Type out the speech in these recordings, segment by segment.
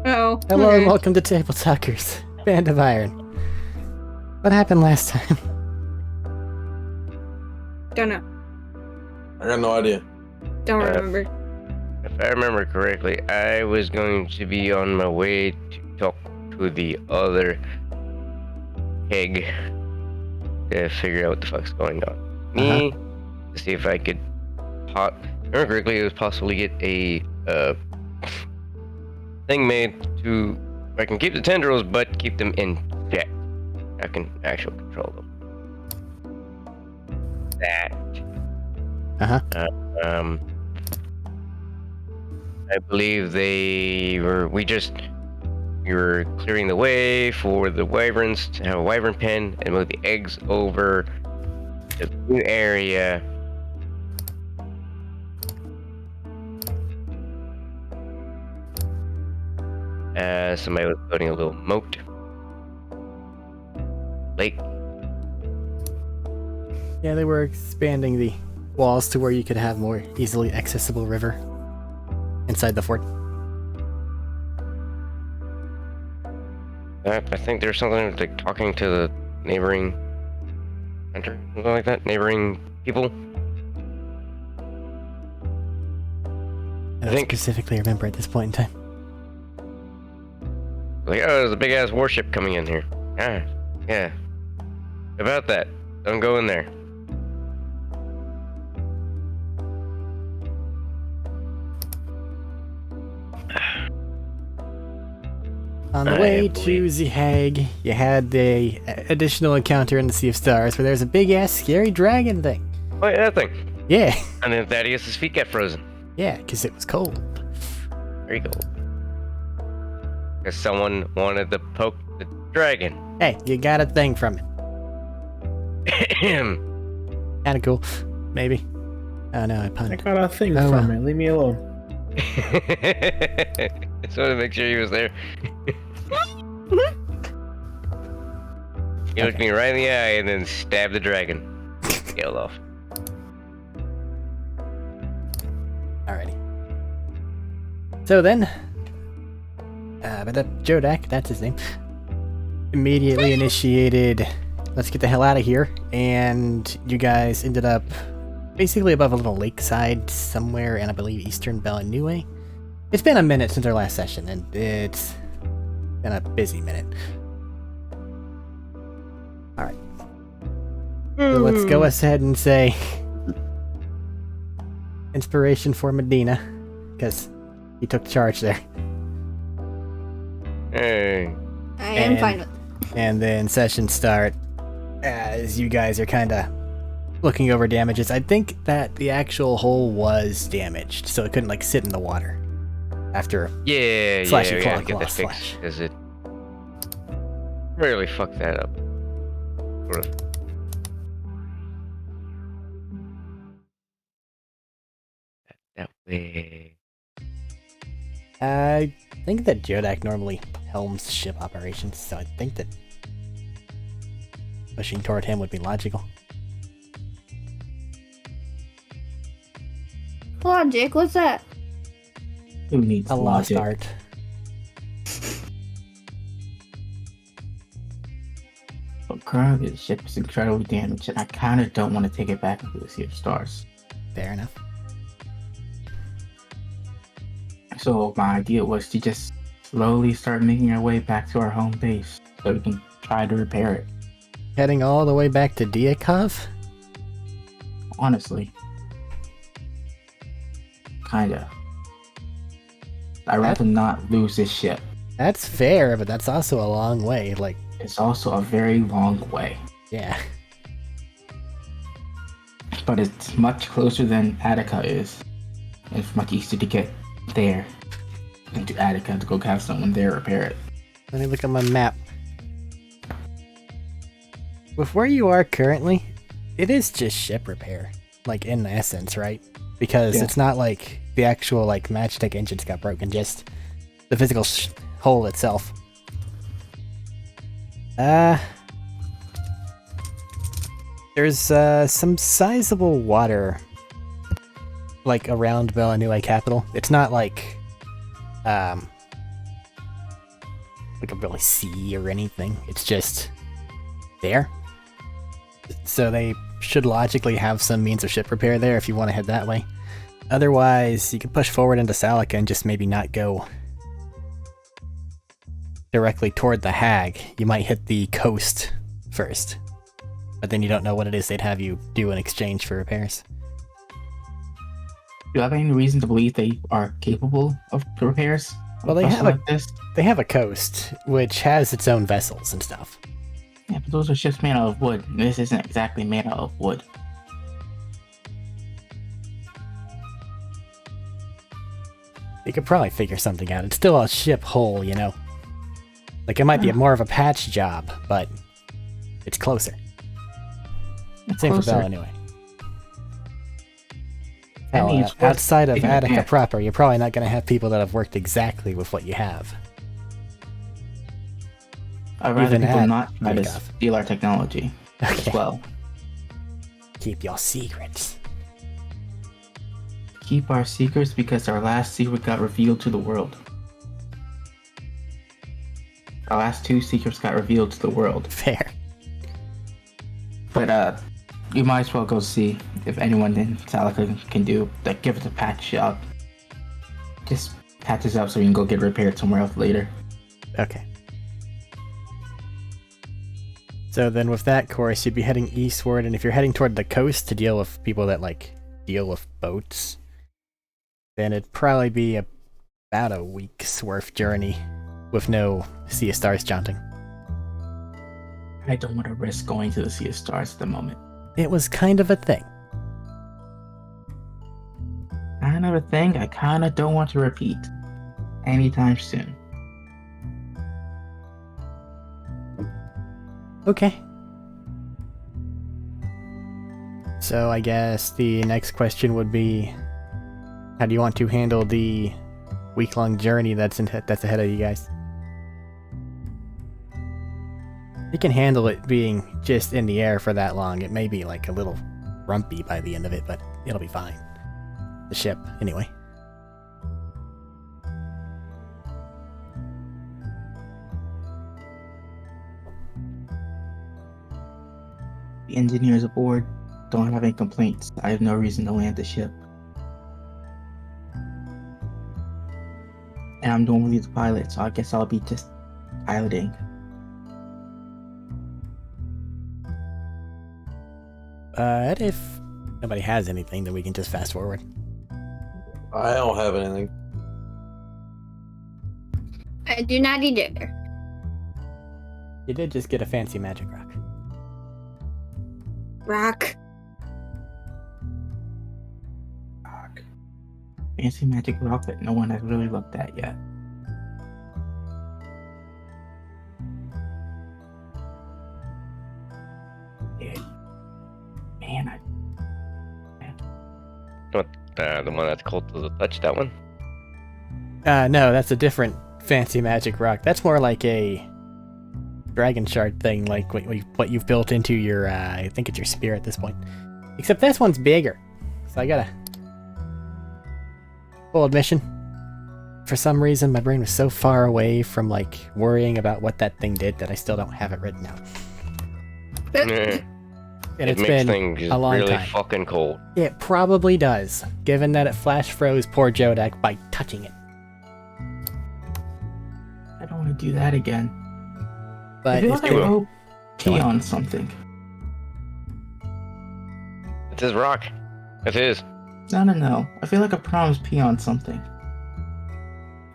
Oh. Hello okay. and welcome to Tabletalkers, Band of Iron. What happened last time? Don't know. I got no idea. Don't remember. If I remember correctly, I was going to be on my way to talk to the other keg to figure out what the fuck's going on. Me, to see if I could remember correctly, it was possibly get a thing made to I can keep the tendrils but keep them in check. I can actually control them. That. I believe we were clearing the way for the wyverns to have a wyvern pen and move the eggs over to the new area. Somebody was building a little moat. Lake. Yeah, they were expanding the walls to where you could have more easily accessible river inside the fort. I think there's something like talking to the neighboring hunter, something like that, neighboring people. I don't specifically remember at this point in time. Like, oh, there's a big ass warship coming in here. Ah, yeah. About that. Don't go in there. On the way to the Hague, you had the additional encounter in the Sea of Stars where there's a big ass scary dragon thing. Oh yeah, that thing. Yeah. And then Thaddeus' feet got frozen. Yeah, because it was cold. Very cold. Because someone wanted to poke the dragon. Hey, you got a thing from it. Kinda cool. Maybe. Oh no, I punned. I got a thing Oh, from well. it. Leave me alone. Just wanted to make sure he was there. He looked me right in the eye and then stabbed the dragon. Scaled off. Alrighty. So then, Jodak, that's his name, immediately initiated, let's get the hell out of here, and you guys ended up basically above a little lakeside somewhere in, I believe, eastern Bellinue. It's been a minute since our last session, and it's been a busy minute. Alright. So let's go ahead and say inspiration for Medina, because he took charge there. Hey. I am fine with And then session start as you guys are kind of looking over damages. I think that the actual hull was damaged, so it couldn't like sit in the water after Yeah, Slashy we claw, gotta get claw, that fixed, slash. because it really fucked that up. Sort of. That way. I think that Jodak normally helms ship operations, so I think that pushing toward him would be logical. logic. What's that? Who needs A lost logic? art. But currently the ship is incredibly damaged, and I kind of don't want to take it back into the Sea of Stars. Fair enough. So my idea was to just slowly start making our way back to our home base, so we can try to repair it. Heading all the way back to Diakov? Honestly. Kinda. I'd rather not lose this ship. That's fair, but that's also a long way. Like, It's also a very long way, yeah. but it's much closer than Attica is. It's much easier to get there than to Attica to go have someone there repair it. Let me look at my map. With where you are currently, it is just ship repair. Like, in essence, right? Because Yeah. it's not like the actual, like, Magitech engines got broken, just the physical hull itself. There's some sizable water, like, around Bellinue capital. It's not like like a really sea or anything. It's just there. So they should logically have some means of ship repair there if you want to head that way. Otherwise, you can push forward into Salika and just maybe not go directly toward the Hag. You might hit the coast first, but then you don't know what it is they'd have you do in exchange for repairs. Do you have any reason to believe they are capable of repairs? Well, they have like this? They have a coast, which has its own vessels and stuff. Yeah, but those are ships made out of wood. This isn't exactly made out of wood. You could probably figure something out. It's still a ship hull, you know? Like, it might be more of a patch job, but it's closer. Same for Bell, anyway. Hell, outside of Attica proper, you're probably not going to have people that have worked exactly with what you have. I'd rather Even people not try to steal our technology as well. Keep your secrets. Keep our secrets because our last secret got revealed to the world. Our last 2 secrets got revealed to the world. Fair. But you might as well go see if anyone in Salika can do like give it a patch job. Just patch this up so we can go get repaired somewhere else later. Okay. So then with that course, you'd be heading eastward, and if you're heading toward the coast to deal with people that like deal with boats, then it'd probably be about a week's worth journey with no Sea of Stars jaunting. I don't want to risk going to the Sea of Stars at the moment. It was kind of a thing. Kind of a thing I kind of don't want to repeat anytime soon. Okay. So I guess the next question would be, how do you want to handle the week-long journey that's ahead of you guys? You can handle it being just in the air for that long. It may be like a little rumpy by the end of it, but it'll be fine. The ship, anyway. The engineers aboard don't have any complaints. I have no reason to land the ship. And I'm normally the pilot, so I guess I'll be just piloting. But if nobody has anything, then we can just fast forward. I don't have anything. I do not either. You did just get a fancy magic rock. Rock. Fancy magic rock that no one has really looked at yet. Yeah. Man, What, the one that's close to the touch, that one? No, that's a different fancy magic rock. That's more like a dragon shard thing, like what you've built into your, I think it's your spear at this point. Except this one's bigger. So I gotta... Full admission. For some reason, my brain was so far away from, like, worrying about what that thing did that I still don't have it written out. And it's been a long really time. Fucking cold. It probably does, given that it flash froze poor Jodak by touching it. I don't want to do that again. But I feel if like I you go pee on something. It's his rock. It's his. No. I feel like I promised pee on something.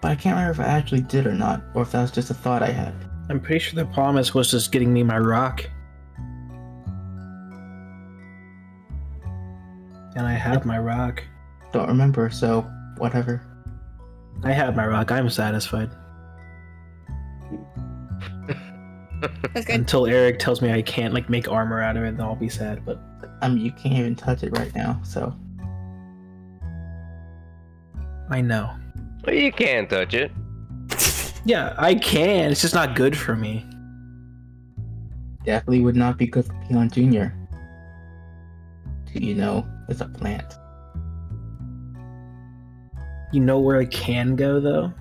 But I can't remember if I actually did or not, or if that was just a thought I had. I'm pretty sure the promise was just getting me my rock. And I have my rock. Don't remember, so whatever. I have my rock. I'm satisfied. That's good. Until Arik tells me I can't like make armor out of it, then I'll be sad. But I mean, you can't even touch it right now, so. I know. Well, you can't touch it. Yeah, I can. It's just not good for me. Definitely would not be good for Peon Jr. You know, it's a plant. You know where I can go though?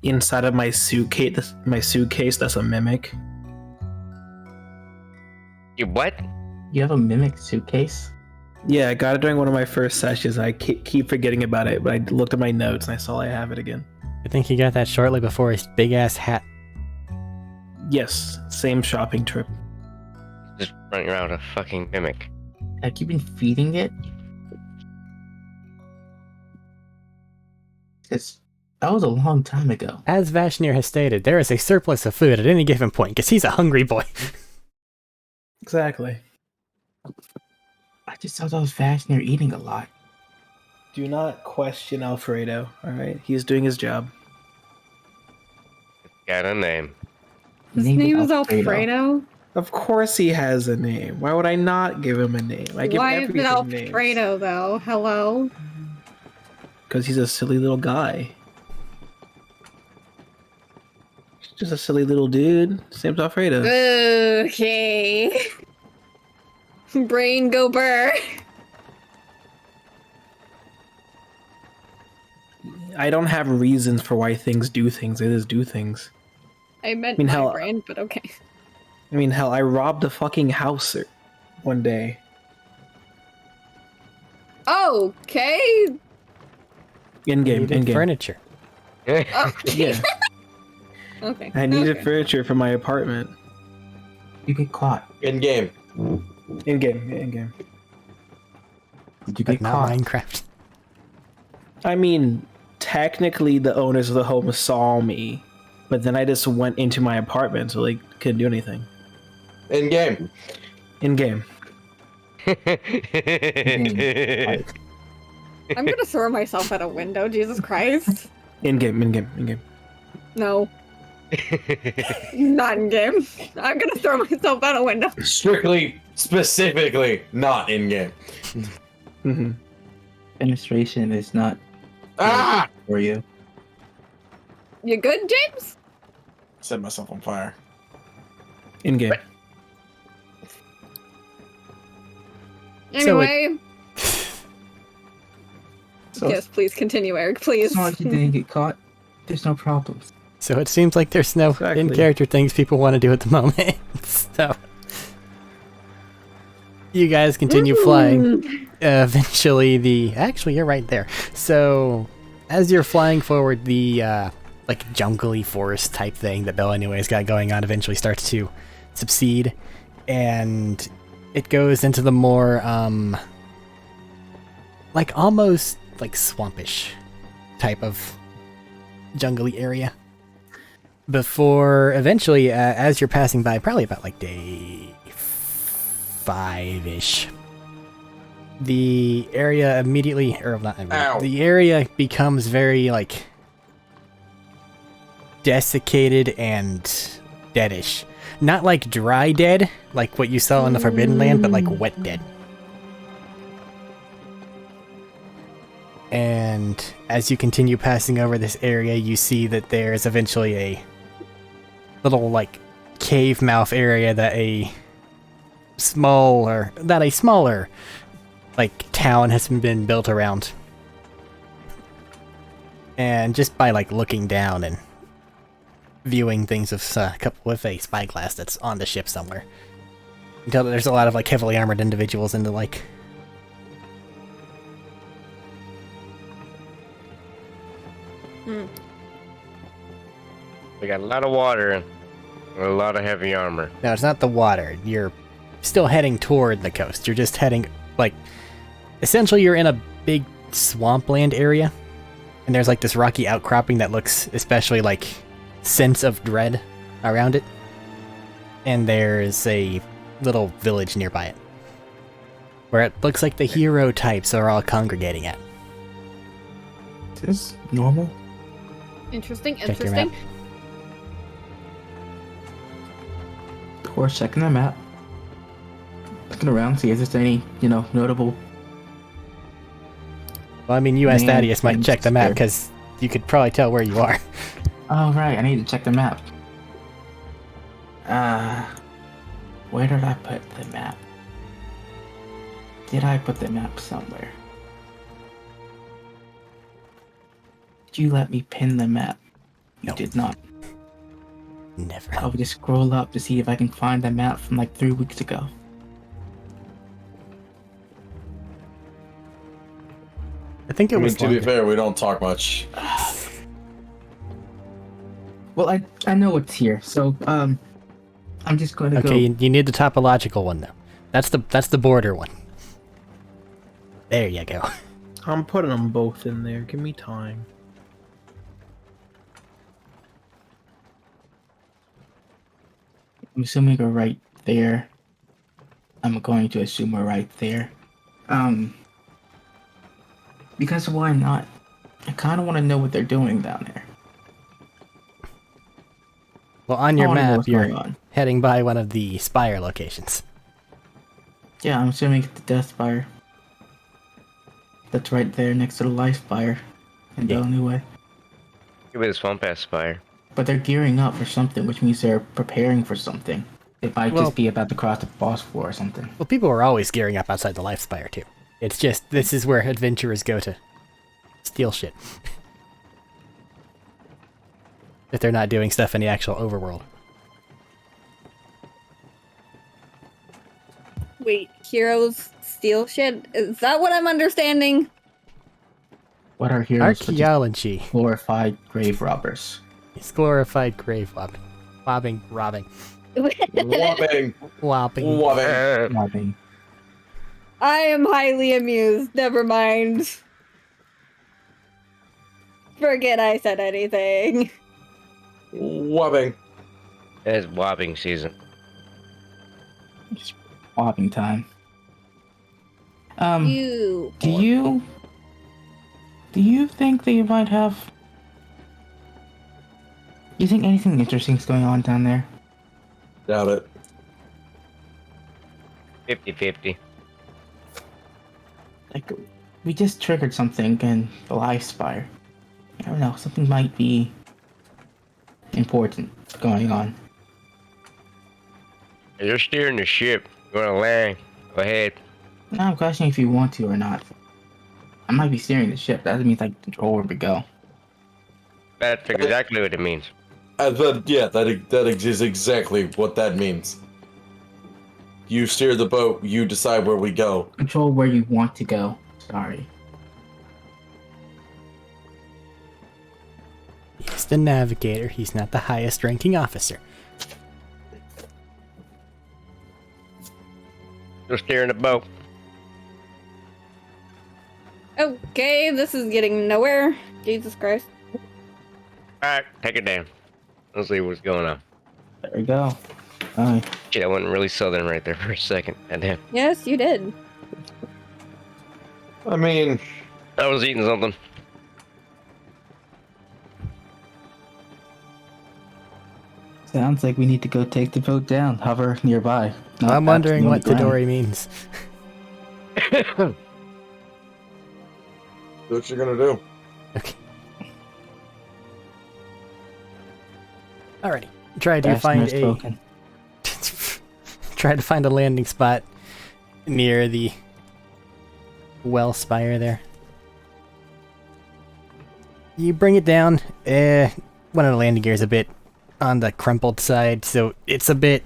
inside of my suitcase. My suitcase. That's a mimic. You what? You have a mimic suitcase? Yeah, I got it during one of my first sessions. I keep forgetting about it, but I looked at my notes and I saw I have it again. I think he got that shortly before his big ass hat. Yes, same shopping trip. Just running around a fucking mimic. Have you been feeding it? Because that was a long time ago. As Vashnir has stated, there is a surplus of food at any given point, because he's a hungry boy. Exactly. I just thought that was Vashnir eating a lot. Do not question Alfredo, alright? He's doing his job. Got a name. His name is Alfredo. Of course he has a name. Why would I not give him a name? I give Why is it everything Alfredo though? Hello? Because he's a silly little guy. He's just a silly little dude. Same as Alfredo. Okay. Brain go burr. I don't have reasons for why things do things. They just do things. I meant I mean, my hell- brain, but okay. I mean, hell, I robbed a fucking house one day. Okay. In-game, Needed in-game. furniture. Oh. Yeah. Okay. I needed okay. furniture for my apartment. You get caught. In game. In-game, in-game. Did you But get not caught? Minecraft. I mean, technically the owners of the home saw me, but then I just went into my apartment, so they couldn't do anything. In game. In-game. In-game. I'm gonna throw myself out a window, Jesus Christ. In-game, in-game, in-game. No. Not in game. I'm gonna throw myself out a window. Strictly, specifically, not in game. Mm-hmm. Administration is not Ah! for you. You good, James? Set myself on fire. In-game. So it- Anyway, So yes, please continue, Eric, please. as long as you didn't get caught, there's no problems. So it seems like there's no Exactly. in-character things people want to do at the moment. So you guys continue flying. Eventually, actually, you're right there. So as you're flying forward, the like jungly forest type thing that Bill anyways got going on eventually starts to subside, and it goes into the more like almost like swampish type of jungly area. Before eventually, as you're passing by, probably about like day 5-ish, the area immediately, or not immediately, Ow. the area becomes very like desiccated and deadish. Not like dry dead, like what you saw in the Forbidden Land, but like wet dead. And as you continue passing over this area, you see that there's eventually a little like cave mouth area that a smaller like town has been built around. And just by like looking down and viewing things with a spyglass that's on the ship somewhere, you can tell that there's a lot of like heavily armored individuals in the like. We got a lot of water and a lot of heavy armor. No, it's not the water. You're still heading toward the coast. You're just heading, like, essentially you're in a big swampland area, and there's like this rocky outcropping that looks especially like sense of dread around it. And there's a little village nearby it, where it looks like the hero types are all congregating at. Is this normal? Interesting, Check your interesting. map. Of course, checking the map. Looking around, see if there's any, notable. Well, I mean, you as Man, Thaddeus might things check the map, there. because you could probably tell where you are. Oh, right, I need to check the map. Where did I put the map? Did I put the map somewhere? Did you let me pin the map? You No. did not. Never. I'll just scroll up to see if I can find the map from like 3 weeks ago. I think it I mean, was to be longer. fair, we don't talk much. Well, I know it's here, so I'm just going to Okay, go. you need the topological one though. That's the border one. There you go. I'm putting them both in there. Give me time. I'm assuming we're right there. I'm going to assume we're right there. Because why not? I kind of want to know what they're doing down there. Well, on I your wanna know map, what's you're going on. heading by one of the spire locations. Yeah, I'm assuming it's the Death Spire. That's right there next to the Life Spire. And Yeah. go anyway. Give it a swamp ass spire. But they're gearing up for something, which means they're preparing for something. It might Well- just be about to cross the Botsford or something. Well, people are always gearing up outside the life spire too. It's just this is where adventurers go to steal shit. If they're not doing stuff in the actual overworld. Wait, heroes steal shit? Is that what I'm understanding? What are heroes but just Archaeology. glorified grave robbers? It's glorified grave robbing. Robbing. Wobbing. Whopping. Wobbing. Robbing. I am highly amused. Never mind. Forget I said anything. Wobbing. It's wobbing season. Just robbing time. You. Do you think they might have... You think anything interesting is going on down there? Doubt it. 50-50. Like, we just triggered something in the Life Spire. I don't know, something might be important going on. You're steering the ship. You wanna land? Go ahead. Now I'm questioning if you want to or not. I might be steering the ship. That means I control where we go. That's exactly what it means. That is exactly what that means. You steer the boat, you decide where we go. Control where you want to go. Sorry. He's the navigator. He's not the highest ranking officer. You're steering the boat. Okay, this is getting nowhere. Jesus Christ. Alright, take it down. Let's see what's going on. There we go. Alright. Shit, I went really southern right there for a second. Goddamn. Yes, you did. I mean, I was eating something. Sounds like we need to go take the boat down. Hover nearby. Not I'm wondering what absolutely ground. Tadori means. do what you're gonna do. Okay. Alrighty. Try to Fast find nurse a spoken. try to find a landing spot near the well spire there. You bring it down. One of the landing gears a bit on the crumpled side, so it's a bit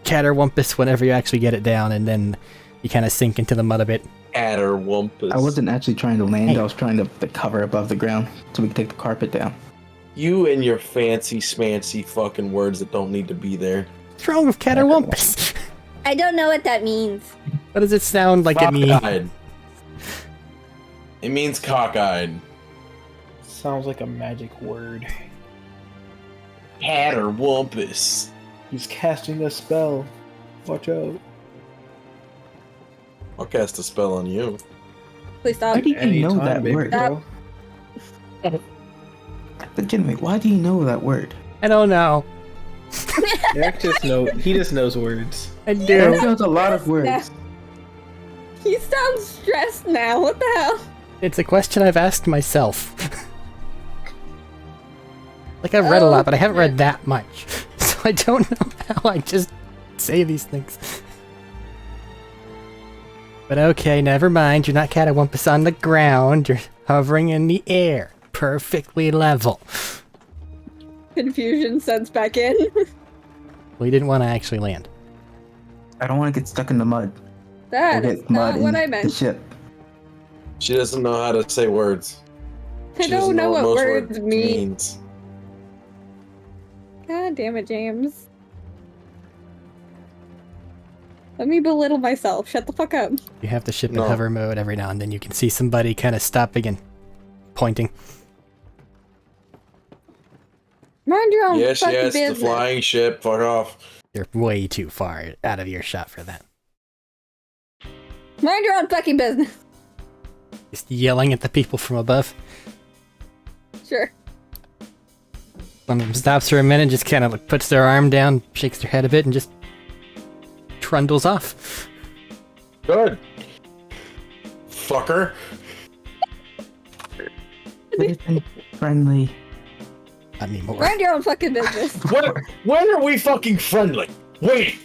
catterwampus whenever you actually get it down, and then you kind of sink into the mud a bit. Adderwumpus. I wasn't actually trying to land. Hey. I was trying to cover above the ground so we could take the carpet down. You and your fancy smancy fucking words that don't need to be there. What's wrong with catterwampus? I don't know what that means. What does it sound like it means? Cockeyed. It means cockeyed. Sounds like a magic word. Catterwumpus. He's casting a spell. Watch out. I'll cast a spell on you. Please stop. Why do you know that baby word? girl. Legitimately, why do you know that word? I don't know. Eric he just knows words. I Eric do. knows a lot of words. He sounds stressed now. What the hell? It's a question I've asked myself. Like, I've read a lot, but I haven't read that much. So I don't know how I just say these things. But okay, never mind. You're not cattywampus on the ground. You're hovering in the air. Perfectly level. Confusion sets back in. We didn't want to actually land. I don't want to get stuck in the mud. Or That is get mud not what in I the meant. ship. She doesn't know how to say words. I She don't doesn't know what most words mean. means. God damn it, James. Let me belittle myself. Shut the fuck up. You have the ship in No. hover mode every now and then. You can see somebody kind of stopping and pointing. Mind your own Yes, fucking yes, business. the flying ship. Fuck off. You're way too far out of earshot for that. Mind your own fucking business. Just yelling at the people from above. Sure. One of them stops for a minute, just kind of like puts their arm down, shakes their head a bit, and just trundles off. Good. Fucker. But it's been friendly. Not anymore. Mind your own fucking business. When are we fucking friendly? Wait.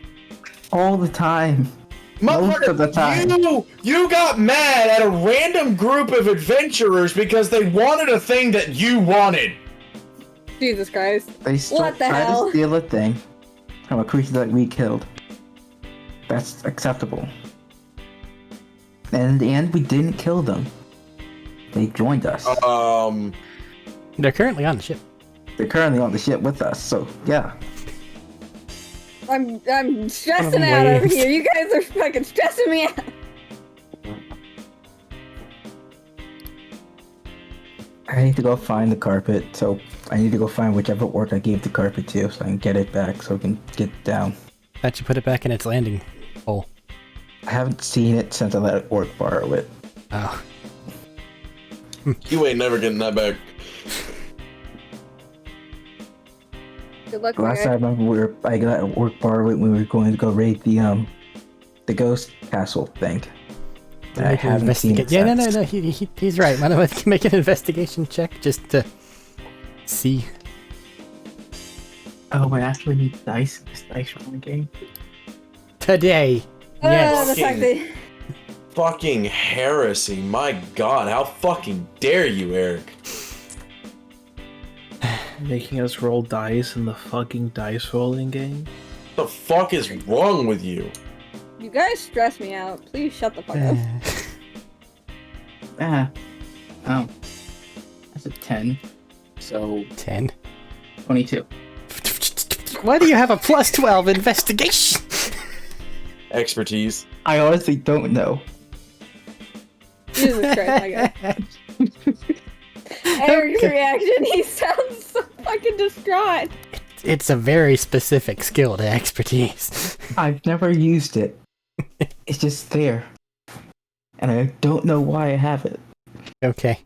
All the time. Most of the time. You got mad at a random group of adventurers because they wanted a thing that you wanted. Jesus Christ. They What the tried hell? to steal a thing from a creature that we killed. That's acceptable. And in the end, we didn't kill them. They joined us. They're currently on the ship. They're currently on the ship with us, so yeah. I'm stressing out over Waves. here. You guys are fucking stressing me out. I need to go find the carpet, so I need to go find whichever orc I gave the carpet to so I can get it back so I can get down. Thought you put it back in its landing hole. I haven't seen it since I let an orc borrow it. Oh. You ain't never getting that back. Good luck, The last my time I guy. remember I let an orc borrow it when we were going to go raid the ghost castle thing. And I Make an haven't seen it investigate. Yeah, no, since. he's right. Why don't we make an investigation check just to see? Oh, I actually need dice. This dice from the game. Today. Yes. The fact that Fucking heresy. My god, how fucking dare you, Eric? Making us roll dice in the fucking dice rolling game. What the fuck is wrong with you? you guys stress me out. Please shut the fuck up. Oh. That's a 10. So 10. 22. Why do you have a plus 12 investigation? Expertise. I honestly don't know. Jesus Christ, my guy. Eric's reaction, he sounds so fucking distraught. It's a very specific skill to expertise. I've never used it. It's just there. And I don't know why I have it. Okay.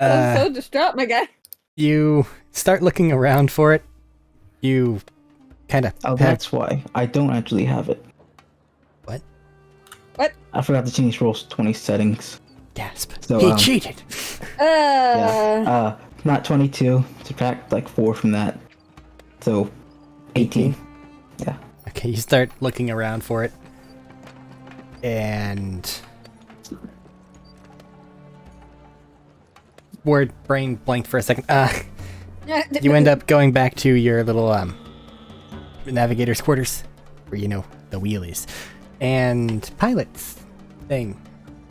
I'm so distraught, my guy. You start looking around for it. You kind of. Oh, that's why. I don't actually have it. What? What? I forgot to change rolls 20 settings. Gasp. So, He cheated. Yeah. Not 22. Subtract like 4 from that. So, 18. Yeah. Okay, you start looking around for it. And. Word brain blanked for a second. You end up going back to your little navigator's quarters, where you know the wheelies, and pilot's thing.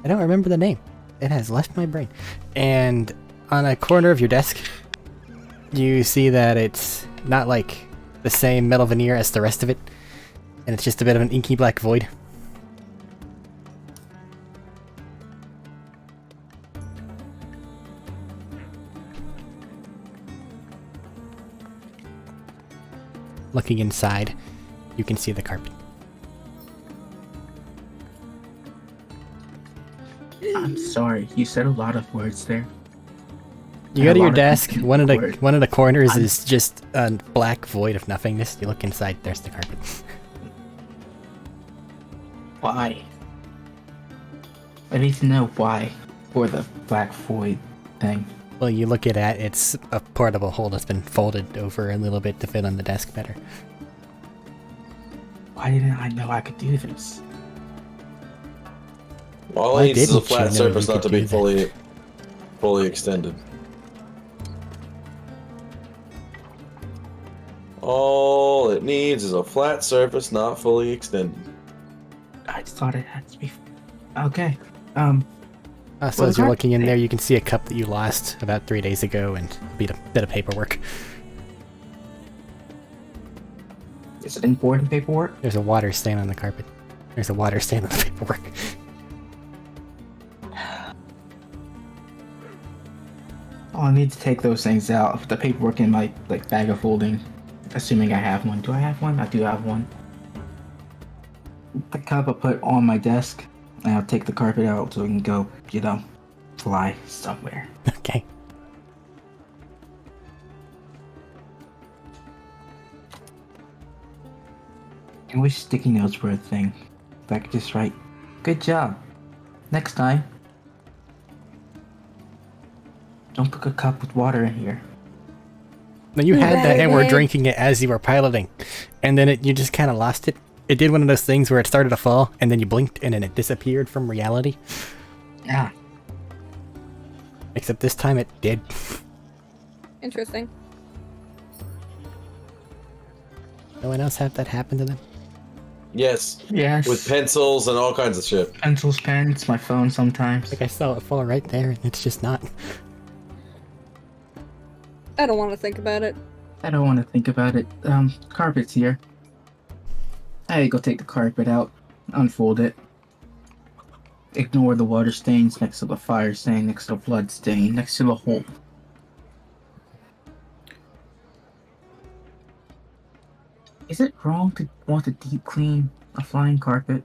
I don't remember the name. It has left my brain. And on a corner of your desk, you see that it's not like the same metal veneer as the rest of it, and it's just a bit of an inky black void. Looking inside, you can see the carpet. I'm sorry. You said a lot of words there. You go to A your lot of desk. confusing One of the words. corners I'm- is just a black void of nothingness. You look inside. There's the carpet. Why? I need to know why. For the black void thing. Well, you look at it. It's a portable hole that's been folded over a little bit to fit on the desk better. Why didn't I know I could do this? All Why it needs is a didn't you flat know surface you not to could be do that? fully extended. All it needs is a flat surface not fully extended. I just thought it had to be. Okay. So Well, as you're that- looking in there, you can see a cup that you lost about 3 days ago and a bit of paperwork. Is it important paperwork? There's a water stain on the carpet. There's a water stain on the paperwork. Oh, I need to take those things out. The paperwork in my bag of holding. Assuming I have one. Do I have one? I do have one. The cup I put on my desk, and I'll take the carpet out so we can go, fly somewhere. Okay. I wish sticky notes were a thing. If I could just write, "Good job. Next time, don't put a cup with water in here." Now you had that and were Right. drinking it as you were piloting, and then you just kind of lost it. It did one of those things where it started to fall, and then you blinked, and then it disappeared from reality. Ah, Except this time it did. Interesting. No one else have that happen to them? Yes, yes. with pencils and all kinds of shit. pencils, pens, my phone sometimes. Like I saw it fall right there, and it's just not. I don't want to think about it. I don't want to think about it. Carpet's here. I go take the carpet out, unfold it. Ignore the water stains next to the fire stain, next to the blood stain, next to the hole. Is it wrong to want to deep clean a flying carpet?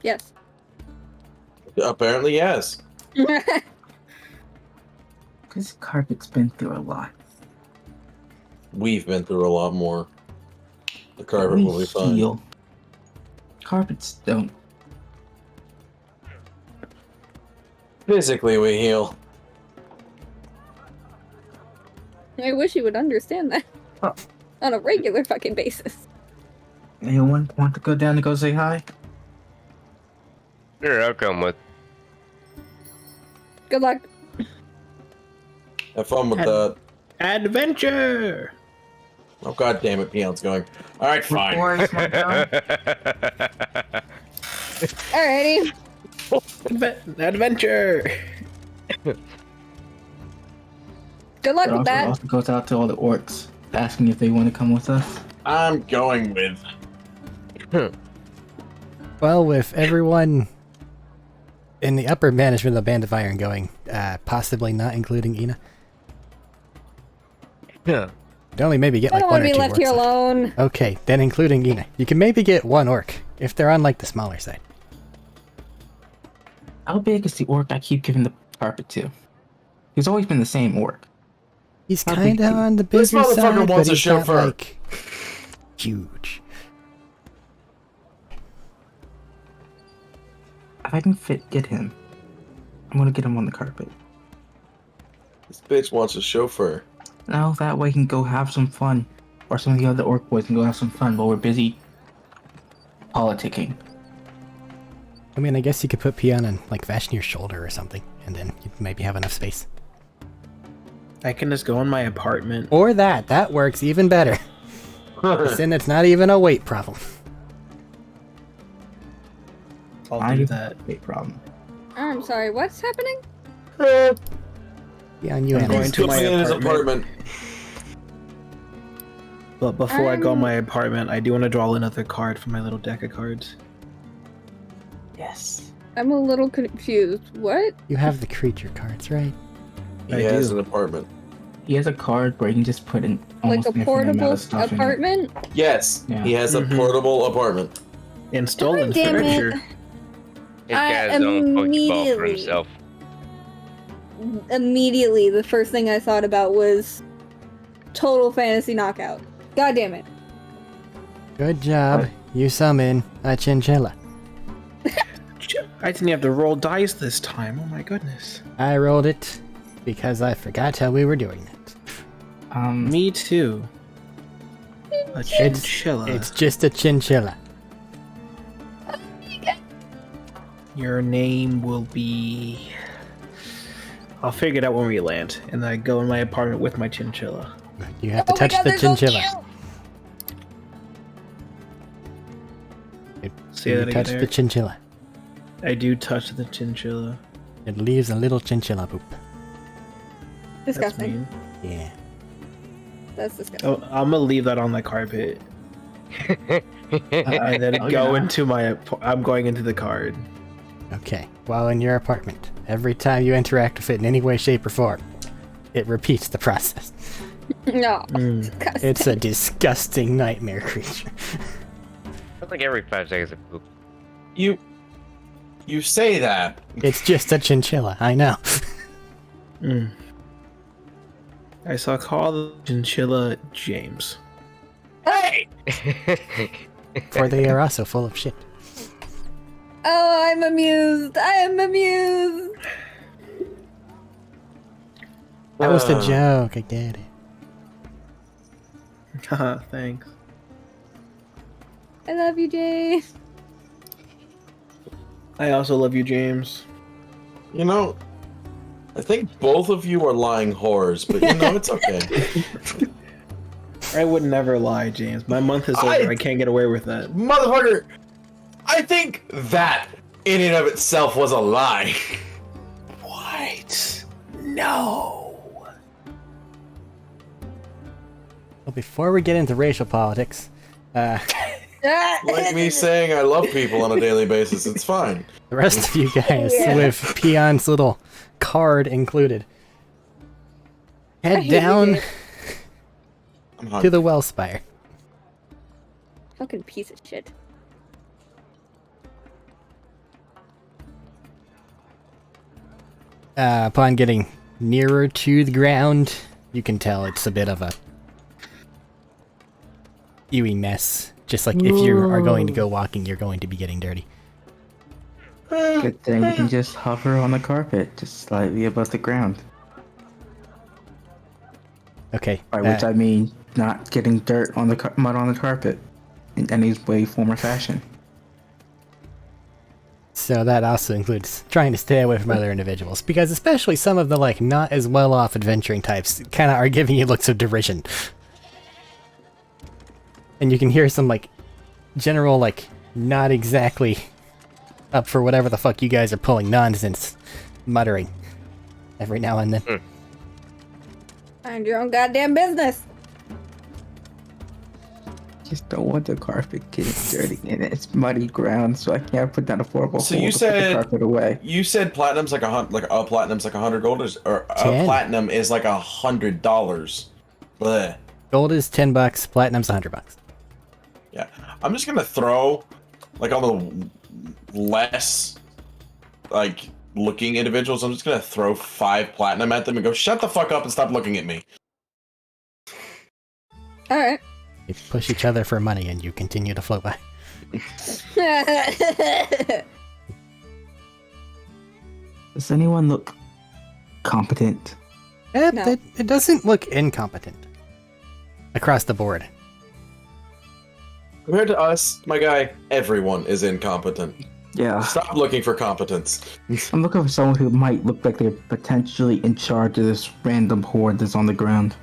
Yes. Apparently, yes. This carpet's been through a lot. We've been through a lot more. The carpet will be fine. heal. Carpets don't. Physically, we heal. I wish you would understand that. Oh. On a regular fucking basis. Anyone want to go down and go say hi? Sure, I'll come with. Good luck. Have fun with that. Adventure! Oh, god damn it, Peon's going. Alright, fine. Boys, want to Alrighty. Adventure! Good luck go? with that. Also goes out to all the orcs, asking if they want to come with us. I'm going with. Well, with everyone in the upper management of the Band of Iron going, possibly not including Ina. Yeah. You'd only maybe get I like don't one want or to be two left here orcs. alone. Okay, then including Ina. You can maybe get one orc, if they're on like the smaller side. How big is the orc I keep giving the carpet to? He's always been the same orc. He's How big kinda is he? on the bigger This motherfucker side, but wants a he's not chauffeur. like huge. If I can get him, I'm gonna get him on the carpet. This bitch wants a chauffeur. Now that way he can go have some fun. Or some of the other orc boys can go have some fun while we're busy politicking. I mean, I guess you could put Peon on like Vashnir's shoulder or something, and then you'd maybe have enough space. I can just go in my apartment. Or that works even better. Then it's not even a weight problem. I'll do that. Big problem. I'm sorry, what's happening? Peon, you I'm and going to my in his apartment. apartment. But before I go in my apartment, I do want to draw another card from my little deck of cards. Yes. I'm a little confused. What? You have the creature cards, right? He I has do. an apartment. He has a card where you can just put in almost Like a infinite amount portable of stuff in it. apartment? Yes, Yeah. he has a Mhm. portable apartment. And stolen damn it. furniture. This I guy's own Pokeball for immediately- himself. Immediately, the first thing I thought about was total fantasy knockout. God damn it. Good job. You summon a chinchilla. I didn't have to roll dice this time. Oh my goodness. I rolled it because I forgot how we were doing it. Me too. A chinchilla. It's just a chinchilla. Your name will be... I'll figure it out when we land. And I go in my apartment with my chinchilla. You have to Oh my touch God, the they're so chinchilla. Say You that again, touch the Eric. chinchilla. I do touch the chinchilla. It leaves a little chinchilla poop. That's Disgusting. mean. Yeah. That's disgusting. Oh, I'm gonna leave that on the carpet. And then Oh, go yeah. into my. I'm going into the card. Okay. While in your apartment, every time you interact with it in any way, shape, or form, it repeats the process. No. Mm. Disgusting. It's a disgusting nightmare creature. That's like every 5 seconds of poop. You say that. It's just a chinchilla, I know. Mm. I saw call the chinchilla James. Hey! For they are also full of shit. Oh, I'm amused. I am amused. That was the joke, I get it. Haha, thanks. I love you, Jay. I also love you, James. You know, I think both of you are lying whores, but you know, it's okay. I would never lie, James. My month is over. I can't get away with that. Motherfucker! I think that, in and of itself, was a lie. What? No. Well, before we get into racial politics, Like me saying I love people on a daily basis, it's fine. the rest of you guys, Yeah. with Peon's little card included, I head hate down it. I'm to hungry. the Wellspire. Fucking piece of shit. Upon getting nearer to the ground, you can tell it's a bit of a ewy mess. Just like if you are going to go walking, you're going to be getting dirty. Good thing we can just hover on the carpet, just slightly above the ground. Okay. By which I mean not getting dirt on the mud on the carpet in any way, form, or fashion. So that also includes trying to stay away from other individuals, because especially some of the like not as well off adventuring types kind of are giving you looks of derision. And you can hear some like general like not exactly up for whatever the fuck you guys are pulling nonsense muttering every now and then. Mind your own goddamn business. Just don't want the carpet getting dirty and it's muddy ground, so I can't put down a horrible So hole you to put the said- carpet away. You said platinum's like a platinum's like 100 gold, or a 10. platinum is like $100. Bleh. Gold is $10, platinum's $100. Yeah, I'm just gonna throw like all the less like looking individuals. I'm just gonna throw 5 platinum at them and go, shut the fuck up and stop looking at me. Alright. You push each other for money and you continue to float by. Does anyone look competent? Eh, No. it doesn't look incompetent. Across the board. Compared to us, my guy, everyone is incompetent. Yeah. Stop looking for competence. I'm looking for someone who might look like they're potentially in charge of this random horde that's on the ground.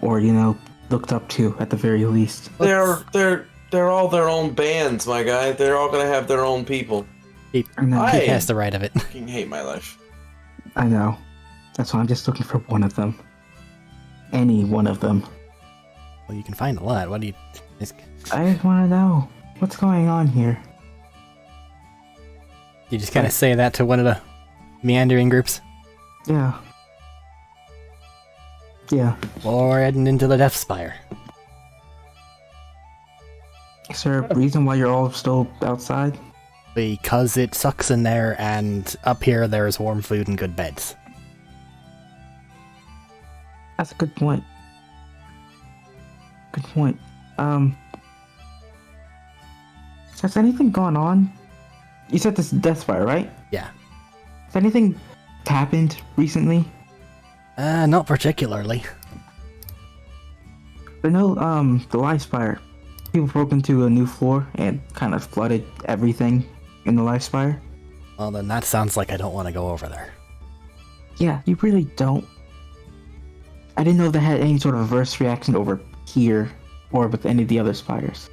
Or, you know, looked up to at the very least. They're all their own bands, my guy. They're all gonna have their own people. He I- has the right of it. Fucking hate my life. I know. That's why I'm just looking for one of them. Any one of them. Well, you can find a lot. What do you... I just want to know what's going on here. You just kind of say that to one of the meandering groups? Yeah. Yeah. Well, we're heading into the Death Spire. Is there a reason why you're all still outside? Because it sucks in there, and up here there's warm food and good beds. That's a good point. Good point. Has anything gone on? You said this is Death Fire, right? Yeah. Has anything happened recently? Not particularly. I know, the Life Spire. People broke into a new floor and kind of flooded everything in the Life Spire. Well, then that sounds like I don't want to go over there. Yeah, you really don't. I didn't know if they had any sort of reverse reaction over here or with any of the other spires.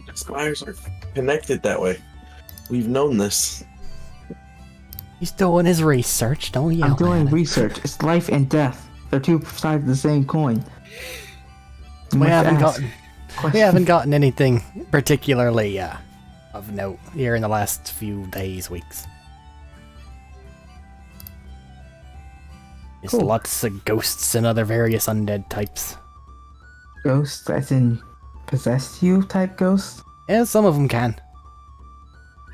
The spires are connected that way. We've known this. He's doing his research, don't yell I'm doing at him. research. It's life and death. They're two sides of the same coin. You We must haven't ask gotten questions. anything particularly of note here in the last few days, weeks. Just Cool. lots of ghosts and other various undead types. Ghosts, as in possessed you type ghosts? Yeah, some of them can.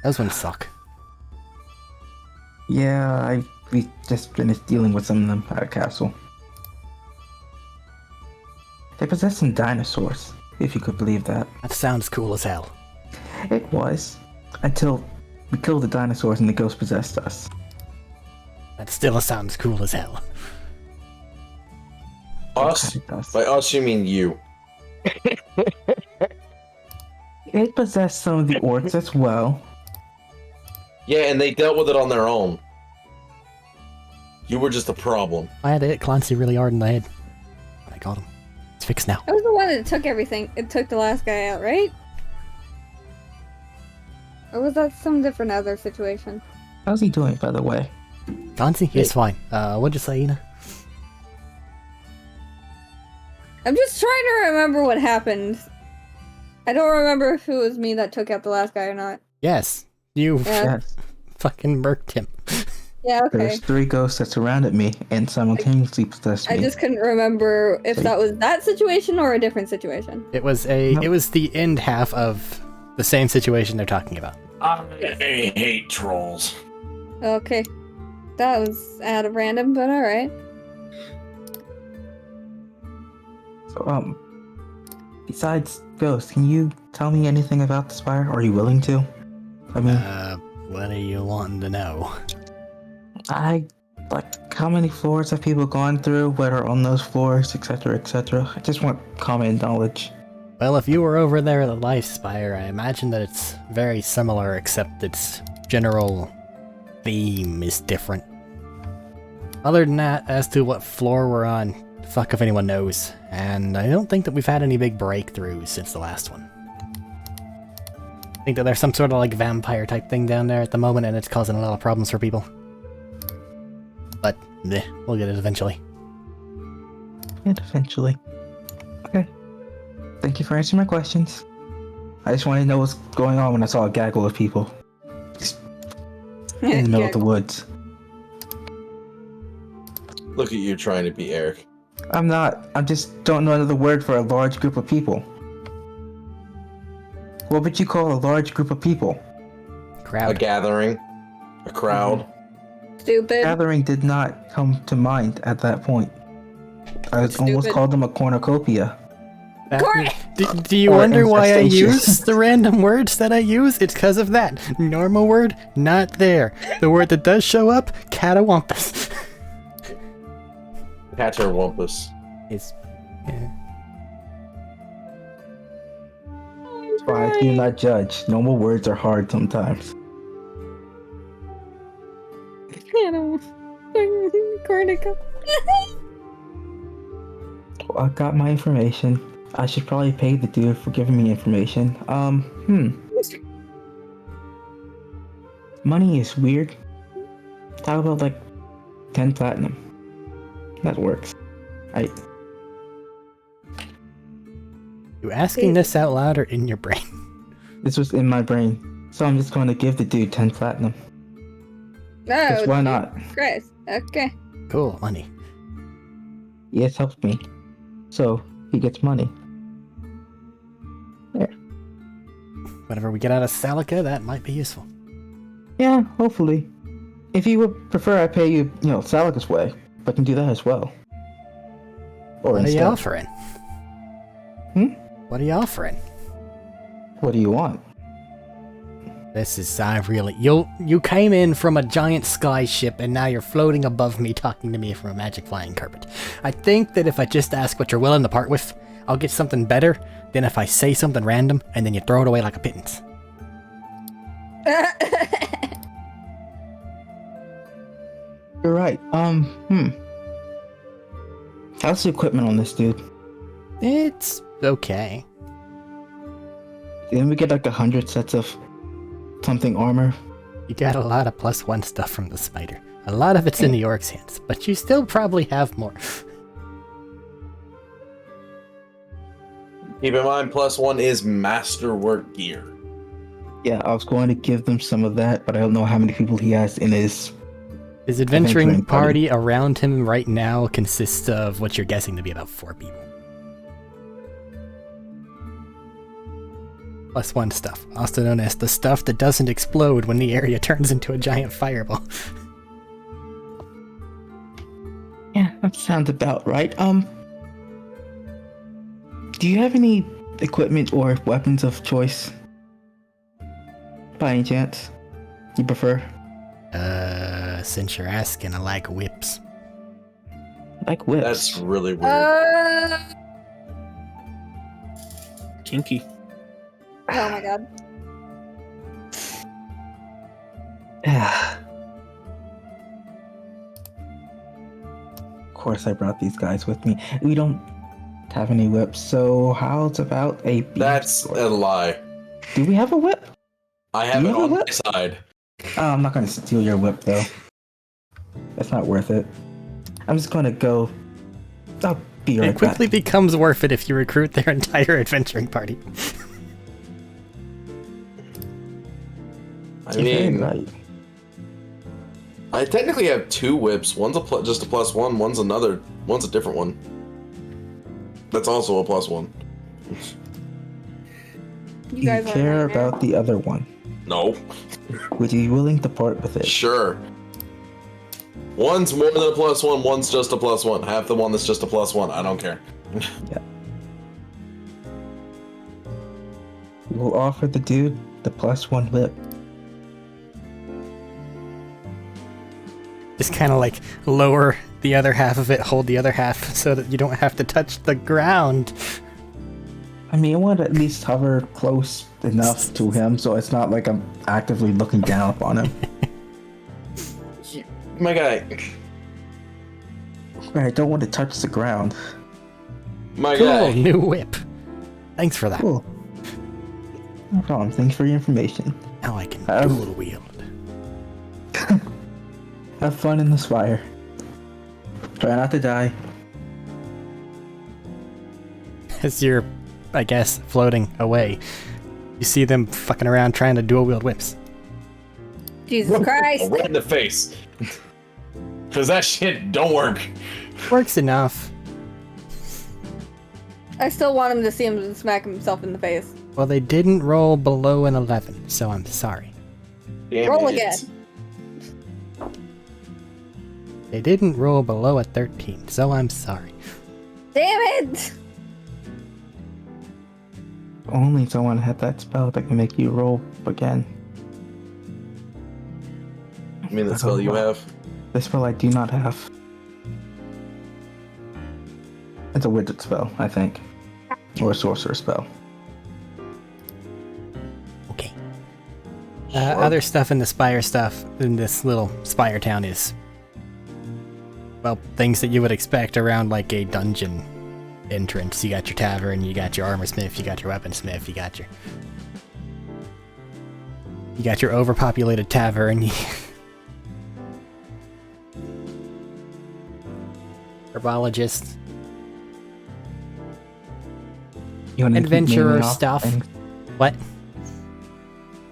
Those ones suck. Yeah, we just finished dealing with some of them at a castle. They possess some dinosaurs, if you could believe that. That sounds cool as hell. It was. Until we killed the dinosaurs and the ghost possessed us. That still sounds cool as hell. Us? It does. By us, you mean you. It possessed some of the orcs as well. Yeah, and they dealt with it on their own. You were just a problem. I had to hit Clancy really hard in the head. I got him. It's fixed now. I was the one that took everything. It took the last guy out, right? Or was that some different other situation? How's he doing, by the way? Clancy? It's fine. What'd you say, Ina? I'm just trying to remember what happened. I don't remember if it was me that took out the last guy or not. Yes. You Yeah. Yes. fucking murked him. Yeah, okay. There's 3 ghosts that surrounded me and simultaneously possessed me. I just couldn't remember if So- that was that situation or a different situation. It was No. it was the end half of the same situation they're talking about. I hate trolls. Okay. That was out of random, but alright. So, besides ghosts, can you tell me anything about the spire? Are you willing to? I mean, What are you wanting to know? how many floors have people gone through? What are on those floors, etc., etc.? I just want common knowledge. Well, if you were over there at the Life Spire, I imagine that it's very similar, except its general theme is different. Other than that, as to what floor we're on, fuck if anyone knows. And I don't think that we've had any big breakthroughs since the last one. I think that there's some sort of like vampire type thing down there at the moment, and it's causing a lot of problems for people. But, we'll get it eventually. And eventually. Okay. Thank you for answering my questions. I just wanted to know what's going on when I saw a gaggle of people in the middle of the woods. Look at you trying to be Eric. I'm not. I just don't know another word for a large group of people. What would you call a large group of people? A Crowd. gathering. A crowd. Stupid. Gathering did not come to mind at that point. I almost Stupid. called them a cornucopia. Do you Or wonder why I infestation. use the random words that I use? It's because of that. Normal word, not there. The word that does show up, catawampus. Caterwampus. Is That's why I do not judge. Normal words are hard sometimes. Cornucopia. Well, I got my information. I should probably pay the dude for giving me information. Money is weird. How about like 10 platinum? That works. you asking this out loud or in your brain? This was in my brain. So I'm just going to give the dude 10 platinum. Oh, Because why not? Christ. Okay. Cool, money. Yes, helps me. So he gets money. Whatever we get out of Salica, that might be useful. Yeah, hopefully. If you would prefer, I pay you, Salica's way. But I can do that as well. Or What are you instead. offering? What are you offering? What do you want? This is, you came in from a giant sky ship and now you're floating above me talking to me from a magic flying carpet. I think that if I just ask what you're willing to part with, I'll get something better than if I say something random and then you throw it away like a pittance. You're right. How's the equipment on this dude? It's okay. Didn't we get like 100 sets of something armor? You got a lot of +1 stuff from the spider. A lot of it's in the orc's hands, but you still probably have more. Keep in mind, +1 is masterwork gear. Yeah, I was going to give them some of that, but I don't know how many people he has in his... His adventuring Adventuring party. party around him right now consists of what you're guessing to be about 4 people. +1 stuff, also known as the stuff that doesn't explode when the area turns into a giant fireball. Yeah, that sounds about right. Do you have any equipment or weapons of choice? By any chance? You prefer? Since you're asking, I like whips. Like whips. That's really weird. Kinky. Oh my god. Yeah. Of course I brought these guys with me. We don't have any whips, so how's about a beef That's sword? a lie. Do we have a whip? I have You it have a on my whip? side. Oh, I'm not gonna steal your whip though. That's not worth it. I'm just gonna go. I'll be right It quickly back. becomes worth it if you recruit their entire adventuring party. I You're very mean, right. I technically have 2 whips. One's just a +1. One's a different one. That's also a +1. You You guys are a care nightmare. about the other one. No. Would you be willing to part with it? Sure. One's more than a +1. One's just a +1. Have the one that's just a +1. I don't care. We'll offer the dude the +1 whip. Just kind of like lower the other half of it, hold the other half so that you don't have to touch the ground. I mean, I want to at least hover close enough to him so it's not like I'm actively looking down upon him. My guy. I don't want to touch the ground. My Cool, guy. new whip. Thanks for that. Cool. No problem. Thanks for your information. Now I can Have- dual wield. Have fun in this fire. Try not to die. As you're, I guess, floating away, you see them fucking around trying to dual wield whips. Jesus Christ. Right in the face. Because that shit don't work. Works enough. I still want him to see him smack himself in the face. Well, they didn't roll below an 11, so I'm sorry. Damn Roll it. again. They didn't roll below a 13, so I'm sorry. Damn it! Only someone had that spell that can make you roll again. I mean, the spell you have. The spell I do not have. It's a wizard spell, I think. Or a sorcerer spell. Okay. Sure. Other stuff in the Spire stuff in this little Spire town is, well, things that you would expect around like a dungeon entrance. You got your tavern, you got your armor smith, you got your weaponsmith, you got your overpopulated tavern. Herbologist, You wanna keep adventurer naming off stuff. things? What?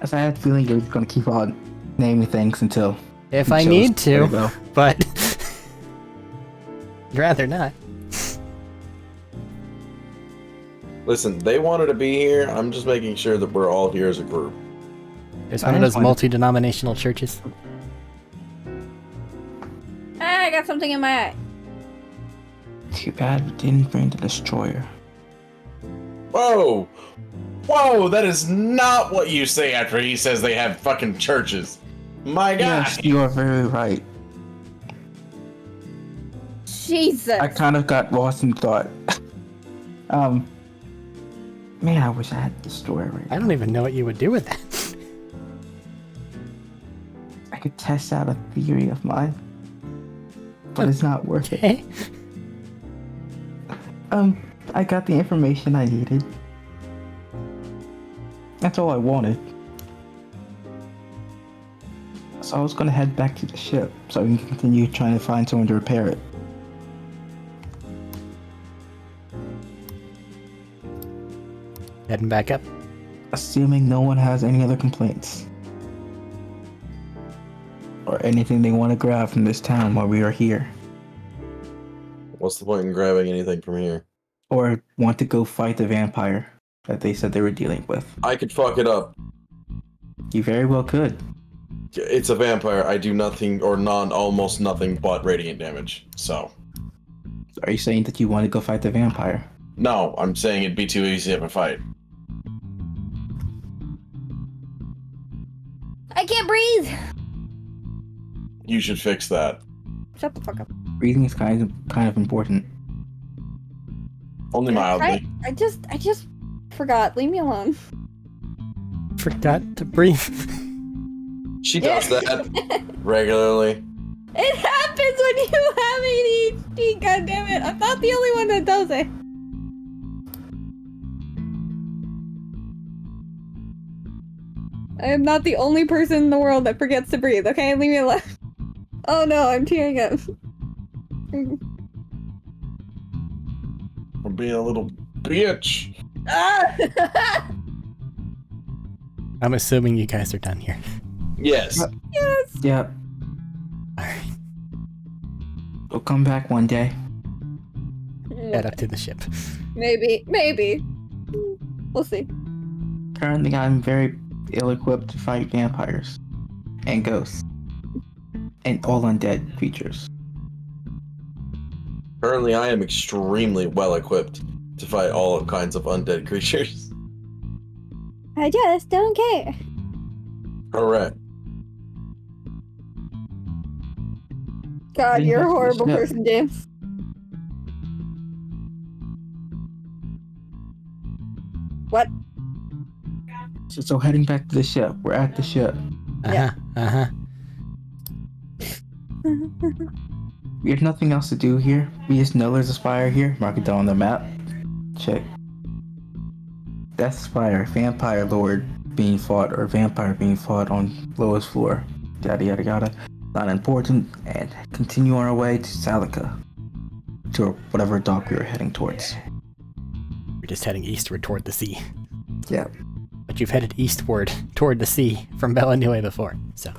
As I had a feeling you're gonna keep on naming things until If you I chose need where to, go. but I'd rather not. Listen, they wanted to be here. I'm just making sure that we're all here as a group. There's I one of just those wanted- multi-denominational churches. Ah, I got something in my eye. Too bad we didn't bring the destroyer. Whoa! Whoa, that is not what you say after he says they have fucking churches. My God. Yes, you are very right. Jesus. I kind of got lost in thought. Man, I wish I had the destroyer right I now. don't even know what you would do with that. I could test out a theory of mine, but it's not worth it. Okay. I got the information I needed. That's all I wanted. So I was gonna head back to the ship so we can continue trying to find someone to repair it. Heading back up. Assuming no one has any other complaints. Or anything they want to grab from this town while we are here. What's the point in grabbing anything from here? Or want to go fight the vampire that they said they were dealing with. I could fuck it up. You very well could. It's a vampire. I do nothing or almost nothing but radiant damage. So. Are you saying that you want to go fight the vampire? No, I'm saying it'd be too easy of a fight. I can't breathe! You should fix that. Shut the fuck up. Breathing is kind of important. Only mildly. I just forgot. Leave me alone. Forgot to breathe. She does that regularly. It happens when you have ADHD, goddammit. I'm not the only one that does it. I am not the only person in the world that forgets to breathe, okay? Leave me alone. Oh no, I'm tearing up. I'm being a little bitch. Ah! I'm assuming you guys are done here. Yes. Yes! Yep. Alright, We'll come back one day. head up to the ship. Maybe. We'll see. Currently, I'm very ill-equipped to fight vampires. And ghosts. And all undead creatures. Currently, I am extremely well equipped to fight all kinds of undead creatures. I just don't care. Correct. God, Heading you're a back to the horrible ship. person, James. What? So heading back to the ship. We're at the ship. We have nothing else to do here. We just know there's a spire here. Mark it down on the map. Check. Death Spire, Vampire Lord being fought, or Vampire being fought on lowest floor. Yada yada yada. Not important. And continue on our way to Salica. To whatever dock we were heading towards. We're just heading eastward toward the sea. Yeah. But you've headed eastward toward the sea from Bellinue before, so.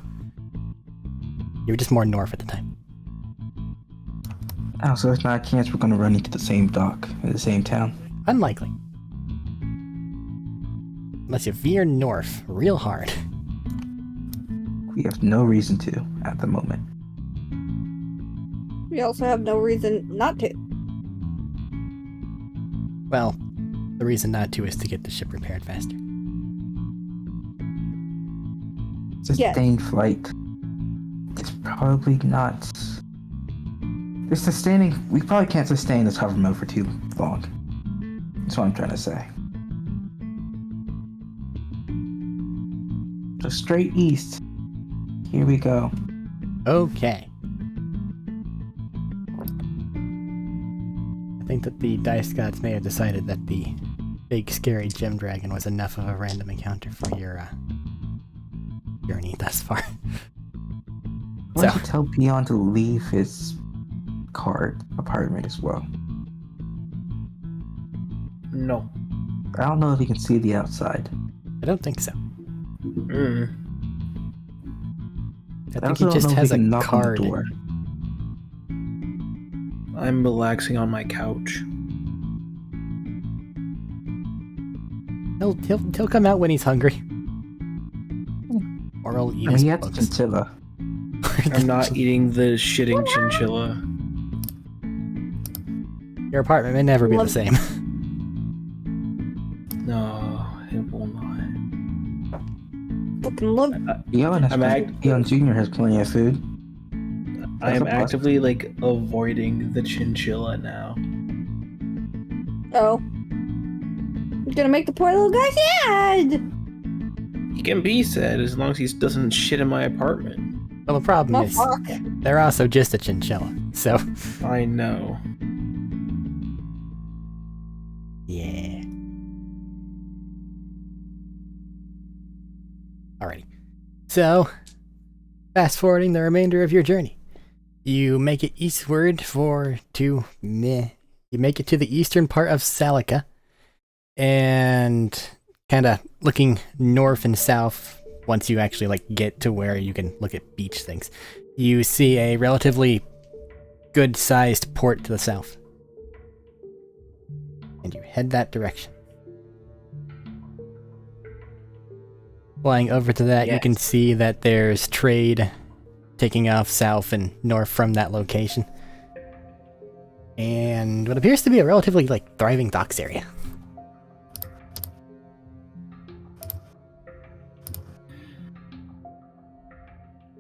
You were just more north at the time. Oh, so there's not a chance we're gonna run into the same dock in the same town. Unlikely. Unless you veer north real hard. We have no reason to at the moment. We also have no reason not to. Well, the reason not to is to get the ship repaired faster. Sustained flight. It's probably not. It's sustaining. We probably can't sustain this hover mode for too long. That's what I'm trying to say. So straight east. Here we go. Okay. I think that the dice gods may have decided that the big scary gem dragon was enough of a random encounter for your journey thus far. Why don't you tell Peon to leave his apartment as well? No. I don't know if he can see the outside. I don't think so. I think also he don't just know if has he a can knock on the card. door. I'm relaxing on my couch. He'll come out when he's hungry. Or he'll eat I mean, his he has a bugs. chinchilla. I'm not eating the shitting chinchilla. Your apartment may never be the same. No, it will not. Fucking look. Peon Jr. has plenty of food. I That's am a plus. actively avoiding the chinchilla now. Oh. He's gonna make the poor little guy sad! He can be sad as long as he doesn't shit in my apartment. Well, the problem Oh, is, fuck. they're also just a chinchilla, so. I know. Yeah. Alrighty. So, fast forwarding the remainder of your journey. You make it eastward you make it to the eastern part of Salika, and kind of looking north and south, once you actually like get to where you can look at beach things, you see a relatively good-sized port to the south. And you head that direction. Flying over to that, you can see that there's trade taking off south and north from that location. And what appears to be a relatively like thriving docks area.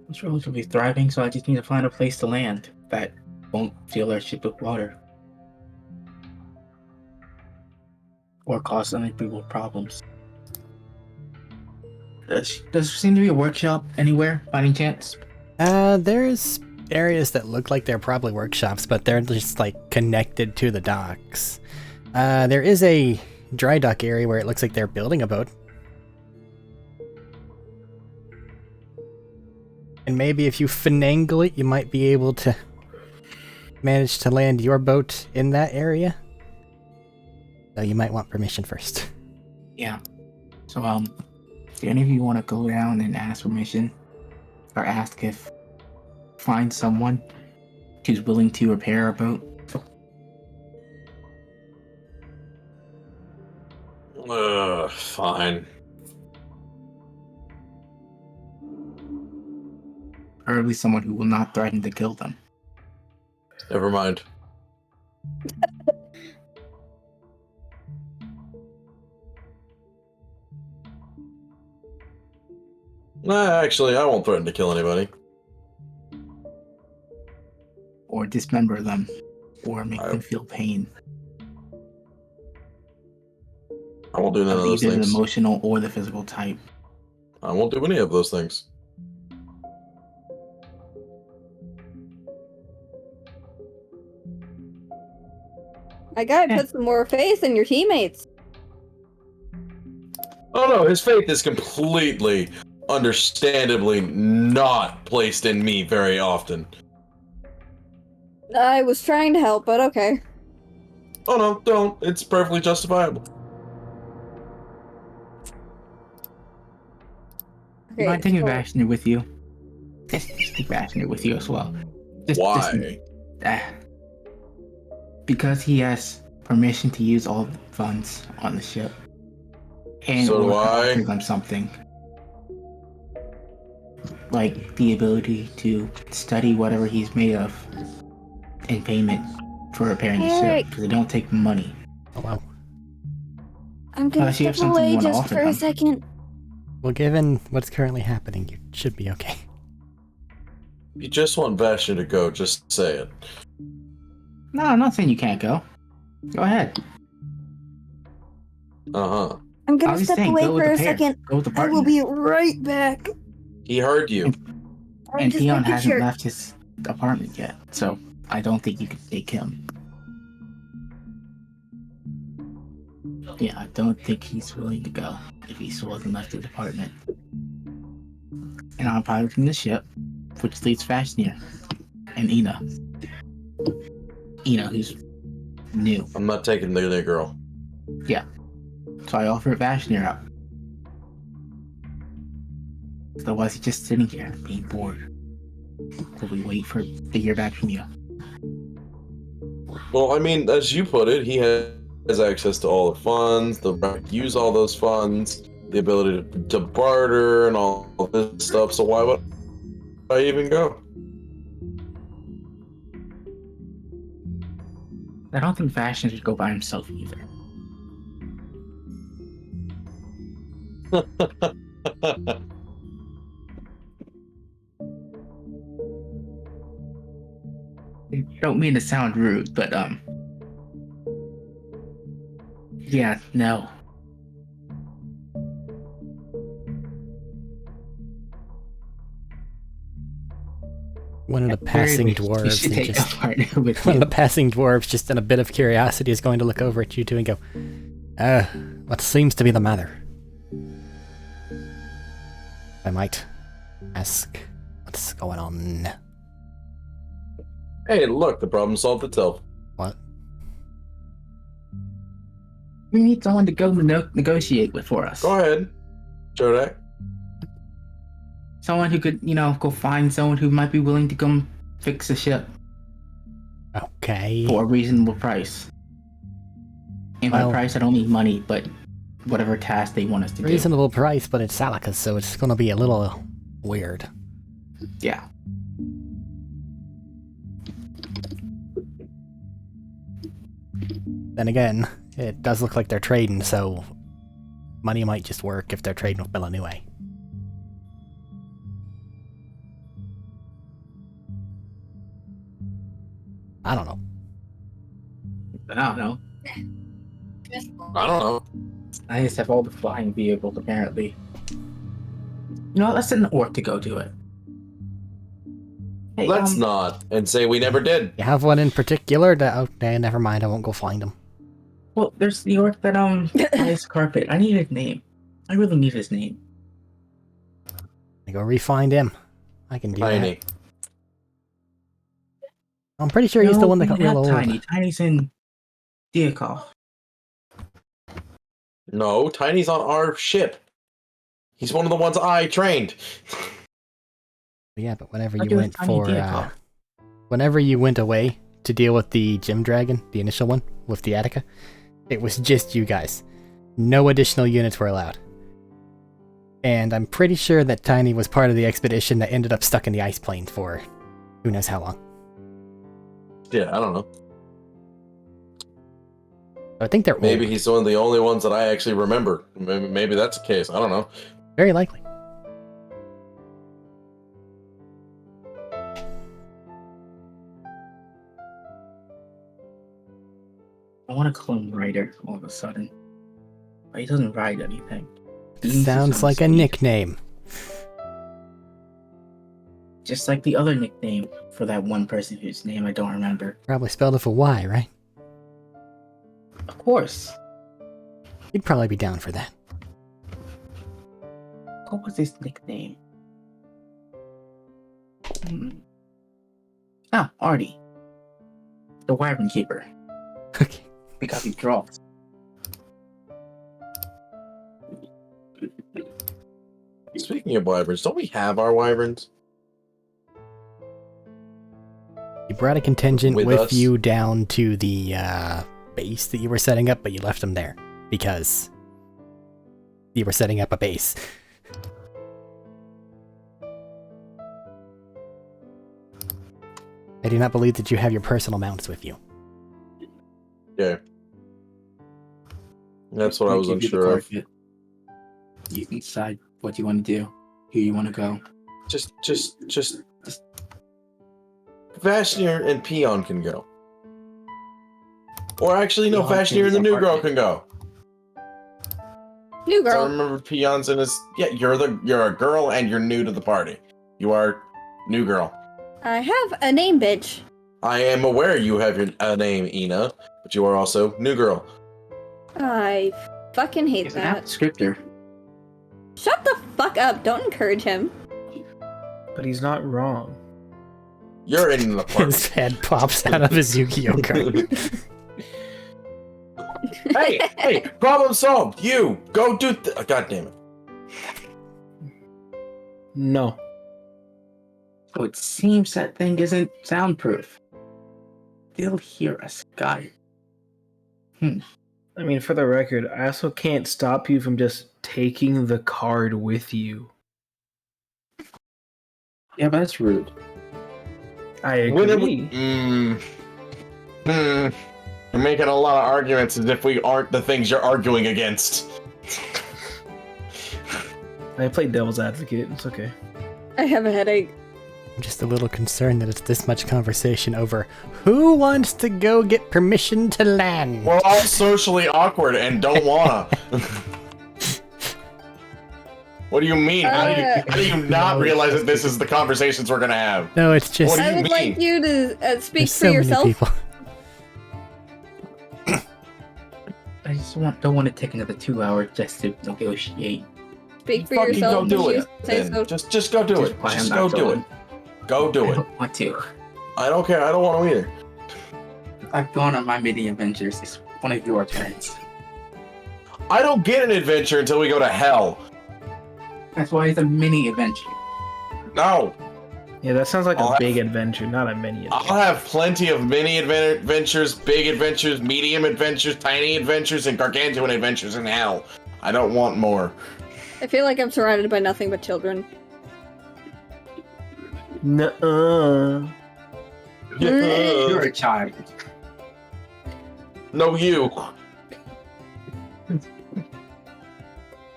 It's relatively thriving, so I just need to find a place to land that won't fill our ship with water. Or cause other people problems. Does there seem to be a workshop anywhere, by any chance? There's areas that look like they're probably workshops, but they're just like connected to the docks. There is a dry dock area where it looks like they're building a boat. And maybe if you finagle it, you might be able to manage to land your boat in that area. So you might want permission first. Yeah. So, do any of you want to go down and ask permission? Or ask if... find someone who's willing to repair a boat? Fine. Or at least someone who will not threaten to kill them. Never mind. Nah, actually, I won't threaten to kill anybody. Or dismember them. Or make them feel pain. I won't do none of those Either things. the emotional or the physical type. I won't do any of those things. I gotta put some more faith in your teammates. Oh no, his faith is completely, understandably not placed in me very often. I was trying to help, but okay. Oh no, don't. It's perfectly justifiable. You Okay, mind taking so- Vashner with you? Just take Vashner with you as well. Why? Because he has permission to use all the funds on the ship. And So do or I. offer them something. Like the ability to study whatever he's made of in payment for repairing the ship. Arik. Because they don't take money. Oh wow. I'm gonna Unless you have step something you away wanna just offer for a them. second. Well, given what's currently happening, you should be okay. If you just want Bastion to go, just say it. No, I'm not saying you can't go. Go ahead. Uh-huh. I'm I gonna was step saying, away go with for the a pair. second. Go with the I partner. will be right back. He heard you. I'm And just Theon making hasn't sure. left his apartment yet, so I don't think you can take him. Yeah, I don't think he's willing to go if he still hasn't left his apartment. And I'm piloting the ship, which leads Fashnia and Ina. Ina, who's new. I'm not taking the other girl. So I offer Vashnia up. Otherwise, he's just sitting here, being bored. Will we wait to hear back from you? Well, I mean, as you put it, he has access to all the funds, the right to use all those funds, the ability to barter and all of this stuff, so why would I even go? I don't think Vashnia should go by himself either. I don't mean to sound rude, but yeah, no. One of the passing dwarves, You should and take just, a partner with one of you. the passing dwarves, just in a bit of curiosity, is going to look over at you two and go, what seems to be the matter? I might ask what's going on. Hey, look, the problem solved itself. What? We need someone to go negotiate with for us. Go ahead, Jodak. Someone who could, go find someone who might be willing to come fix the ship Okay. for a reasonable price. And by Well- price, I don't mean money, but whatever task they want us to do. Reasonable price, but it's Salaka, so it's gonna be a little weird. Yeah. Then again, it does look like they're trading, so money might just work if they're trading with Villeneuve. I don't know. I don't know. I don't know. I just have all the flying vehicles, apparently. Let's send an orc to go do it. Hey, Let's not and say we never did. You have one in particular that, okay, never mind, I won't go find him. Well, there's the orc that, buys carpet. I need his name. I really need his name. I go re-find him. I can do Tiny. that. I'm pretty sure he's the one that got real not old. Tiny. Tiny's in Diakov. No, Tiny's on our ship. He's one of the ones I trained. Yeah, but whenever I'll you do a went tiny for, Diakov. whenever you went away to deal with the gym dragon, the initial one, with the Attica, it was just you guys. No additional units were allowed. And I'm pretty sure that Tiny was part of the expedition that ended up stuck in the ice plane for who knows how long. Yeah, I don't know. I think they're Maybe old. he's one of the only ones that I actually remember. Maybe that's the case. I don't know. Very likely. I want to call him Ryder all of a sudden. But he doesn't ride anything. He uses Sounds some like a speed. nickname. Just like the other nickname for that one person whose name I don't remember. Probably spelled with a Y, right? Of course. You'd probably be down for that. What was his nickname? Ah, Artie. The Wyvern Keeper. Okay. Because he dropped. Speaking of wyverns, don't we have our wyverns? You brought a contingent With with us? you down to the base that you were setting up, but you left them there because you were setting up a base. I do not believe that you have your personal mounts with you. Yeah. That's what I was Give you the unsure of. carpet. You can decide what you want to do, who you want to go. Just Vashnier and Peon can go. Or actually, no, Peon can Vashnier and the be new our girl partner. can go. New I girl. remember Peon's in his. Yeah, you're a girl and you're new to the party. You are new girl. I have a name, bitch. I am aware you have a name, Ina, but you are also new girl. I fucking hate It's an that. descriptor. Shut the fuck up. Don't encourage him. But he's not wrong. You're in the party. His head pops out of his Yu-Gi-Oh card. hey, problem solved. You go do. God damn it. No. So it seems that thing isn't soundproof. They'll hear us, got it. I mean, for the record, I also can't stop you from just taking the card with you. Yeah, but that's rude. I agree. You're making a lot of arguments as if we aren't the things you're arguing against. I played devil's advocate. It's okay. I have a headache. I'm just a little concerned that it's this much conversation over who wants to go get permission to land. We're all socially awkward and don't wanna. What do you mean? How do you not realize that this is the conversations we're gonna have? No, it's just What do you I would mean? like you to speak there's for so many yourself. people. I just don't want to take another 2 hours just to negotiate. Speak for Fucking yourself. go do you it. say then. so. Just go do Just it. why I'm Just not go do going. it. Go do I it. don't want to. I don't care. I don't want to either. I've gone on my mini adventures. It's one of your turns. I don't get an adventure until we go to hell. That's why it's a mini adventure. No. Yeah, that sounds like I'll a have- big adventure, not a mini adventure. I'll have plenty of mini adventures, big adventures, medium adventures, tiny adventures, and gargantuan adventures in hell. I don't want more. I feel like I'm surrounded by nothing but children. Nuh-uh. You're a child. No, you.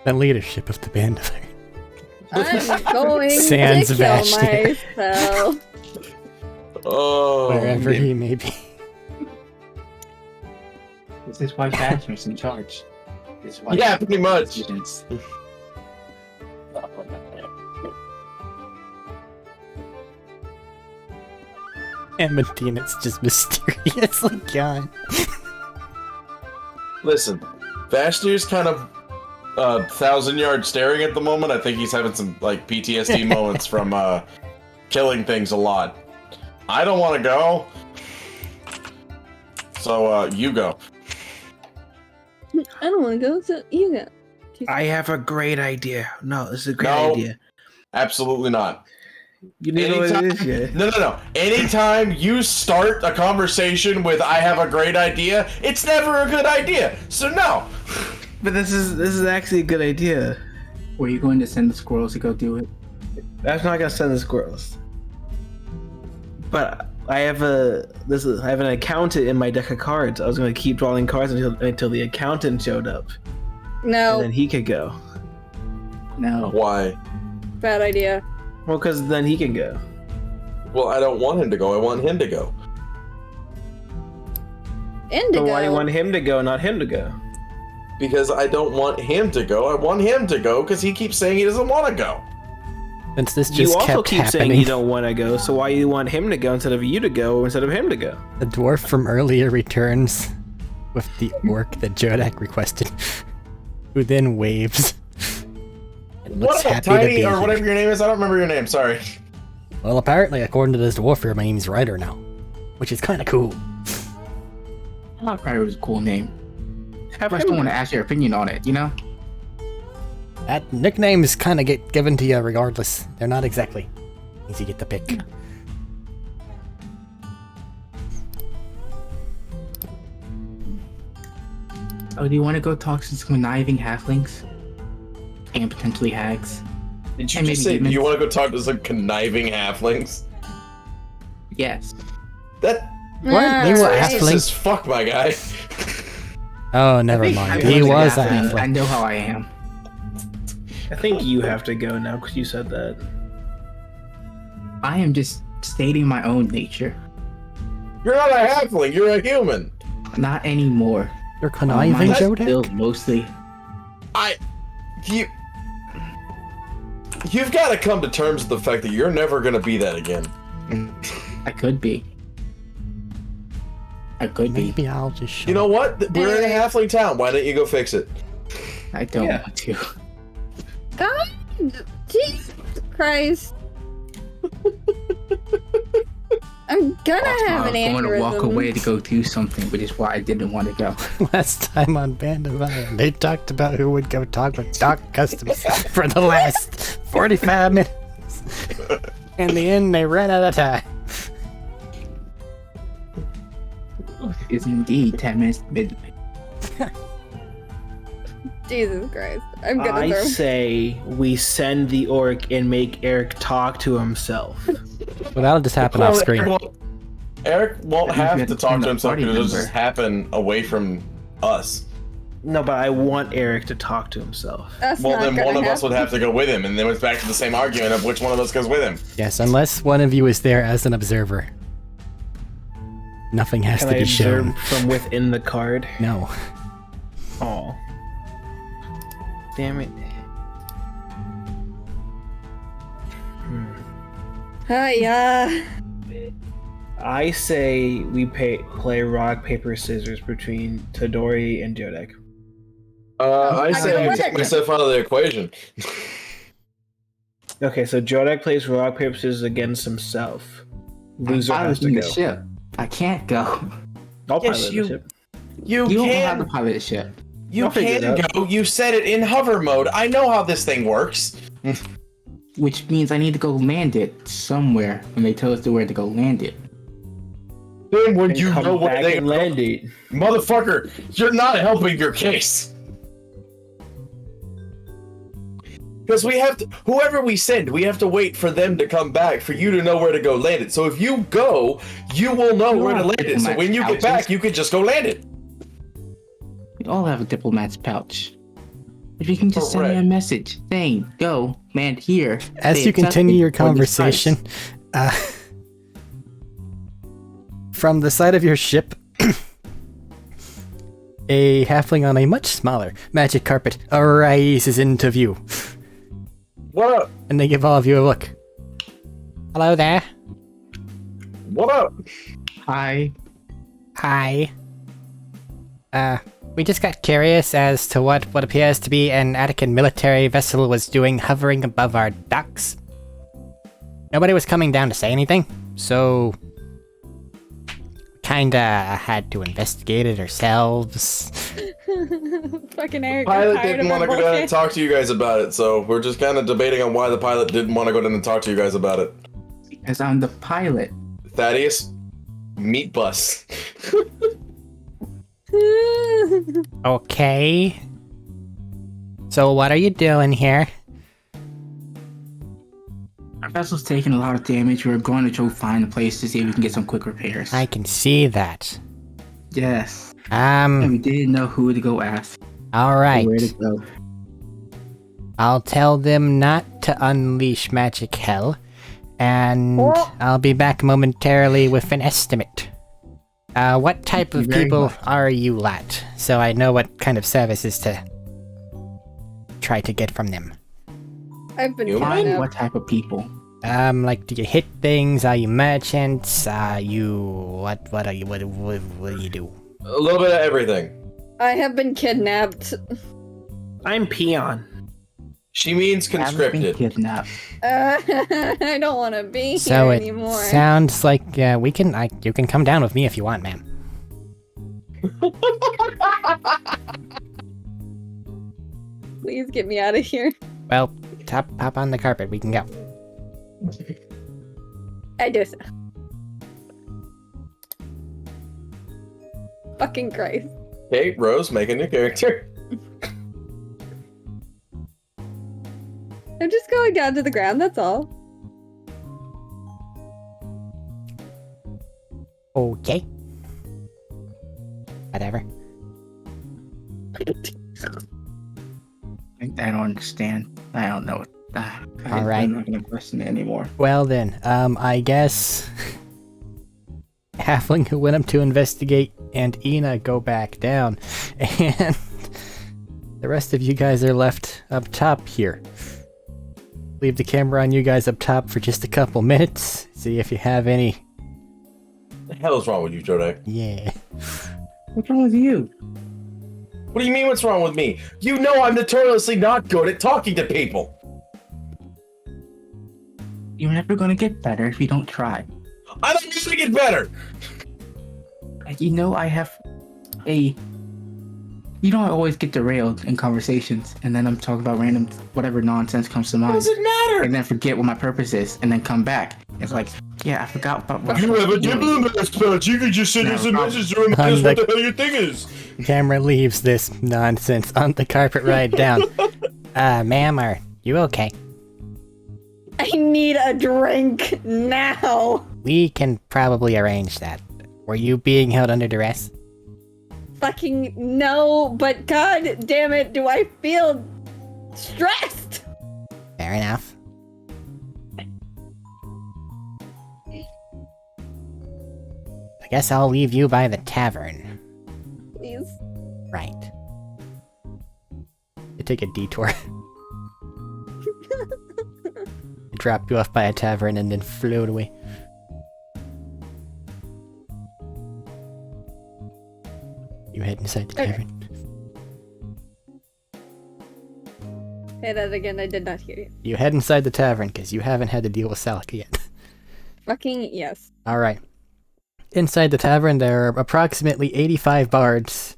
The leadership of the band of I'm going Sans to kill Vashti. myself. Oh. wherever he may be. This is why Badger's in charge. This is why Yeah, pretty much. Students. And Medina's just mysteriously gone. Listen, Vashtir's kind of 1,000-yard staring at the moment. I think he's having some like PTSD moments from killing things a lot. I don't want to go, so you go. I don't want to go, so you go. I have a great idea. No, this is a great No. idea. Absolutely not. You know what it is, yeah. No. Anytime you start a conversation with "I have a great idea," it's never a good idea. So no. But this is actually a good idea. Were you going to send the squirrels to go do it? I'm not gonna send the squirrels. But I have an accountant in my deck of cards. I was gonna keep drawing cards until the accountant showed up, and No, then he could go. No. Why? bad idea. Well, because then he can go. Well, I don't want him to go. I want him to go. Indigo. But why do you want him to go, not him to go? Because I don't want him to go. I want him to go because he keeps saying he doesn't want to go. Since this You just also kept keep saying happening, you don't want to go, so why you want him to go instead of you to go, or instead of him to go? the dwarf from earlier returns with the orc that Jodak requested, who then waves. And looks What up, happy to Tiny, be or here. whatever your name is? I don't remember your name. Sorry. Well, apparently, according to this dwarf here, my name's Ryder now, which is kind of cool. I thought Ryder was a cool name. Have I just don't want to ask your opinion on it, you know? That nicknames kind of get given to you regardless. They're not exactly easy to get to pick. Oh, do you want to go talk to some conniving halflings? And potentially hags? Did you And just maybe say demons. you want to go talk to some conniving halflings? Yes. That What? They were Alright. halfling- racist as fuck, my guy. Oh, never I mind. think He I'm was a halfling. I halfling. know how I am. I think you have to go now because you said that. I am just stating my own nature. You're not a halfling. You're a human. Not anymore. You're conniving, Mine's Jodak? still mostly. You've got to come to terms with the fact that you're never gonna be that again. I could be. I could be. Maybe I'll just shut You know up. what? We're in a halfling town. Why don't you go fix it? I don't Yeah. want to. God, Jesus Christ. I'm gonna have I an was going to walk aneurysm. away to go do something, which is why I didn't want to go. Last time on Band of Iron, they talked about who would go talk with Doc Customs for the last 45 minutes. In the end, they ran out of time. It's indeed 10 minutes to midnight. Jesus Christ. I'm gonna I throw. say we send the orc and make Eric talk to himself. Well, that'll just happen off screen. Eric won't I think have we to had talk to to himself party because it'll member. just happen away from us. No, but I want Eric to talk to himself. That's Well, not then gonna one of us happen. would have to go with him, and then it's back to the same argument of which one of us goes with him. Yes, unless one of you is there as an observer. Nothing has Can to I be observe shown. from within the card? No. Oh. Damn it. Yeah. I say we play rock, paper, scissors between Tadori and Jodek. I Not say gonna I work. take myself out of the equation. Okay, so Jodek plays rock, paper, scissors against himself. Loser I'm has to piloting go. the ship. I can't go. I'll Yes, pilot you- the ship. You You don't know how to can, pilot a ship. you I'll figure it can out. go. You said it in hover mode. I know how this thing works. Which means I need to go land it somewhere when they tell us where to go land it. Then when And you come know where back they and go, land it. motherfucker, you're not helping your case. Because we have to, whoever we send, we have to wait for them to come back for you to know where to go land it. So if you go, you will know You where to are land it. So when you get diplomat's back, pouches. you can just go land it. We all have a diplomat's pouch. If you can just send me a Correct. message saying, go, land here. As they you accept continue it your for this price. conversation, from the side of your ship, a halfling on a much smaller magic carpet arises into view, What up? and they give all of you a look. Hello there. What up? Hi. Hi. We just got curious as to what appears to be an Attican military vessel was doing hovering above our docks. Nobody was coming down to say anything, so kinda had to investigate it ourselves. Fucking Arik. Pilot didn't want to go down and talk to you guys about it, so we're just kind of debating on why the pilot didn't want to go down and talk to you guys about it. Because I'm the pilot. Thaddeus, meat bus. Okay. So what are you doing here? Our vessel's taking a lot of damage. We're going to go find a place to see if we can get some quick repairs. I can see that. Yes. And we didn't know who to go ask. Or Alright. where to go. I'll tell them not to unleash magic hell, and I'll be back momentarily with an estimate. What type Thank of you very people much. are you lot? So I know what kind of services to try to get from them. I've been You Find kidnapped. what type of people. Like, do you hit things? Are you merchants? Are you... What are you... What do you do? A little bit of everything. I have been kidnapped. I'm Peon. She means Haven't been conscripted. kidnapped. I don't want to be So here it anymore. sounds like you can come down with me if you want, ma'am. Please get me out of here. Well, hop on the carpet. We can go. I do so. Fucking Christ. Okay, Rose, make a new character. I'm just going down to the ground, that's all. Okay. Whatever. I don't understand. I don't know. Alright. I'm not going to question it anymore. Well then, I guess Halfling who went up to investigate and Ina go back down, and the rest of you guys are left up top here. Leave the camera on you guys up top for just a couple minutes. See if you have any. The hell is wrong with you, Jodek? Yeah. What's wrong with you? What do you mean what's wrong with me? You know I'm notoriously not good at talking to people. You're never going to get better if you don't try. I don't need to get better. You know, I have a... You know, I always get derailed in conversations, and then I'm talking about random, whatever nonsense comes to What mind, does it matter? and then forget what my purpose is, and then come back. It's like, yeah, I forgot about what You I'm have a supposed to be doing. diplomat's pouch. You can just send No us a problem. message to remind us what the hell your thing is. Camera leaves this nonsense on the carpet right down. Ma'am, are you okay? I need a drink now. We can probably arrange that. Were you being held under duress? Fucking no, but god damn it, do I feel stressed? Fair enough. I guess I'll leave you by the tavern. Please. Right. You take a detour. dropped you off by a tavern and then float away. You head inside the Okay. tavern. Say that again, I did not hear you. You head inside the tavern because you haven't had to deal with Salika yet. Fucking yes. Alright. Inside the tavern, there are approximately 85 bards,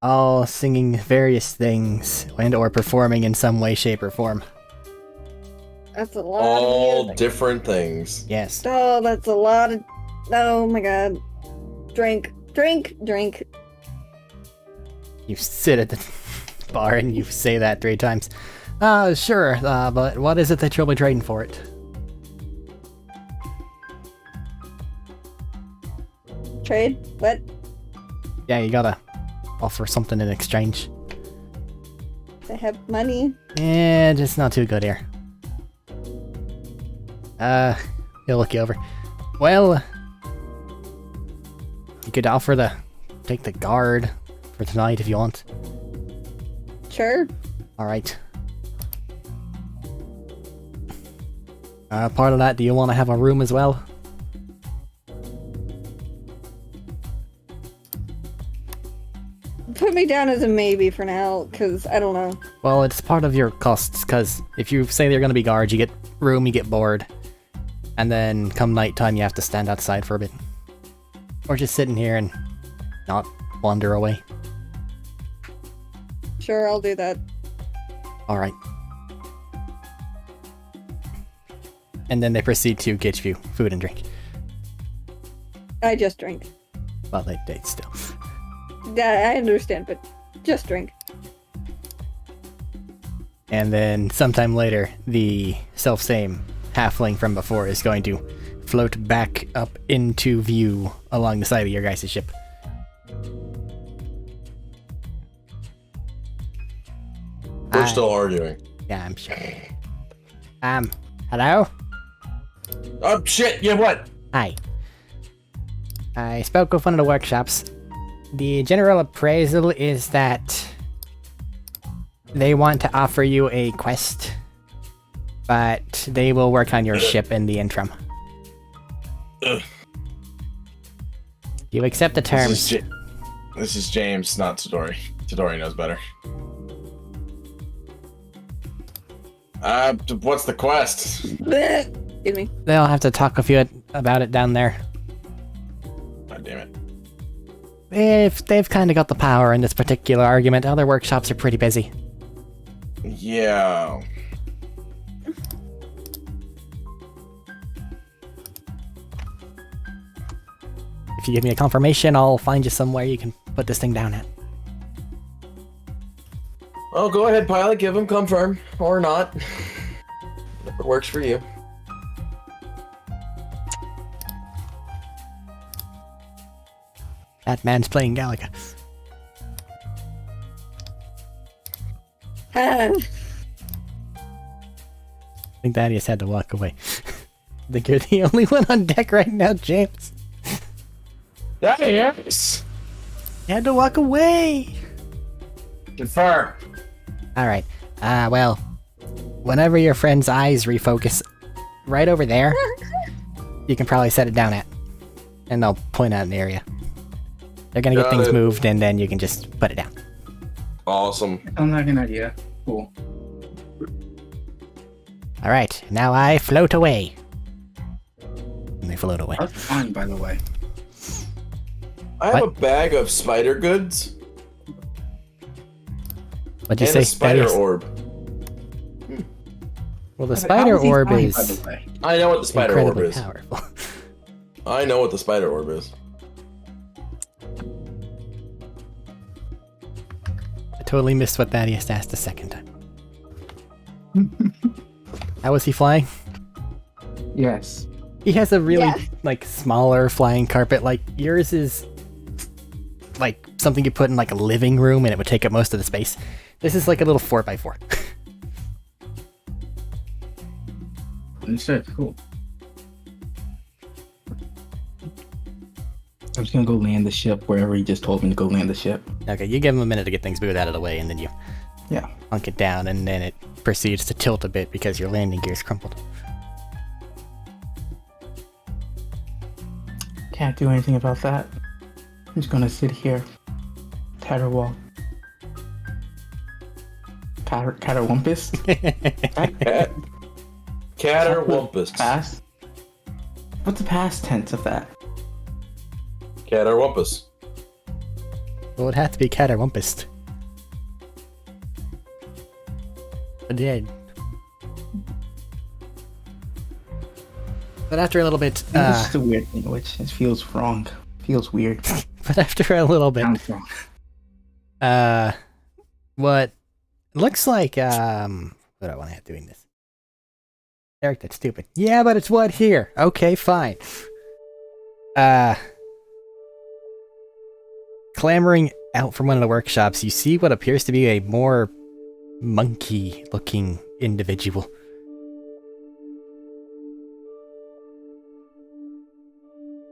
all singing various things and or performing in some way, shape, or form. That's a lot All of music. different things. Yes. Oh, that's a lot of... Oh my god. Drink. Drink. Drink. You sit at the bar and you say that 3 times. Sure, but what is it that you'll be trading for it? Trade? What? Yeah, you gotta offer something in exchange. I have money. And it's not too good here. He'll look you over. Well, you could offer to take the guard for tonight if you want. Sure. Alright. Part of that, do you want to have a room as well? Put me down as a maybe for now, because I don't know. Well, it's part of your costs, because if you say they're going to be guards, you get room, you get board. And then come nighttime, you have to stand outside for a bit. Or just sit in here and not wander away. Sure, I'll do that. Alright. And then they proceed to get you food and drink. I just drink. Well, they still. Yeah, I understand, but just drink. And then sometime later, the self-same halfling from before is going to float back up into view along the side of your guys' ship. We're still arguing. Yeah, I'm sure. Hello? Oh shit! Yeah, what? Hi. I spoke with one of the workshops. The general appraisal is that they want to offer you a quest, but they will work on your ship in the interim. Ugh. You accept the terms. This is James, not Tadori. Tadori knows better. What's the quest? Excuse me. They'll have to talk with you about it down there. God damn it. If they've kind of got the power in this particular argument, other workshops are pretty busy. Yeah. If you give me a confirmation, I'll find you somewhere you can put this thing down at. Oh, go ahead, pilot. Give him confirm or not. Whatever works for you. That man's playing Galaga. Ah, I think Thaddeus had to walk away. I think you're the only one on deck right now, James. Yes. You had to walk away. Confirm. Alright. Well, whenever your friend's eyes refocus right over there, you can probably set it down at. And they'll point out an area. They're gonna get Got things it. moved and then you can just put it down. Awesome. I'm like an idea. Cool. Alright, now I float away. And they float away. That's fine, by the way. I have What? a bag of spider goods What'd you and say, a spider Thaddeus? orb. Well, the How spider is he orb fine, is by the way? I know what the spider orb incredibly is. powerful. I know what the spider orb is. I totally missed what Thaddeus asked the second time. How was he flying? Yes. He has a really, Yeah. like, smaller flying carpet. Like, yours is, like, something you put in, like, a living room and it would take up most of the space. This is like a little 4x4. Understood. Cool. I'm just gonna go land the ship wherever he just told me to go land the ship. Okay, you give him a minute to get things moved out of the way and then you Yeah. hunk it down and then it proceeds to tilt a bit because your landing gear's crumpled. Can't do anything about that. I'm just gonna sit here. Caterwall. Caterwumpus? Caterwumpus. Past? What's the past tense of that? Caterwumpus. Well, it'd have to be caterwumpus. But yeah. But after a little bit, It's just a weird thing, which it feels wrong. Feels weird. but after a little bit, Sounds wrong. what looks like, what do I want to have doing this? Eric, that's stupid. Yeah, but it's what here? Okay, fine. Clambering out from one of the workshops, you see what appears to be a more monkey-looking individual.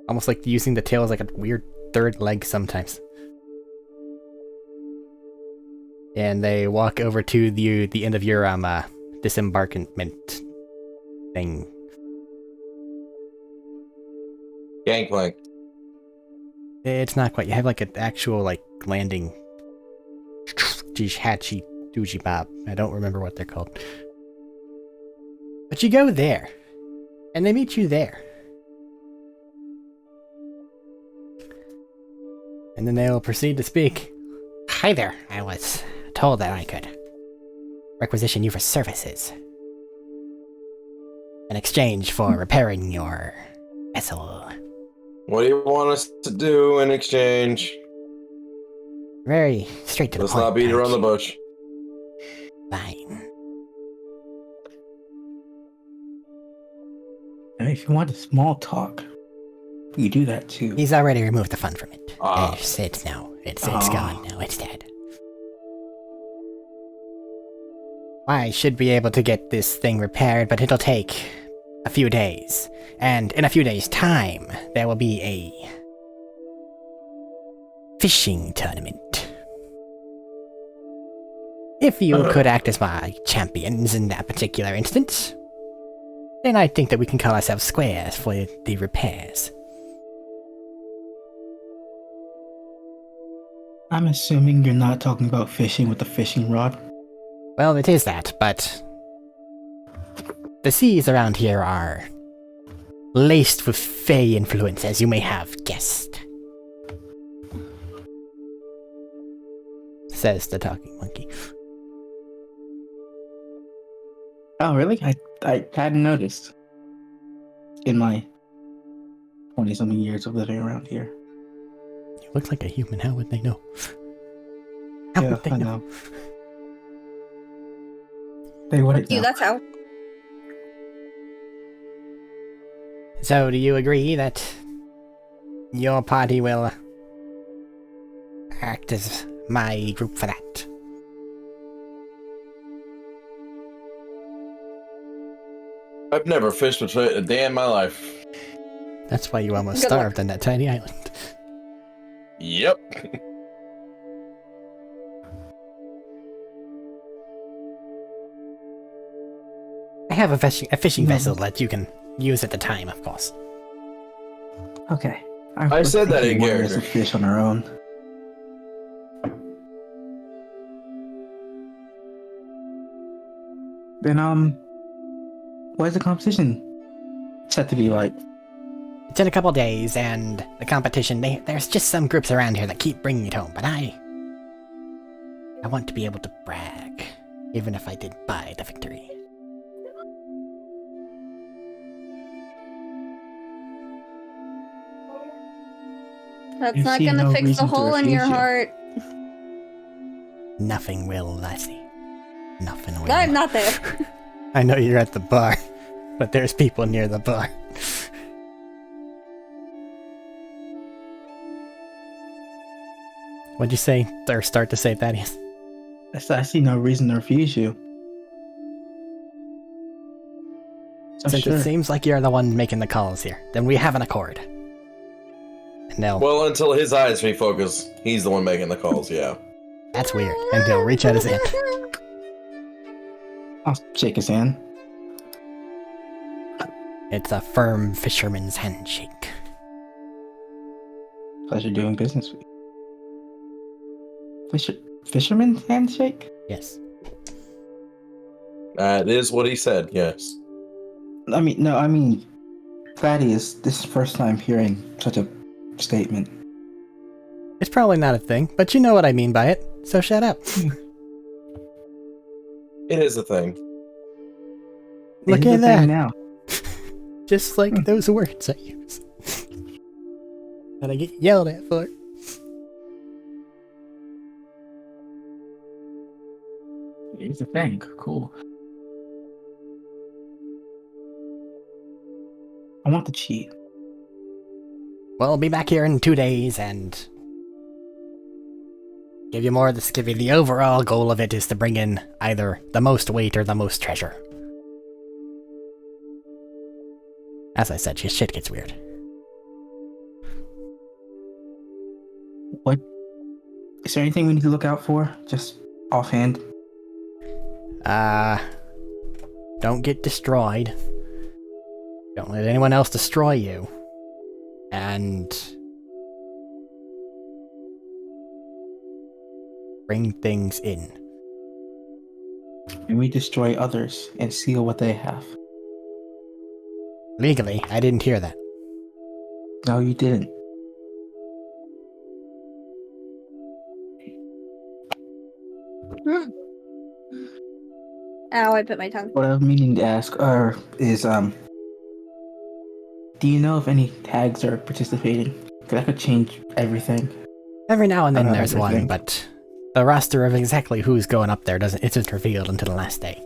Almost like using the tail as like a weird third leg sometimes. And they walk over to the end of your disembarkment thing. Gangplank. It's not quite. You have like an actual like landing. Hatchy doogie bob. I don't remember what they're called. But you go there, and they meet you there. And then they will proceed to speak. Hi there. I was told that I could requisition you for services in exchange for repairing your vessel. What do you want us to do in exchange? Very straight to the Let's point. not beat around the bush. Fine. And if you want a small talk, you do that too. He's already removed the fun from it. Ah. It's gone now. It's dead. I should be able to get this thing repaired, but it'll take a few days. And in a few days' time, there will be a fishing tournament. If you could act as my champions in that particular instance, then I think that we can call ourselves squares for the repairs. I'm assuming you're not talking about fishing with a fishing rod. Well, it is that, but the seas around here are laced with fey influence, as you may have guessed. Says the talking monkey. Oh, really? I hadn't noticed. In my 20-something years of living around here. You look like a human, how would they know? How Yeah, would they I know? know. They wouldn't You, know. that's how. So, do you agree that your party will act as my group for that? I've never fished a day in my life. That's why you almost Good luck. starved on that tiny island. Yep. I have a fishing vessel that you can use at the time, of course. Okay. I said that in thinking one is character. a fish on our own. Then, what is the competition set to be like? It's in a couple days, and the competition, there's just some groups around here that keep bringing it home, but I want to be able to brag, even if I did buy the victory. That's You not see gonna no fix the reason to hole in your refuse you. heart. Nothing will, Lassie. Nothing will. I'm not there. I know you're at the bar, but there's people near the bar. What'd you say, or start to say, Thaddeus? I see no reason to refuse you. So Since it seems like you're the one making the calls here, then we have an accord. No, Well, until his eyes refocus, he's the one making the calls, yeah. that's weird. And he'll reach out his hand. I'll shake his hand. It's a firm fisherman's handshake. Pleasure doing business with you. Fisherman's handshake? Yes. That is what he said, yes. I mean, Thaddeus, this is the first time hearing such a statement. It's probably not a thing, but you know what I mean by it, so shut up. It is a thing. Look It is at a that. thing now. Just like those words I use. And I get yelled at for it. It's a thing. Cool. I want to cheat. Well, I'll be back here in 2 days and give you more of this. Give you the overall goal of it is to bring in either the most weight or the most treasure. As I said, shit gets weird. What? Is there anything we need to look out for? Just offhand? Don't get destroyed. Don't let anyone else destroy you. And bring things in. And we destroy others and steal what they have. Legally, I didn't hear that. No, you didn't. Ow, I bit my tongue. What I'm meaning to ask is do you know if any tags are participating? 'Cause that could change everything. Every now and then there's everything. one, but the roster of exactly who's going up there isn't revealed until the last day.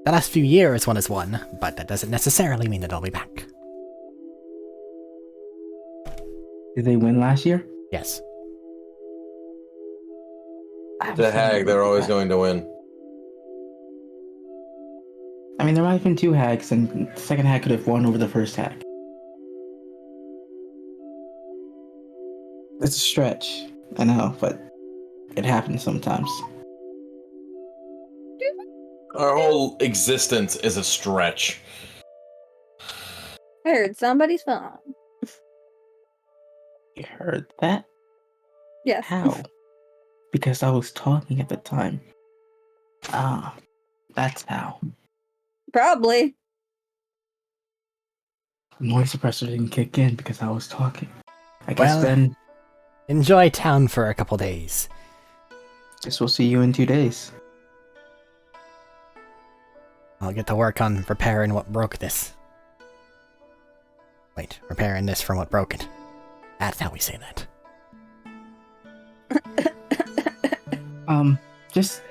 The last few years one is one, but that doesn't necessarily mean that I'll be back. Did they win last year? Yes. The hag, they're always going to win. I mean, there might have been 2 hags, and the second hag could have won over the first hag. It's a stretch, I know, but it happens sometimes. Our whole existence is a stretch. I heard somebody's phone. You heard that? Yes. How? Because I was talking at the time. Ah, that's how. Probably. The noise suppressor didn't kick in because I was talking. I guess Well- then, Enjoy town for a couple days. guess we'll see you in 2 days. I'll get to work on repairing what broke this. Wait, repairing this from what broke it. That's how we say that. Just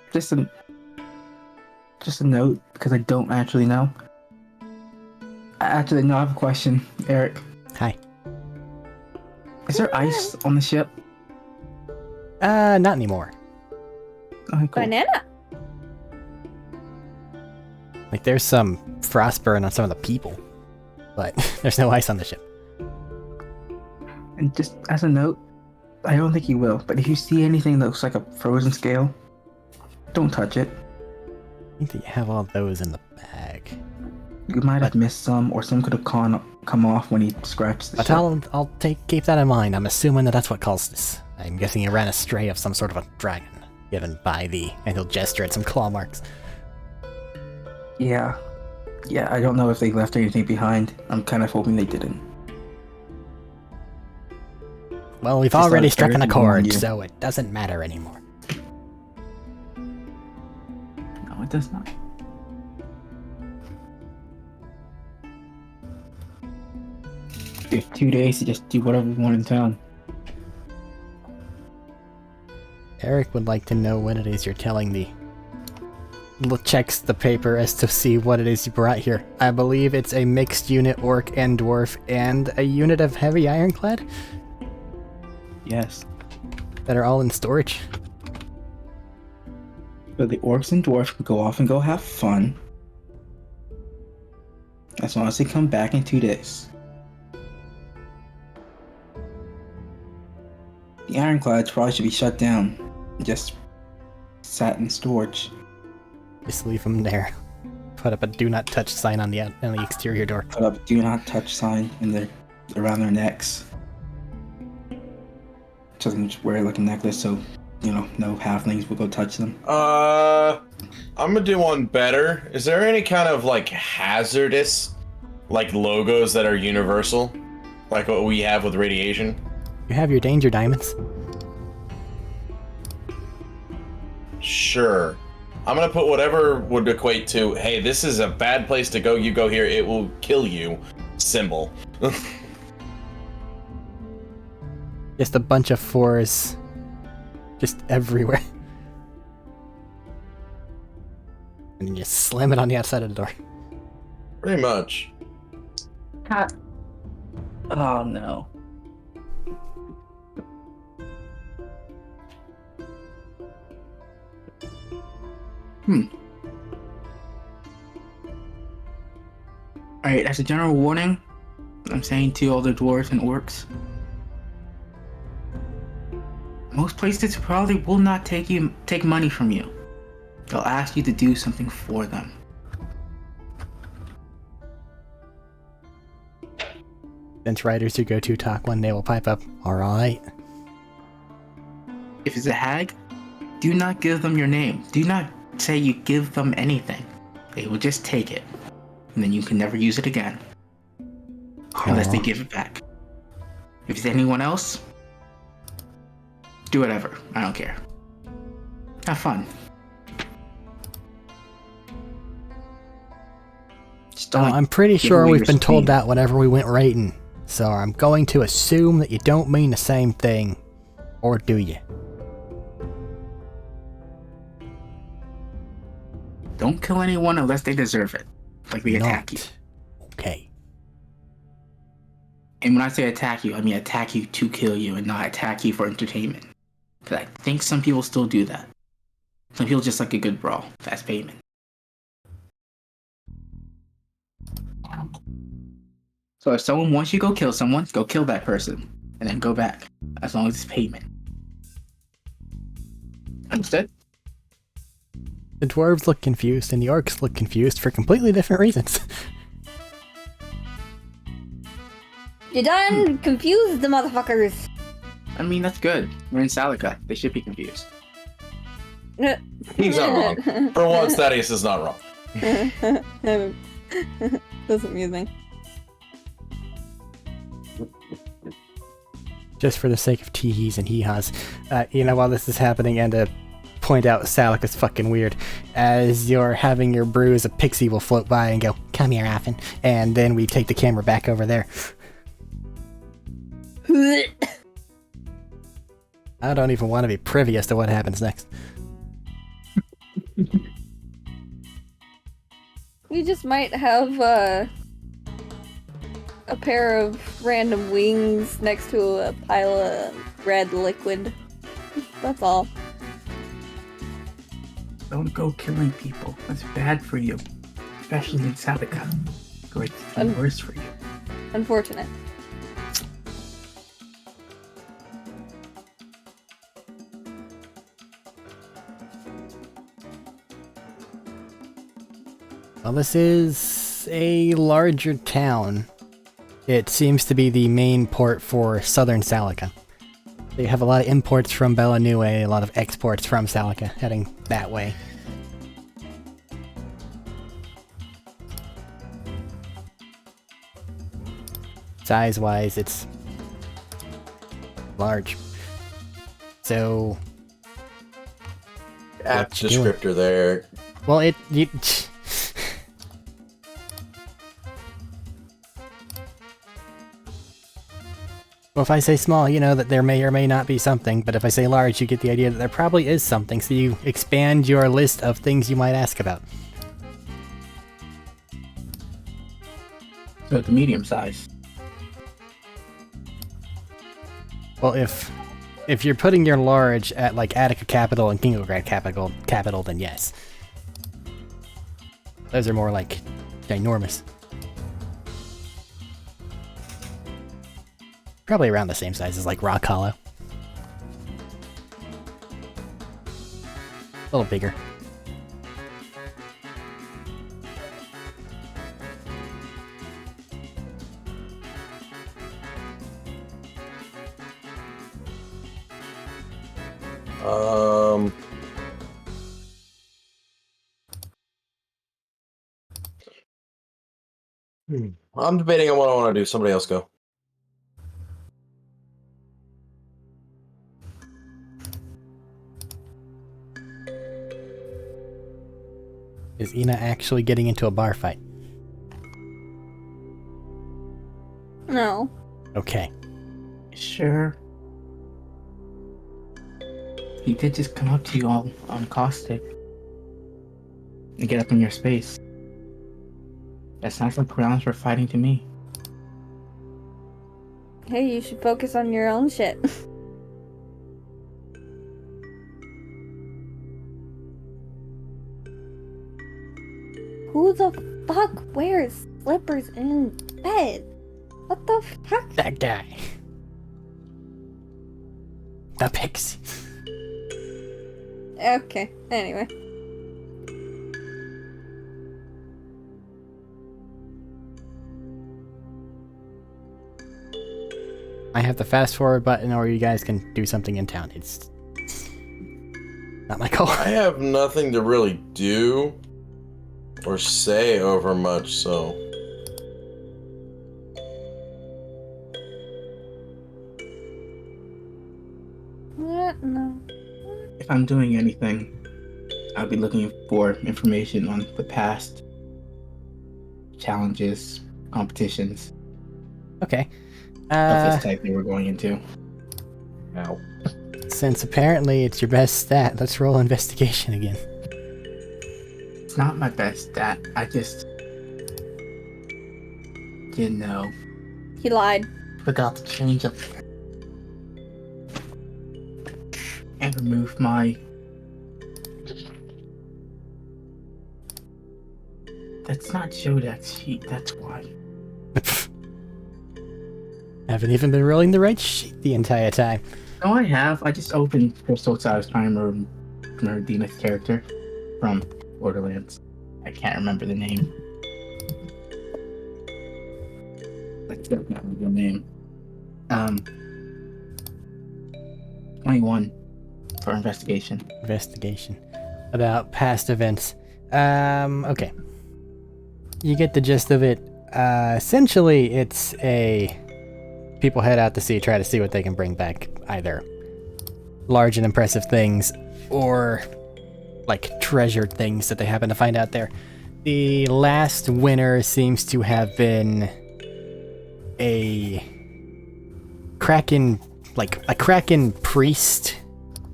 a note, because I don't actually know. Actually, no, I have a question, Eric. Hi. Is there ice on the ship? Not anymore. Okay, cool. Banana. Like, there's some frostburn on some of the people, but there's no ice on the ship. And just as a note, I don't think you will, but if you see anything that looks like a frozen scale, don't touch it. I think that you have all those in the bag. You might have missed some, or some could have come off when he scratched the But ship. I'll keep that in mind. I'm assuming that that's what caused this. I'm guessing you ran astray of some sort of a dragon, given by the, and he'll gesture at some claw marks. Yeah, I don't know if they left anything behind. I'm kind of hoping they didn't. Well, we've Just already thought struck an Eric would warn accord, you. so it doesn't matter anymore. No, it does not. You have 2 days to just do whatever you want in town. Eric would like to know what it is you're telling me. Checks the paper as to see what it is you brought here. I believe it's a mixed unit orc and dwarf and a unit of heavy ironclad Yes. that are all in storage. So the orcs and dwarves can go off and go have fun. As long as they come back in 2 days. The ironclads probably should be shut down. Just sat in storage. Just leave them there. Put up a do not touch sign on the exterior door. Put up do not touch sign in around their necks. So they can just wear it like a necklace, so no halflings will go touch them. I'm gonna do one better. Is there any kind of like hazardous, like logos that are universal, like what we have with radiation? You have your danger diamonds. Sure. I'm gonna put whatever would equate to, hey, this is a bad place to go. You go here, it will kill you. Symbol. Just a bunch of 4s. Just everywhere. And then you slam it on the outside of the door. Pretty much. Oh no. Alright, as a general warning, I'm saying to all the dwarves and orcs, most places probably will not take money from you. They'll ask you to do something for them. Since writers who go to talk one day will pipe up, alright. If it's a hag, do not give them your name. Do not say you give them anything. They will just take it. And then you can never use it again. Unless they give it back. If it's anyone else, do whatever. I don't care. Have fun. Just don't, I'm pretty give sure away we've your been told speed. that whenever we went raiding. So I'm going to assume that you don't mean the same thing. Or do you? Don't kill anyone unless they deserve it. Like they attack you. Okay. And when I say attack you, I mean attack you to kill you and not attack you for entertainment. Because I think some people still do that. Some people just like a good brawl. That's payment. So if someone wants you to go kill someone, go kill that person. And then go back. As long as it's payment. Understood? The dwarves look confused and the orcs look confused for completely different reasons. You done confused the motherfuckers. I mean, that's good. We're in Salika. They should be confused. He's not wrong. For once, Thaddeus is not wrong. That's amusing. Just for the sake of tee-hees and hee-haws. While this is happening, and to point out Salik is fucking weird. As you're having your brews, a pixie will float by and go, "Come here, Affin." And then we take the camera back over there. I don't even want to be privy as to what happens next. We just might have a pair of random wings next to a pile of red liquid. That's all. Don't go killing people. That's bad for you. Especially in Salika. It's going to be worse for you. Unfortunate. Well, this is a larger town. It seems to be the main port for southern Salika. They have a lot of imports from Bella Nue, a lot of exports from Salika, heading that way. Size-wise, it's large. So... App what you doing? descriptor there. Well, Well, if I say small, you know that there may or may not be something, but if I say large, you get the idea that there probably is something, so you expand your list of things you might ask about. So it's medium size. Well, if you're putting your large at like Attica Capital and Kingograd Capital, then yes. Those are more like ginormous. Probably around the same size as like Rock Hollow. A little bigger. I'm debating on what I want to do. Somebody else go. Is Ina actually getting into a bar fight? No. Okay. Sure. He did just come up to you all on caustic and get up in your space. That sounds like grounds for fighting to me. Hey, you should focus on your own shit. Who the fuck wears slippers in bed? What the fuck? That guy. The pixie. Okay, anyway. I have the fast forward button, or you guys can do something in town. It's not my call. I have nothing to really do or say over much, so. No. If I'm doing anything, I'll be looking for information on the past challenges, competitions Okay. of this type that we're going into. Ow. Since apparently it's your best stat, let's roll investigation again. It's not my best stat. I just didn't know. He lied. Forgot to change up and remove my. That's not Jodak's sheet. That's why. Haven't even been rolling the right sheet the entire time. No, I have. I just opened Crystal because I was trying to remember Dina's character from Borderlands. I can't remember the name. That's not my real name. 21 for investigation. Investigation. About past events. Okay. You get the gist of it. Essentially, it's a... People head out to sea, try to see what they can bring back. Either large and impressive things, or like treasured things that they happen to find out there. The last winner seems to have been a Kraken, like a Kraken priest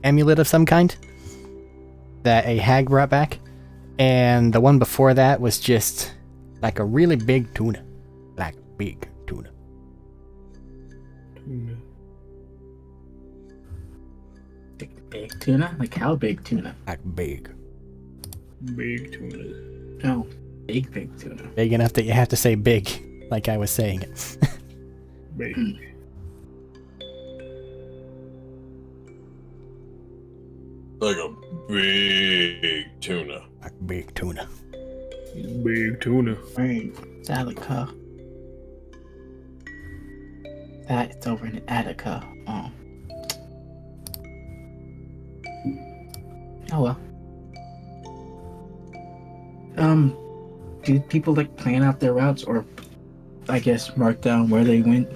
amulet of some kind that a hag brought back. And the one before that was just like a really big tuna. Like big tuna. Big tuna? Like how big tuna? Like big. Big tuna. No, big tuna. Big enough that you have to say big, like I was saying it. Big. Like a big tuna. Like big tuna. Big tuna. Right, Zalika. That's over in Attica. Oh. Oh well. Do people like plan out their routes, or I guess mark down where they went?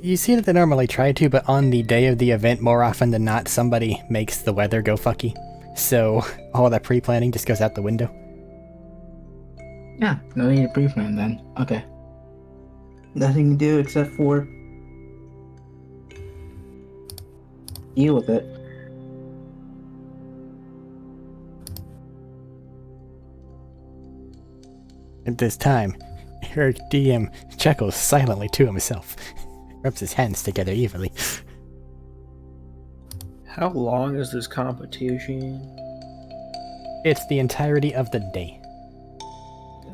You see that they normally try to, but on the day of the event, more often than not, somebody makes the weather go fucky. So all that pre-planning just goes out the window. Yeah, no need to pre-plan then. Okay. Nothing to do except for deal with it. At this time, Arik DM chuckles silently to himself, rubs his hands together evilly. How long is this competition? It's the entirety of the day.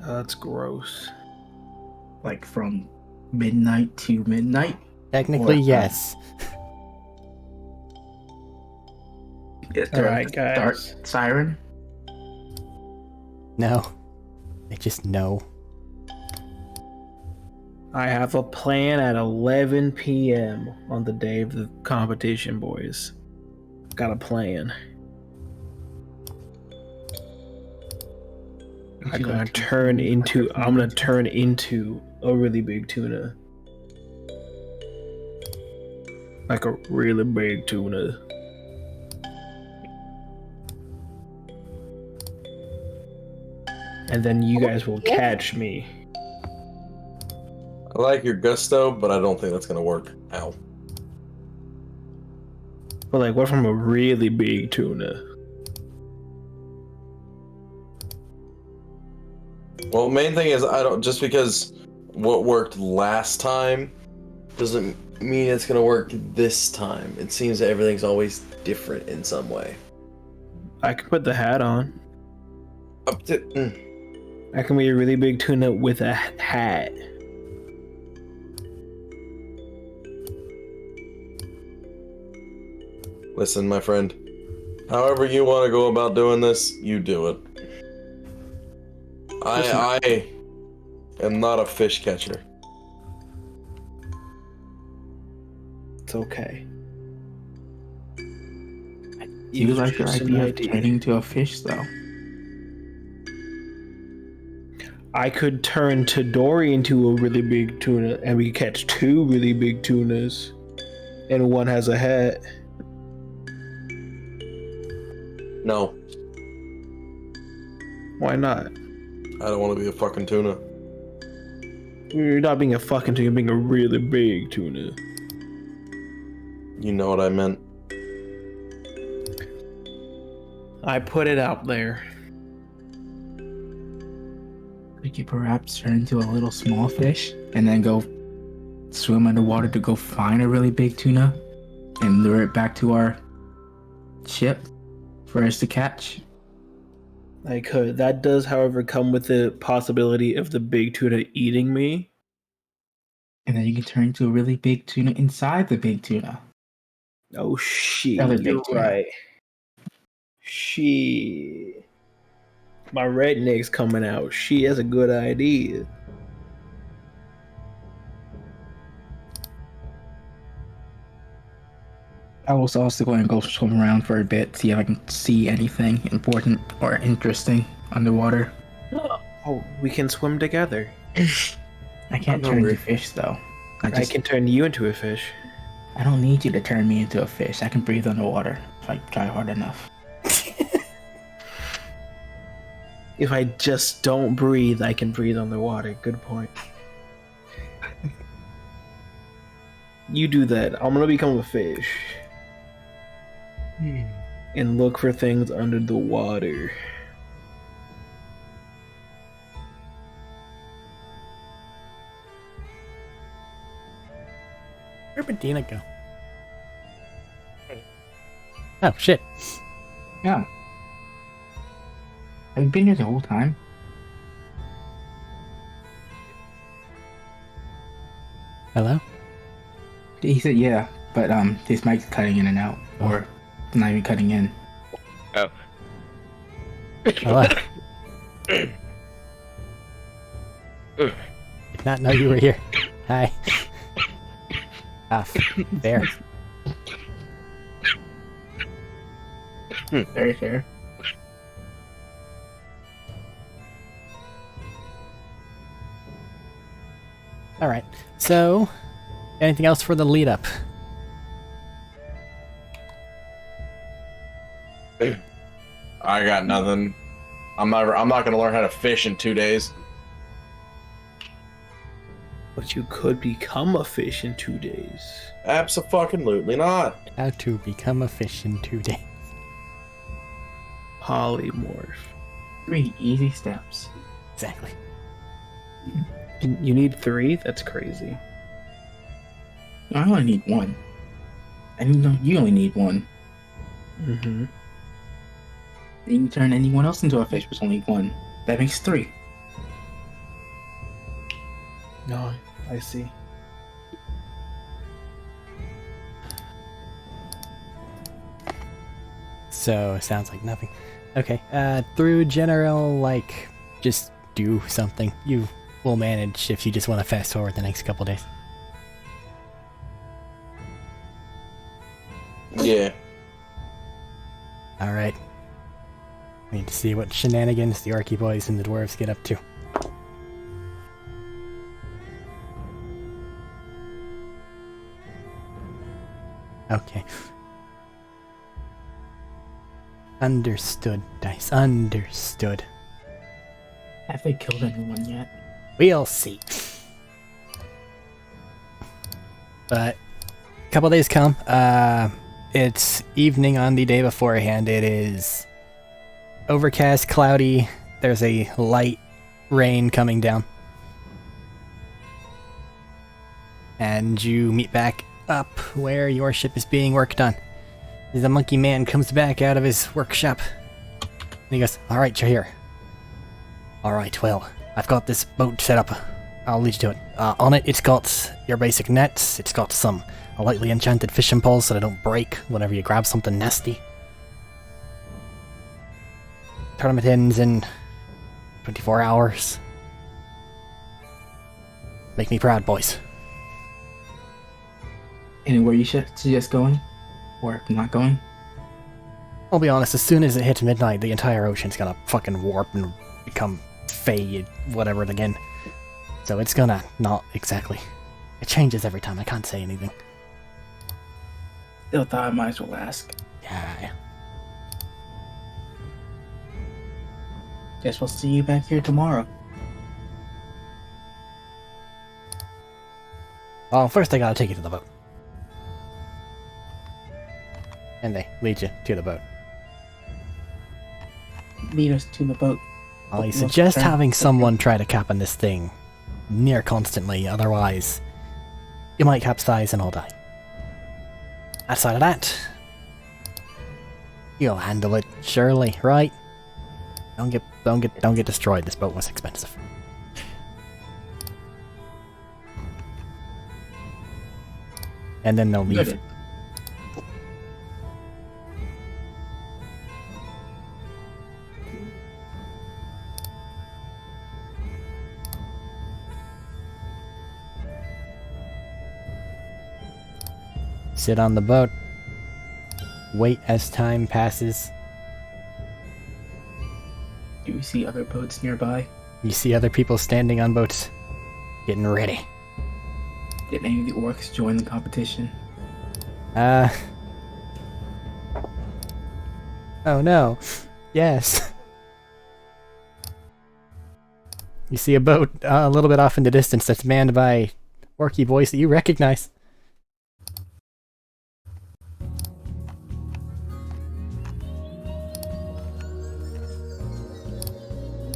That's gross. Like from midnight to midnight? Technically, Or, yes. Is there Alright, a dark guys. siren? No. They just know. I have a plan at 11 p.m. on the day of the competition, boys. Got a plan. Would I'm you gonna like to turn include into. other I'm gonna foods? turn into a really big tuna. Like a really big tuna. And then you guys will Yeah. catch me. I like your gusto, but I don't think that's gonna work. Ow. But like, what from a really big tuna? Well, main thing is I don't just because what worked last time doesn't mean it's gonna work this time. It seems that everything's always different in some way. I can put the hat on. Up to I can be a really big tuna with a hat. Listen, my friend. However you want to go about doing this, you do it. I am not a fish catcher. It's okay. Do you like your Just an idea of turning into a fish, though? I could turn Tadori into a really big tuna, and we could catch two really big tunas, and one has a hat. No, Why not? I don't want to be a fucking tuna. You're not being a fucking tuna, you're being a really big tuna. You know what I meant. I put it out there. Could you perhaps turn into a little small fish and then go swim underwater to go find a really big tuna and lure it back to our ship for us to catch? I could. That does, however, come with the possibility of the big tuna eating me. And then you can turn into a really big tuna inside the big tuna. Oh shit, Other big you're tuna. right. Shit. My redneck's coming out. Shit, that's a good idea. I was also going to go swim around for a bit, see if I can see anything important or interesting underwater. Oh, we can swim together. I can't I'm turn hungry. into fish though. I can turn you into a fish. I don't need you to turn me into a fish. I can breathe underwater if I try hard enough. If I just don't breathe, I can breathe underwater. Good point. You do that. I'm gonna become a fish. And look for things under the water. Where'd Medina go? Oh, shit. Yeah. Have you been here the whole time? Hello? He said yeah, but his mic's cutting in and out, or not even cutting in. Oh. Hello? Did not know you were here. Hi. Ah, there. Very fair. Alright, so, anything else for the lead up? I got nothing. I'm not gonna learn how to fish in 2 days. But you could become a fish in 2 days. Absolutely not. How to become a fish in 2 days. Polymorph. 3 easy steps. Exactly. You need 3? That's crazy. I only need 1. And you only need 1. Mm-hmm. You can turn anyone else into a fish with only 1. That makes 3. No, I see. So, sounds like nothing. Okay, through general, like, just do something. You will manage if you just want to fast forward the next couple days. Yeah. Alright. Need to see what shenanigans the Orky boys and the dwarves get up to. Okay. Understood, Dice. Understood. Have they killed anyone yet? We'll see. But a couple days come. It's evening on the day beforehand. It is overcast, cloudy. There's a light rain coming down. And you meet back up where your ship is being worked on. The monkey man comes back out of his workshop. And he goes, "Alright, you're here. Alright, well, I've got this boat set up. I'll lead you to it. On it, it's got your basic nets. It's got some lightly enchanted fishing poles so they don't break whenever you grab something nasty. Tournament ends in 24 hours. Make me proud, boys." Anywhere you should suggest going? Or not going? I'll be honest, as soon as it hits midnight, the entire ocean's gonna fucking warp and become fey, whatever again. So it's gonna not exactly. It changes every time, I can't say anything. Still thought I might as well ask. Yeah. Guess we'll see you back here tomorrow. Well, first I gotta take you to the boat. And they lead you to the boat. Lead us to the boat. I suggest having someone try to cap on this thing near constantly, otherwise you might capsize and all die. Outside of that, you'll handle it surely, right? Don't get destroyed. This boat was expensive. And then they'll leave. Good. Sit on the boat. Wait as time passes. Do we see other boats nearby? You see other people standing on boats, getting ready. Did any of the orcs join the competition? Oh no. Yes. You see a boat a little bit off in the distance that's manned by orky boys that you recognize.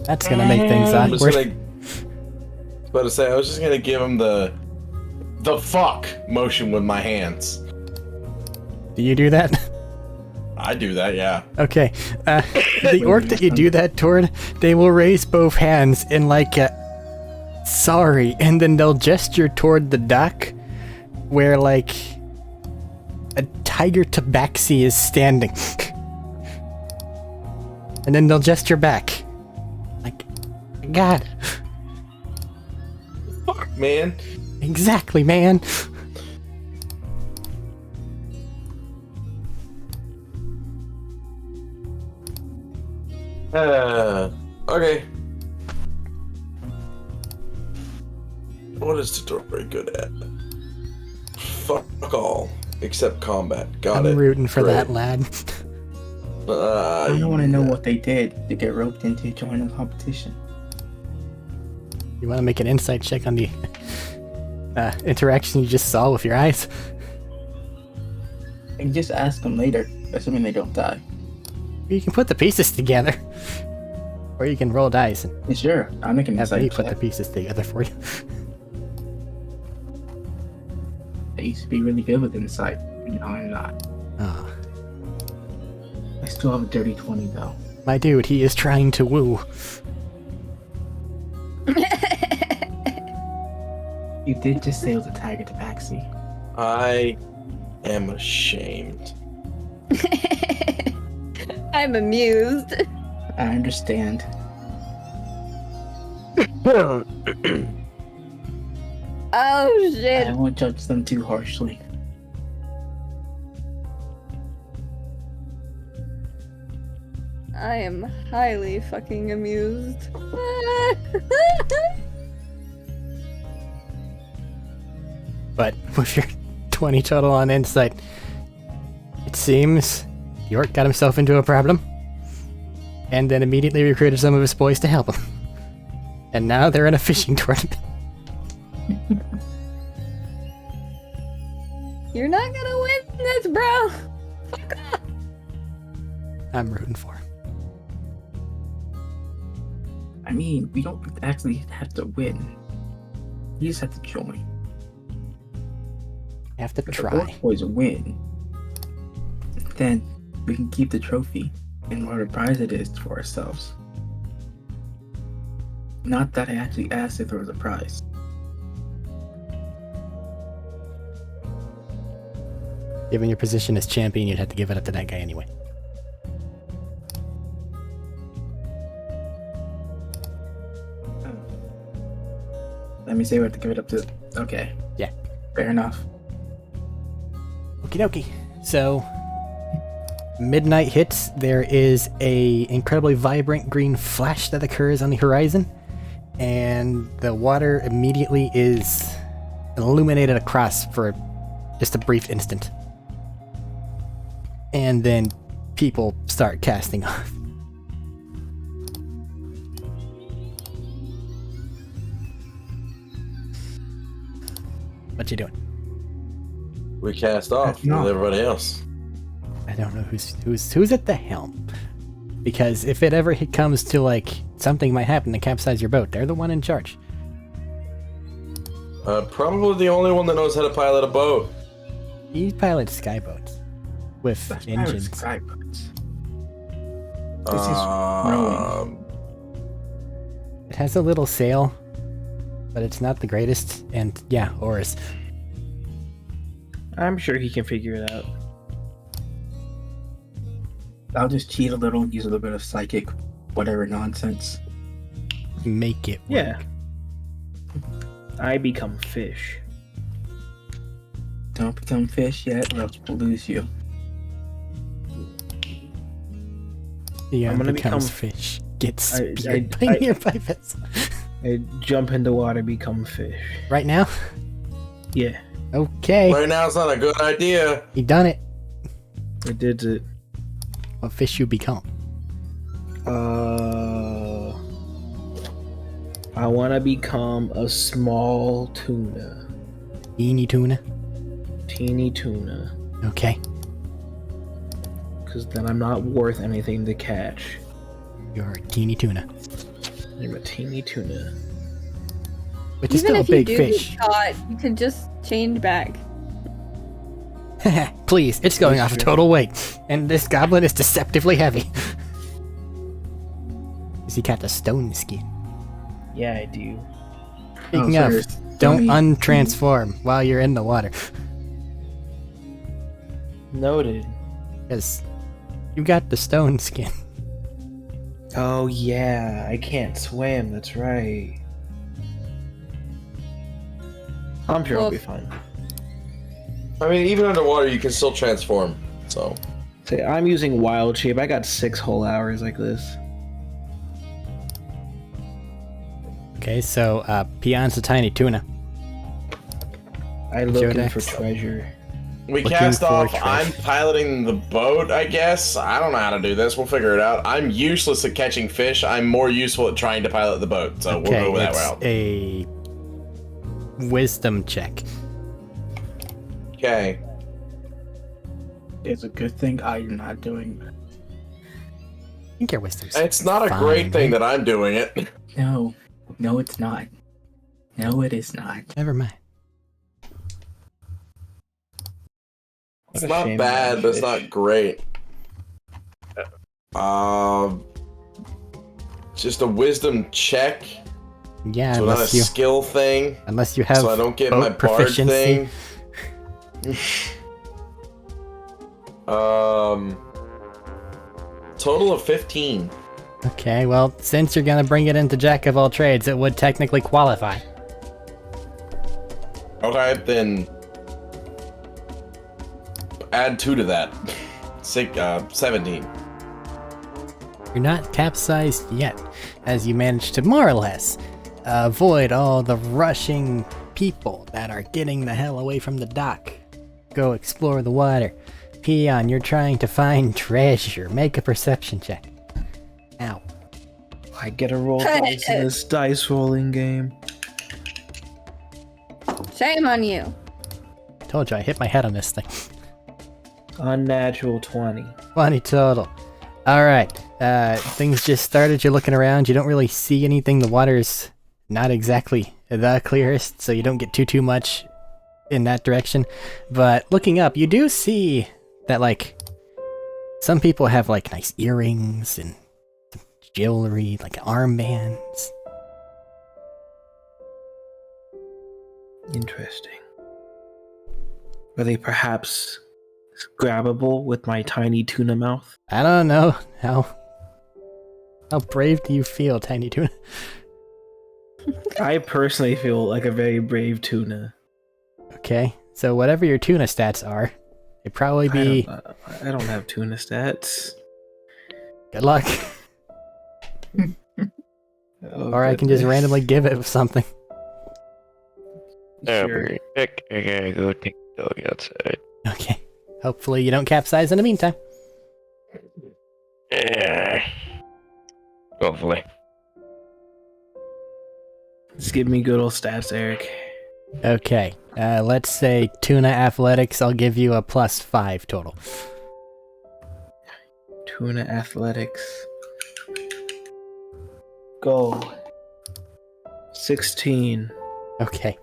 That's gonna make things I'm just awkward. about to say, I was just gonna give him the fuck motion with my hands. Do you do that? I do that, yeah. Okay. The orc that you do that toward, they will raise both hands in like a sorry, and then they'll gesture toward the dock where like a tiger tabaxi is standing. And then they'll gesture back. Like, God. Fuck, man. Exactly, man. Okay. What is Tottori good at? Fuck all. Except combat. Got it. I'm rooting for Great. that lad. I don't want to know what they did to get roped into joining the competition. You want to make an insight check on the interaction you just saw with your eyes? I can just ask them later, assuming they don't die. You can put the pieces together. Or you can roll dice and Yeah, sure, I'm making an have me insight put the check. pieces together for you. I used to be really good with insight, but now I'm not. Oh, I still have a dirty 20 though. my dude, he is trying to woo. You did just say it was a tiger tabaxi. I am ashamed. I'm amused. I understand. Oh shit. I won't judge them too harshly. I am highly fucking amused. But with your 20 total on insight, it seems York got himself into a problem, and then immediately recruited some of his boys to help him. And now they're in a fishing tournament. You're not gonna win this, bro! Fuck off! I'm rooting for him. I mean, we don't actually have to win. We just have to join. You have to If the try. Orc Boys win, then we can keep the trophy and whatever prize it is for ourselves. Not that I actually asked if there was a prize. Given your position as champion, you'd have to give it up to that guy anyway. Let me say we have to give it up to. Okay. Yeah. Fair enough. Okie dokie. So, midnight hits. There is a incredibly vibrant green flash that occurs on the horizon, and the water immediately is illuminated across for just a brief instant. And then people start casting off. What you doing? We cast off No. with everybody else. I don't know who's at the helm. Because if it ever comes to like something might happen to capsize your boat, they're the one in charge. Probably the only one that knows how to pilot a boat. He pilots skyboats with That's engines. Skyboats. This is rowing. It has a little sail, but it's not the greatest. And yeah, oars. I'm sure he can figure it out. I'll just cheat a little and use a little bit of psychic, whatever nonsense. Make it work. Yeah. I become fish. Don't become fish yet, or else we'll lose you. Yeah, I'm gonna becomes become- fish. Gets I- speared I- by I- nearby vessel. I jump into water, become fish. Right now? Yeah, Okay. Right now, it's not a good idea. You done it. I did it. What fish you become? I want to become a small tuna. Teeny tuna? Teeny tuna. Okay. Because then I'm not worth anything to catch. You're a teeny tuna. I'm a teeny tuna. Which is Even still a if you big do fish. get caught, you could just change back. Please, it's going off a total weight. And this goblin is deceptively heavy. Has he got the stone skin? Yeah, I do. Speaking so of, you're don't stony. untransform while you're in the water. Noted. Because you got the stone skin. Oh yeah, I can't swim, that's right. I'm sure I'll be fine. I mean, even underwater, you can still transform. So, Say, I'm using wild shape. I got 6 whole hours like this. Okay, so Peon's a tiny tuna. I looking next. for treasure. we Looking cast for off. treasure. I'm piloting the boat, I guess. I don't know how to do this. We'll figure it out. I'm useless at catching fish. I'm more useful at trying to pilot the boat. So we'll Okay, go with that it's route. a wisdom check. Okay. It's a good thing I'm not doing that. I think your wisdom's It's not a fine, great thing right? that I'm doing it. No. No, it's not. No, it is not. Never mind. It's What a not shame bad, about but it's fish. not great. Just a wisdom check. Yeah, So not a unless you skill thing. unless you have So I don't get boat my bard proficiency. thing. Total of 15. Okay, well, since you're gonna bring it into Jack of all trades, it would technically qualify. Okay, then add 2 to that. 17. You're You're not capsized yet, as you manage to more or less avoid all the rushing people that are getting the hell away from the dock. Go explore the water. Peon, you're trying to find treasure. Make a perception check. Ow. I get a roll dice in this dice rolling game. Shame on you. Told you I hit my head on this thing. Unnatural 20. 20 total. Alright. Things just started. You're looking around. You don't really see anything. The water's not exactly the clearest, so you don't get too much in that direction. But looking up, you do see that, like, some people have, like, nice earrings and jewelry, like armbands. Interesting. Are they perhaps grabbable with my tiny tuna mouth? I don't know. How brave do you feel, Tiny Tuna? I personally feel like a very brave tuna. Okay, so whatever your tuna stats are, it'd probably be... I don't have tuna stats. Good luck. Oh, Or I can just goodness. randomly give it something. Sure. I gotta go take the dog outside. Okay. Hopefully you don't capsize in the meantime. Yeah. Hopefully. Just give me good old stats, Eric. Okay. Let's say tuna athletics. I'll give you a +5 total. Tuna athletics. Go. 16. Okay.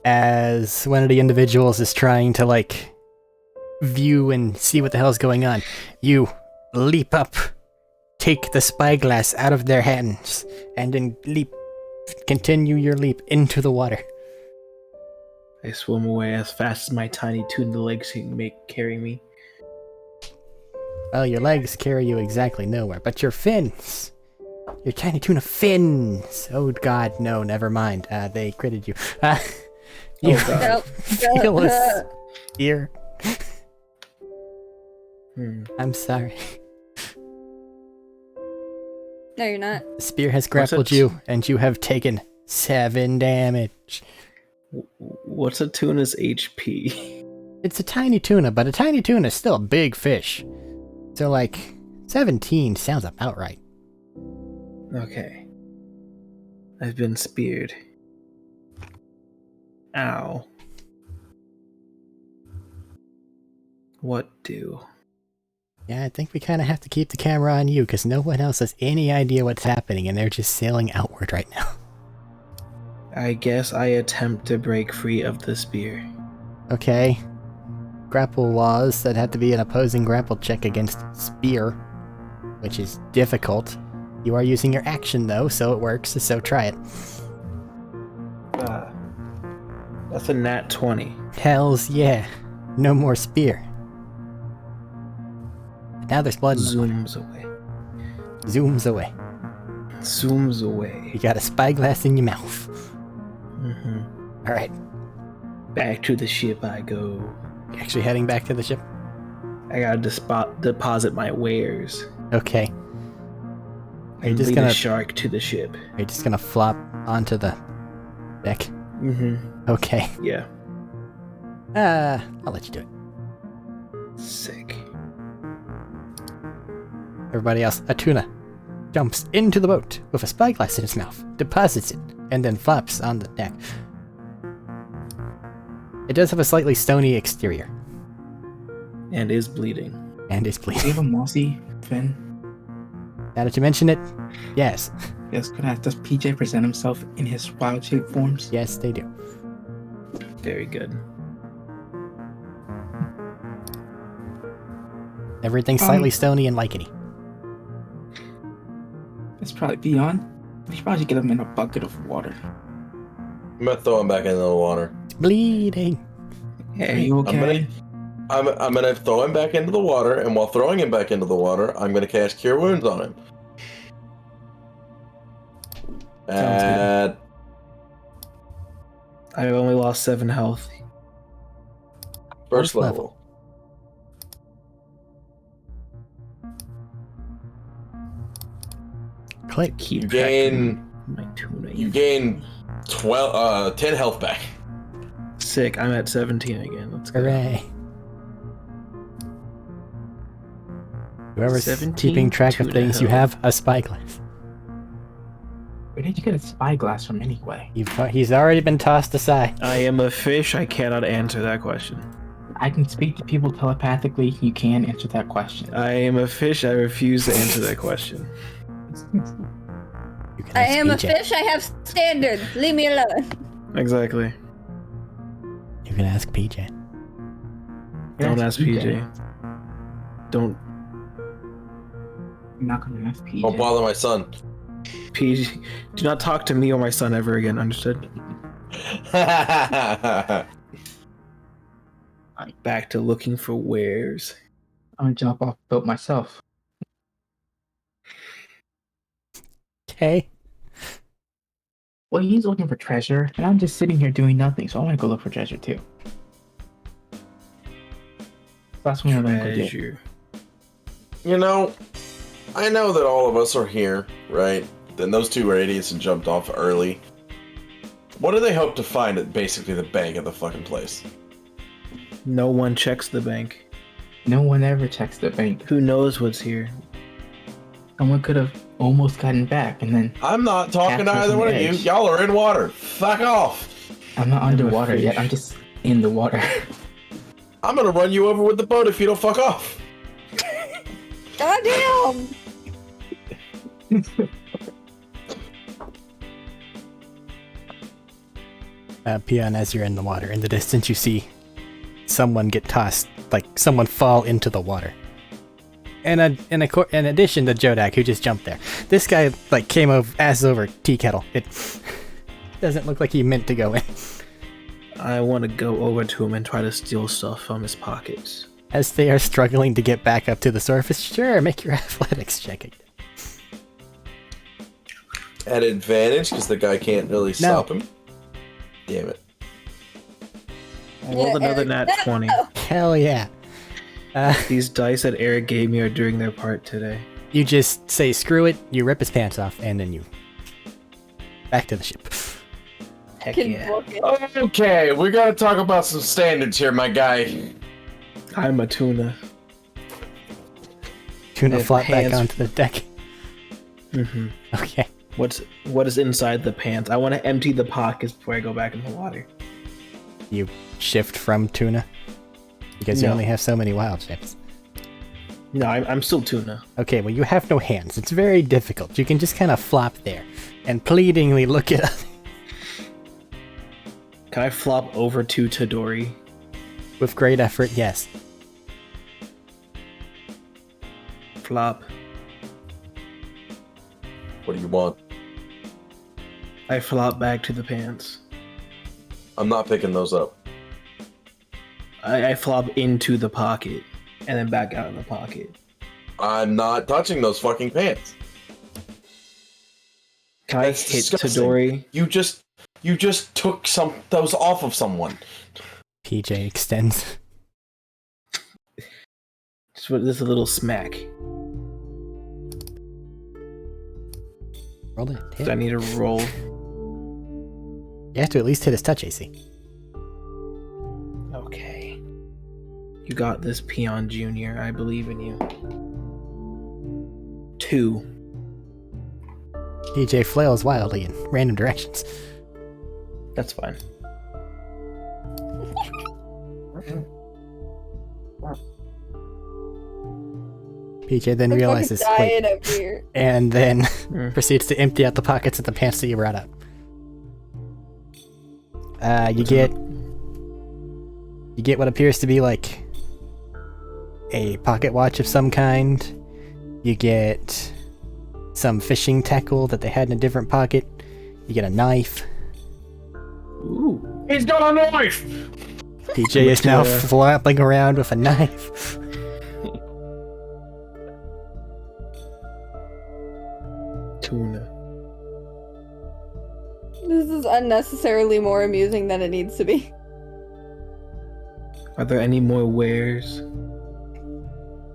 As one of the individuals is trying to, like, view and see what the hell's going on, you leap up, take the spyglass out of their hands, and then continue your leap into the water. I swim away as fast as my tiny tuna legs can carry me. Well, your legs carry you exactly nowhere, but your fins, your tiny tuna fins. Oh god, no, never mind. They critted you. You God. feel a spear. I'm sorry. No, you're not. The spear has grappled you, and you have taken 7 damage. What's a tuna's HP? It's a tiny tuna, but a tiny tuna is still a big fish. So, like, 17 sounds about right. Okay. I've been speared. Ow. What do? Yeah, I think we kind of have to keep the camera on you, because no one else has any idea what's happening, and they're just sailing outward right now. I guess I attempt to break free of the spear. Okay. Grapple laws, that have to be an opposing grapple check against spear, which is difficult. You are using your action, though, so it works, so try it. That's a nat 20. Hells yeah. No more spear. Now there's blood in the water. Zooms away. Zooms away. Zooms away. You got a spyglass in your mouth. Mm-hmm. Alright. Back to the ship I go. You actually heading back to the ship? I gotta deposit my wares. Okay. Are you And just lead gonna... a shark to the ship. Are you just gonna flop onto the deck? Mm-hmm. Okay. Yeah. I'll let you do it. Sick. Everybody else, a tuna jumps into the boat with a spyglass in its mouth, deposits it, and then flops on the deck. It does have a slightly stony exterior. And is bleeding. And is Do you bleeding. have a mossy fin? Now that you mention it, yes. Yes, does PJ present himself in his wild shape forms? Yes, they do. Very good. Everything's slightly stony and licheny. It's probably beyond. We should probably get him in a bucket of water. I'm gonna throw him back into the water. It's bleeding. Are you okay? I'm gonna throw him back into the water, and while throwing him back into the water, I'm gonna cast Cure Wounds on him. Sounds I only lost 7 health. First First level. click. Keep You track gain of my tuna. you gain 10 health back. Sick. I'm at 17 again. Let's go. Hooray. Whoever's 17 keeping track of tuna things, you health. have a spyglass. Where did you get a spyglass from anyway? He's already been tossed aside. I am a fish. I cannot answer that question. I can speak to people telepathically. You can answer that question. I am a fish. I refuse to answer that question. You can I ask am a PJ. fish. I have standards. Leave me alone. Exactly. You can ask PJ. Don't That's ask PJ. Don't I'm not gonna ask PJ. Don't bother my son. PJ. Do not talk to me or my son ever again. Understood? Back to looking for wares. I'm gonna jump off the boat myself. Okay. Well, he's looking for treasure, and I'm just sitting here doing nothing, so I want to go look for treasure too. That's what I'm gonna go do. Treasure. You know, I know that all of us are here, right? Then those two were idiots and jumped off early. What do they hope to find at basically the bank of the fucking place? No one checks the bank. No one ever checks the bank. Who knows what's here? Someone could have almost gotten back, and then I'm not talking to Capture's either an one of you. edge. Y'all are in water. Fuck off. I'm not underwater fish. yet. I'm just in the water. I'm gonna run you over with the boat if you don't fuck off. Goddamn! Peon, as you're in the water, in the distance you see someone get tossed, like someone fall into the water. And in addition to Jodak, who just jumped there, this guy like came over ass over tea kettle. It doesn't look like he meant to go in. I want to go over to him and try to steal stuff from his pockets. As they are struggling to get back up to the surface, sure, make your athletics check again. At advantage, because the guy can't really stop him. Damn it. I rolled Yeah, another Eric, nat no. 20. Hell yeah. These dice that Eric gave me are doing their part today. You just say screw it, you rip his pants off, and then you back to the ship. Heck Can yeah. book it. Okay, we gotta talk about some standards here, my guy. I'm a tuna. Tuna Have flop back hands. onto the deck. Mm-hmm. Okay. What is inside the pants? I want to empty the pockets before I go back in the water. You shift from tuna? Because you No. only have so many wild ships. No, I'm still tuna. Okay, well you have no hands. It's very difficult. You can just kind of flop there and pleadingly look at us. Can I flop over to Tadori? With great effort, yes. Flop. What do you want? I flop back to the pants. I'm not picking those up. I flop into the pocket and then back out of the pocket. I'm not touching those fucking pants. Can That's I hit disgusting. Tadori? You just took those off of someone. PJ extends. Just a little smack. Roll it. Hit. Do I need to roll? You have to at least hit his touch AC. Okay. You got this, Peon Jr. I believe in you. 2. PJ flails wildly in random directions. That's fine. PJ then I'm realizes, fucking wait, dying over here. and then Mm. proceeds to empty out the pockets of the pants that you brought up. You get what appears to be like a pocket watch of some kind. You get some fishing tackle that they had in a different pocket. You get a knife. Ooh. He's got a knife! PJ is now Yeah. flopping around with a knife. Tuna. This is unnecessarily more amusing than it needs to be. Are there any more wares?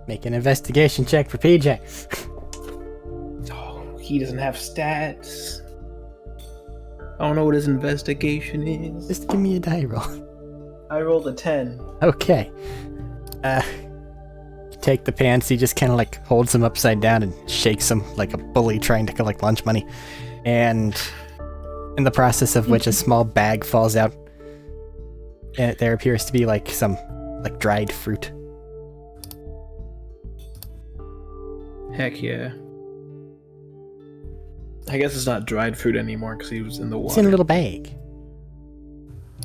Make an investigation check for PJ. Oh, He doesn't have stats. I don't know what his investigation is. Just give me a die roll. I rolled a 10. Okay. Take the pants, he just kind of like holds them upside down and shakes them like a bully trying to collect lunch money. And in the process of which a small bag falls out. And there appears to be like some like dried fruit. Heck yeah. I guess it's not dried fruit anymore because he was in the water. It's in a little bag.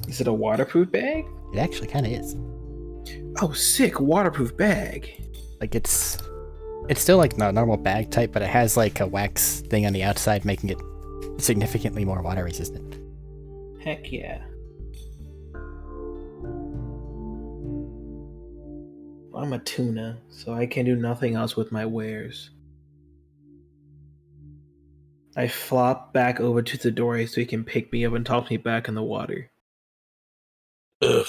Is it a waterproof bag? It actually kind of is. Oh, sick. Waterproof bag. Like it's still like the normal bag type, but it has like a wax thing on the outside making it significantly more water resistant. Heck yeah. I'm a tuna, so I can do nothing else with my wares. I flop back over to the dory so he can pick me up and toss me back in the water. Ugh.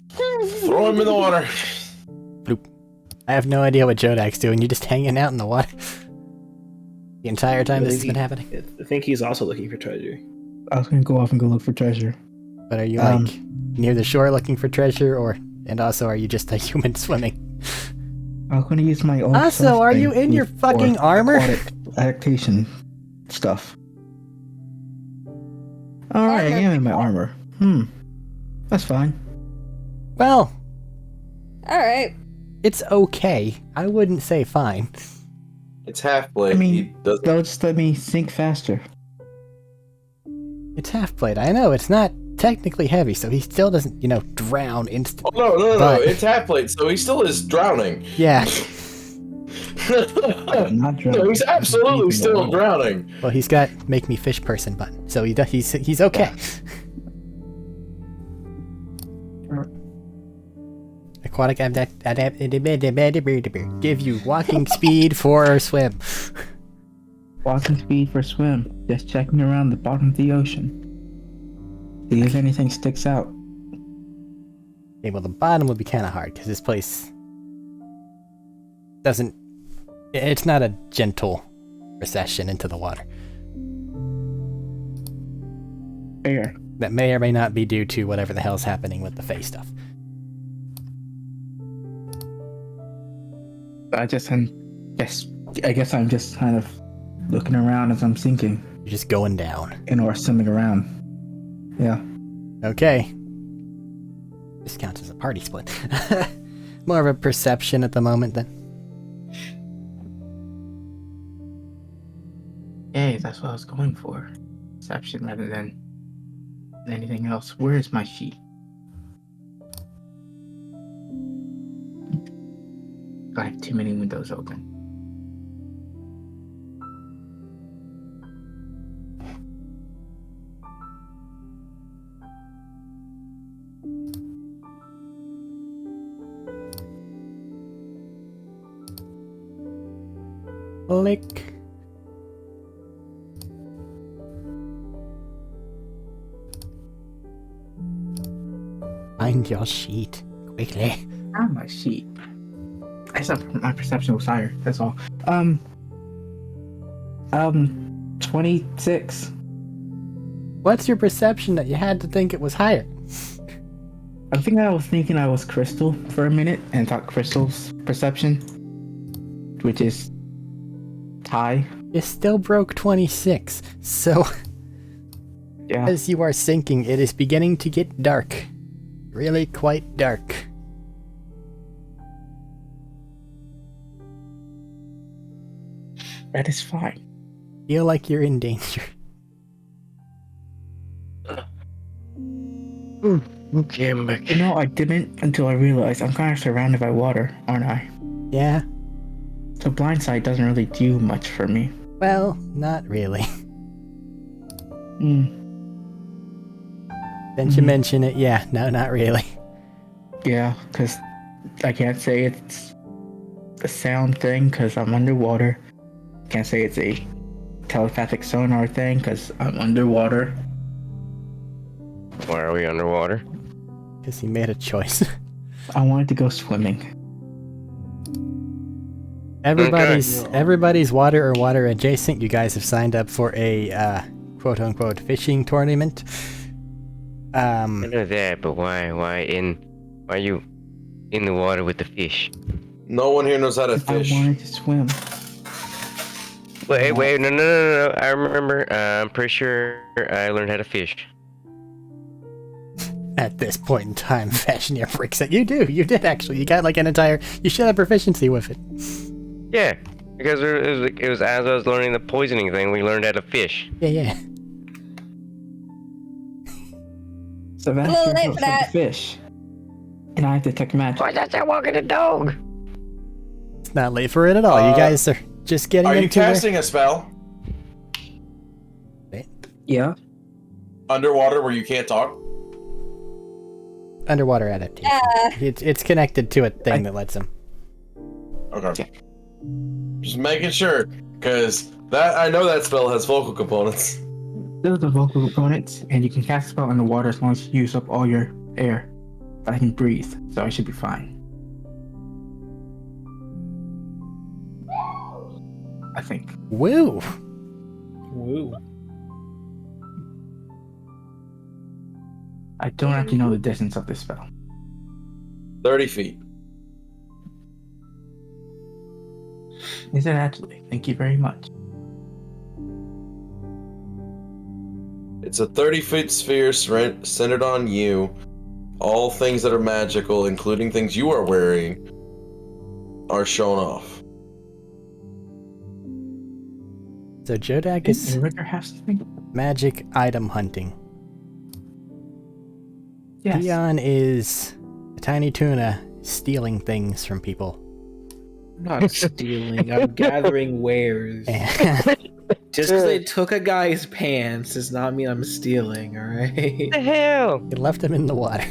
Throw him in the water. Bloop. I have no idea what Jodak's doing. You're just hanging out in the water the entire time this has been happening. I think he's also looking for treasure. I was gonna go off and go look for treasure. But are you like near the shore looking for treasure, and also are you just a human swimming? I was gonna use my old. Also, are you in your fucking armor? Adaptation stuff. Alright, I am in my armor. That's fine. Well, Alright. it's okay. I wouldn't say fine. It's half blade. I mean, He doesn't. they'll just let me sink faster. It's half plate. I know it's not technically heavy, so he still doesn't, drown instantly. Oh no! But- It's half plate, so he still is drowning. Yeah. Not drowning. No, he's absolutely still drowning. Well, he's got make me fish person button, so he's okay. Aquatic give you walking speed for swim. Walking speed for swim. Just checking around the bottom of the ocean. See if anything sticks out. Okay, well, the bottom would be kind of hard because this place doesn't. It's not a gentle recession into the water. Fair. That may or may not be due to whatever the hell's happening with the face stuff. I guess I'm just kind of looking around as I'm sinking. You're just going down. Or swimming around. Yeah. Okay. This counts as a party split. More of a perception at the moment then. Hey, that's what I was going for. Perception rather than anything else. Where is my sheet? I have too many windows open. Click. Find your sheet quickly. Not my sheet. I thought my perception was higher. That's all. 26. What's your perception that you had to think it was higher? I think I was thinking I was Crystal for a minute and thought Crystal's perception, which is high. You still broke 26, so Yeah. as you are sinking, it is beginning to get dark. Really quite dark. That is fine. Feel like you're in danger. Okay, I'm back. You know, I didn't until I realized I'm kind of surrounded by water, aren't I? Yeah? So blind sight doesn't really do much for me. Well, not really. Since you mention it, yeah, no, not really. Yeah, because I can't say it's a sound thing because I'm underwater. Can't say it's a telepathic sonar thing because I'm underwater. Why are we underwater? Because he made a choice. I wanted to go swimming. Everybody's water or water adjacent. You guys have signed up for a quote unquote fishing tournament. I know that, but why are you in the water with the fish? No one here knows how to I fish. wanted to swim. Wait, no. I remember. I'm pretty sure I learned how to fish. At this point in time, Fashioneer freaks out. You did actually. You got like an entire. You should have proficiency with it. Yeah, because it was as I was learning the poisoning thing, we learned how to fish. Yeah. So that's little your late hook for for that. the fish. And I detect magic. Why does that walking the dog? It's not late for it at all. You guys are just getting Are you into it. casting a spell Yeah. underwater where you can't talk? Underwater adaptation. It's connected to a thing that lets him. Okay. Just making sure, because that I know that spell has vocal components. Those are the vocal components, and you can cast a spell underwater as long as you use up all your air. But I can breathe, so I should be fine. I think. Woo! Woo. I don't actually know the distance of this spell. 30 feet. Is it actually? Thank you very much. It's a 30-foot sphere centered on you. All things that are magical, including things you are wearing, are shown off. So Jodak Does is Ricker have something? magic item hunting. Yes. Peon is a tiny tuna stealing things from people. I'm not stealing. I'm gathering wares. And Just because I took a guy's pants does not mean I'm stealing, alright? What the hell? he left him in the water.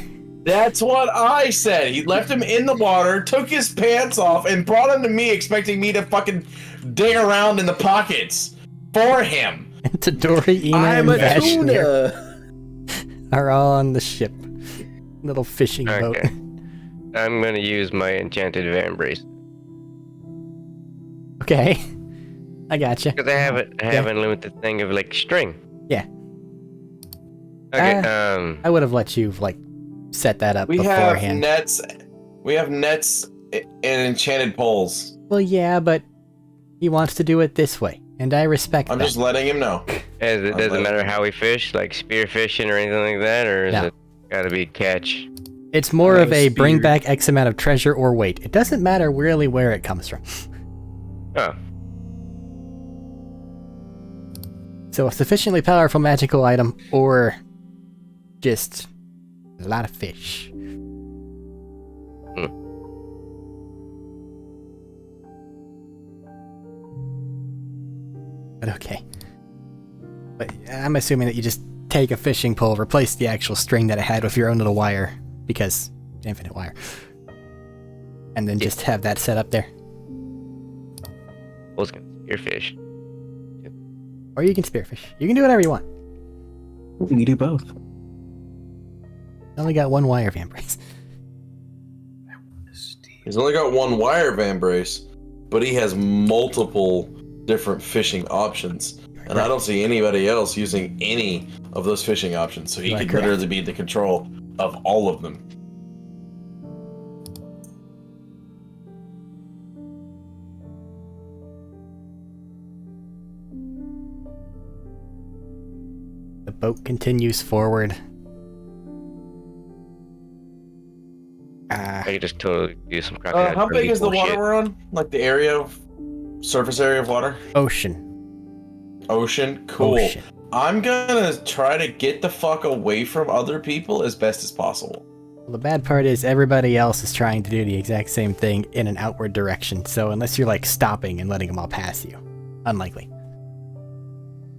That's what I said. He left him in the water, took his pants off, and brought him to me, expecting me to fucking dig around in the pockets for him. And Tadori, Ina, I'm and a Vashnir tuna! are all on the ship. Little fishing boat. Okay. I'm gonna use my enchanted vambrace. Okay. I gotcha. Because I have a limited thing of like string. Yeah. Okay, I would have let you like set that up We have beforehand. nets. We have nets and enchanted poles. Well, yeah, but he wants to do it this way, and I respect I'm that. just letting him know. it doesn't matter how we fish, like spear fishing or anything like that, or is No. it gotta be catch? It's more of a bring spear. back X amount of treasure or weight. It doesn't matter really where it comes from. Oh, So a sufficiently powerful magical item, or just a lot of fish. But okay. But I'm assuming that you just take a fishing pole, replace the actual string that it had with your own little wire, because infinite wire, and then just have that set up there. I was gonna spear fish. Or you can spearfish. You can do whatever you want. You can do both. I only got one wire vambrace. He's only got one wire vambrace, but he has multiple different fishing options. And I don't see anybody else using any of those fishing options, so he You are could correct. literally be in the control of all of them. The boat continues forward. I could just totally do some crocodile. How big is the bullshit. water we're on? Like the surface area of water? Ocean. Ocean? Cool. Ocean. I'm gonna try to get the fuck away from other people as best as possible. Well, the bad part is everybody else is trying to do the exact same thing in an outward direction. So unless you're like stopping and letting them all pass you, unlikely.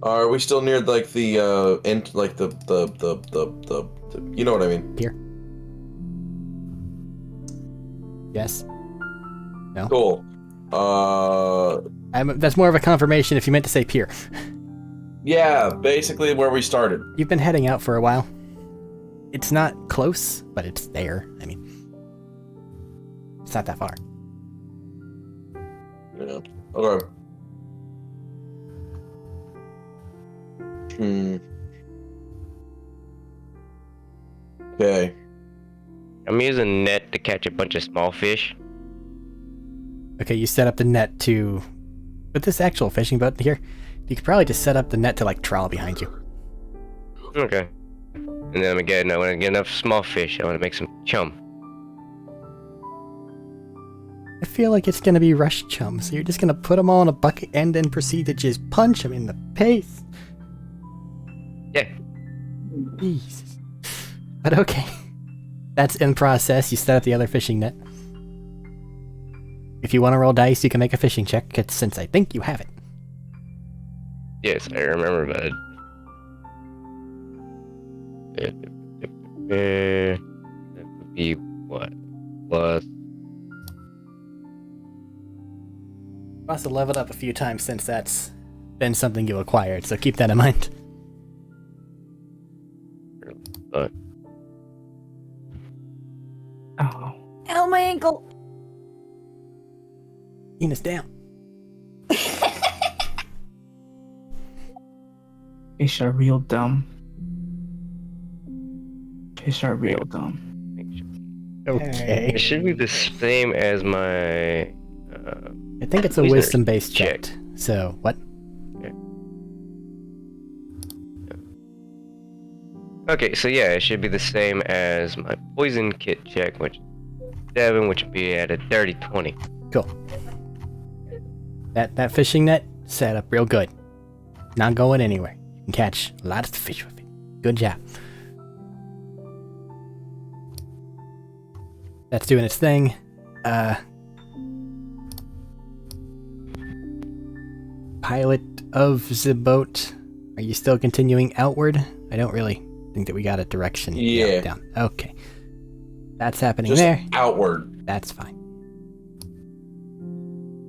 Are we still near like the end, like the you know what I mean? Here. Yes. No. Cool. That's more of a confirmation if you meant to say pier. Yeah, basically where we started. You've been heading out for a while. It's not close, but it's there. I mean, it's not that far. Yeah. Okay. Okay. I'm using net to catch a bunch of small fish. Okay, you set up the net to... With this actual fishing boat here, you could probably just set up the net to, like, trawl behind you. Okay. And then I want to get enough small fish. I want to make some chum. I feel like it's gonna be rush chum, so you're just gonna put them all in a bucket and then proceed to just punch them in the face. Yeah. Jesus. But okay. That's in process. You set up the other fishing net. If you want to roll dice, you can make a fishing check, since I think you have it. Yes, I remember that. That would be what? Plus. You must have leveled up a few times since that's been something you acquired, so keep that in mind. But Oh. Ow, my ankle. Ina's down. Fish are real dumb. Fish are real dumb. Okay. it should be the same as my. I think it's a Wisdom wisdom-based check. check. So, what? Okay, so yeah, it should be the same as my poison kit check, which is 7, which would be at a dirty 20. Cool. That fishing net set up real good. Not going anywhere. You can catch a lot of fish with it. Good job. That's doing its thing. Pilot of the boat. Are you still continuing outward? I don't really think that we got a direction Yeah. down. Okay. That's happening Just there. outward. That's fine.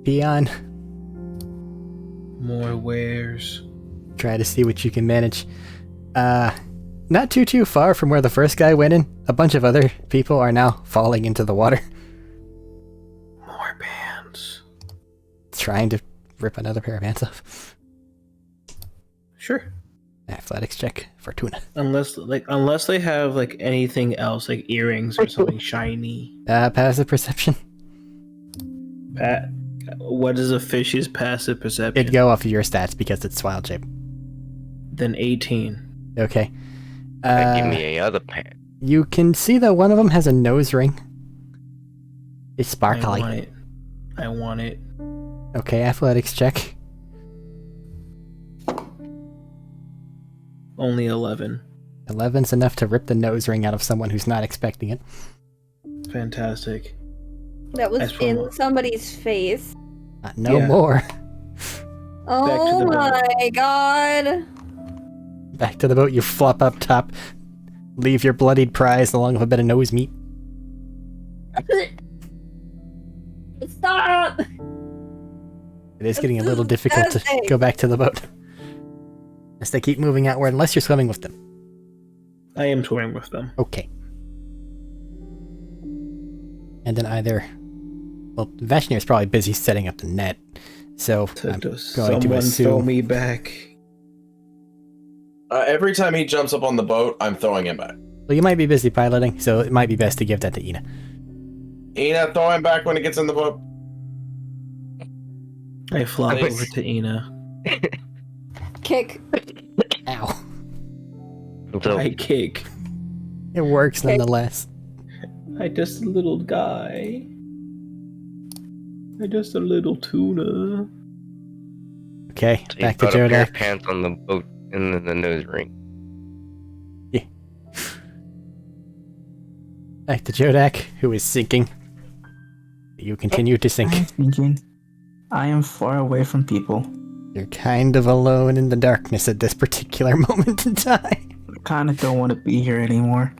Peon, More wares. try to see what you can manage. Not too far from where the first guy went in. A bunch of other people are now falling into the water, More bands. trying to rip another pair of pants off. Sure. Athletics check for tuna. Unless they have like anything else, like earrings or something shiny. Passive perception. What is a fish's passive perception? It'd go off of your stats because it's wild shape. Then 18. Okay. Give me a other pant. You can see that one of them has a nose ring. It's sparkly. I want it. Okay, athletics check. Only 11. 11's enough to rip the nose ring out of someone who's not expecting it. Fantastic. That was That's from- in somebody's face. No Yeah. more. Oh the boat. my god. Back to the boat, you flop up top. Leave your bloodied prize along with a bit of nose meat. Stop! It is getting a little difficult to disgusting. go back to the boat. As they keep moving outward, unless you're swimming with them. I am swimming with them. Okay. And then either... Well, Vashnir is probably busy setting up the net, so I'm Does going to someone throw assume... me back? Every time he jumps up on the boat, I'm throwing him back. Well, you might be busy piloting, so it might be best to give that to Ina. Ina, throw him back when he gets in the boat. I flop Nice. over to Ina. Kick. Ow. So, I kick. It works nonetheless. I just a little guy. I just a little tuna. Okay, so back you to got a pair of Jodak. pants on the boat and then the nose ring. Back to Jodak, who is sinking. You continue to sink. I'm thinking, I am far away from people. You're kind of alone in the darkness at this particular moment in time. I kind of don't want to be here anymore.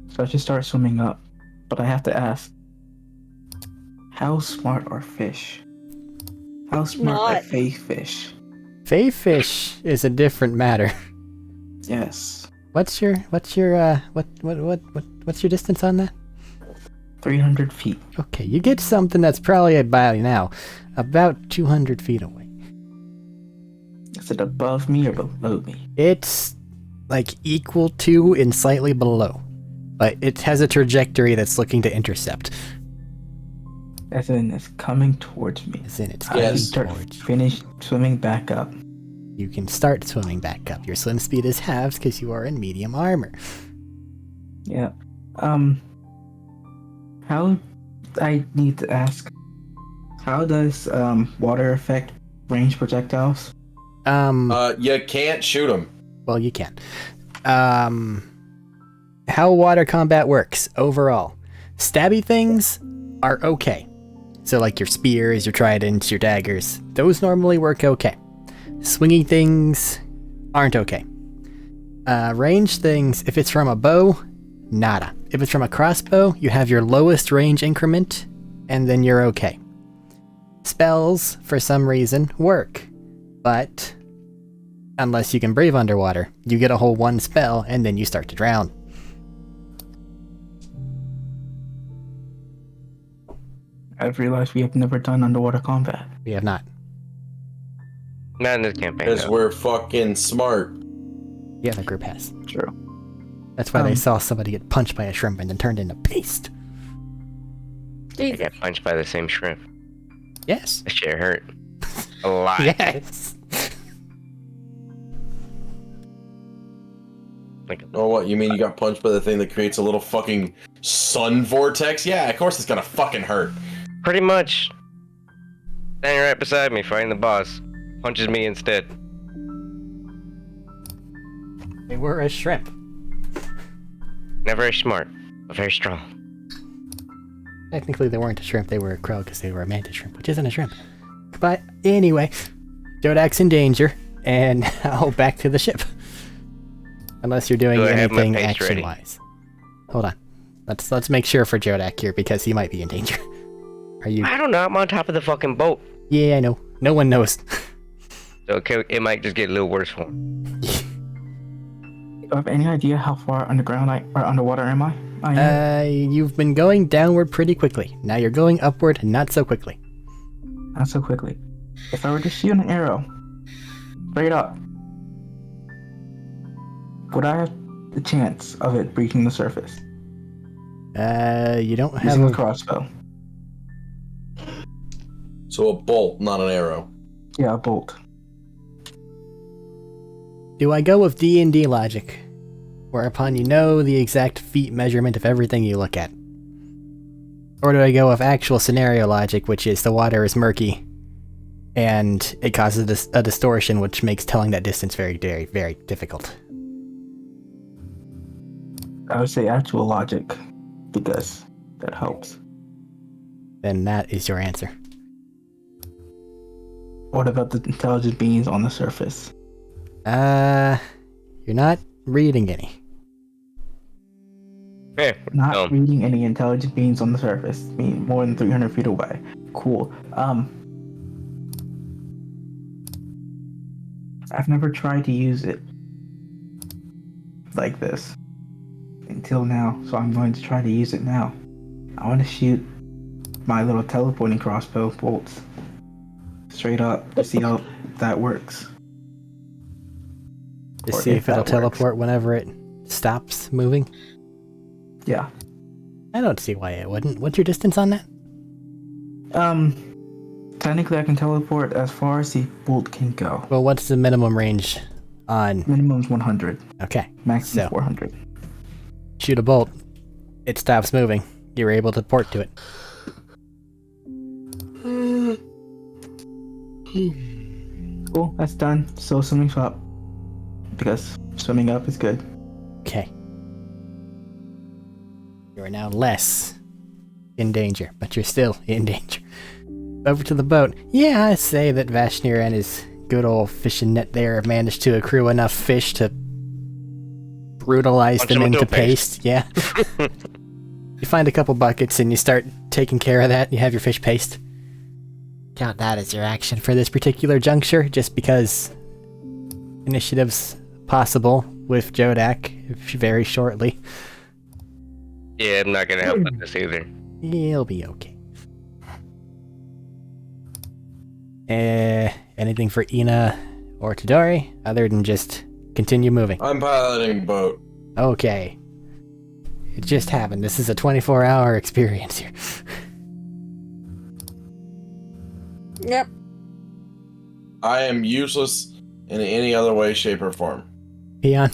So I should start swimming up. But I have to ask, how smart are fish? How smart are Not. fey fish? Fey fish is a different matter. Yes. What's your distance on that? 300 feet. Okay, you get something that's probably about 200 feet away. Is it above me or below me? It's like equal to and slightly below, but it has a trajectory that's looking to intercept. As in, it's coming towards me. As in, it's I getting can start towards you. finish swimming back up. You can start swimming back up. Your swim speed is halved because you are in medium armor. Yeah. How I need to ask, how does water affect ranged projectiles? You can't shoot them. Well, you can. How water combat works overall. Stabby things are okay. So like your spears, your tridents, your daggers, those normally work okay. Swinging things aren't okay. Ranged things, if it's from a bow, nada. If it's from a crossbow, you have your lowest range increment, and then you're okay. Spells, for some reason, work. But unless you can breathe underwater, you get a whole one spell, and then you start to drown. I've realized we have never done underwater combat. We have not. Not in this campaign. Because No. we're fucking smart. The other group has. True. That's why they saw somebody get punched by a shrimp and then turned into paste. I Jesus. got punched by the same shrimp. Yes. That shit hurt. A lot. Yes. Like, Oh, what? You mean you got punched by the thing that creates a little fucking sun vortex? Yeah, of course it's gonna fucking hurt. pretty much. Standing right beside me, fighting the boss. Punches me instead. They were a shrimp. Not very smart, but very strong. Technically, they weren't a shrimp, they were a crow because they were a mantis shrimp, which isn't a shrimp. But anyway, Jodak's in danger, and now back to the ship. Unless you're doing Do I have my anything paste ready? action-wise. Hold on. Let's make sure for Jodak here because he might be in danger. Are you? I don't know, I'm on top of the fucking boat. Yeah, I know. No one knows. So it might just get a little worse for him. Do you have any idea how far underground or underwater am I? You've been going downward pretty quickly. Now you're going upward, not so quickly. Not so quickly. If I were to shoot an arrow straight up, would I have the chance of it breaching the surface You don't have using a a... crossbow? So a bolt, not an arrow. Yeah, a bolt. Do I go with D&D logic, whereupon you know the exact feet measurement of everything you look at? Or do I go with actual scenario logic, which is the water is murky, and it causes a distortion which makes telling that distance very, very, very difficult? I would say actual logic, because that helps. Then that is your answer. What about the intelligent beings on the surface? You're not reading any. Yeah, Not reading any intelligent beings on the surface. I mean, more than 300 feet away. Cool. I've never tried to use it like this until now, so I'm going to try to use it now. I want to shoot my little teleporting crossbow bolts straight up to see how that works. To Or see if that it'll works. teleport whenever it stops moving. Yeah. I don't see why it wouldn't. What's your distance on that? Technically I can teleport as far as the bolt can go. Well, what's the minimum range on... Minimum's 100. Okay, Maximum So- 400. shoot a bolt. It stops moving. You're able to port to it. Cool, that's done. So swimming up. Because swimming up is good. Okay. You are now less in danger, but you're still in danger. Over to the boat. Yeah, I say that Vashnir and his good old fishing net there have managed to accrue enough fish to brutalize Punch them them into into a paste. paste. Yeah. You find a couple buckets and you start taking care of that. You have your fish paste. Count that as your action for this particular juncture, just because initiative's possible with Jodak very shortly. Yeah, I'm not gonna help with this either. He'll be okay. Anything for Ina or Tadori other than just continue moving? I'm piloting boat. Okay. It just happened. This is a 24-hour experience here. Yep. I am useless in any other way, shape, or form. Peon?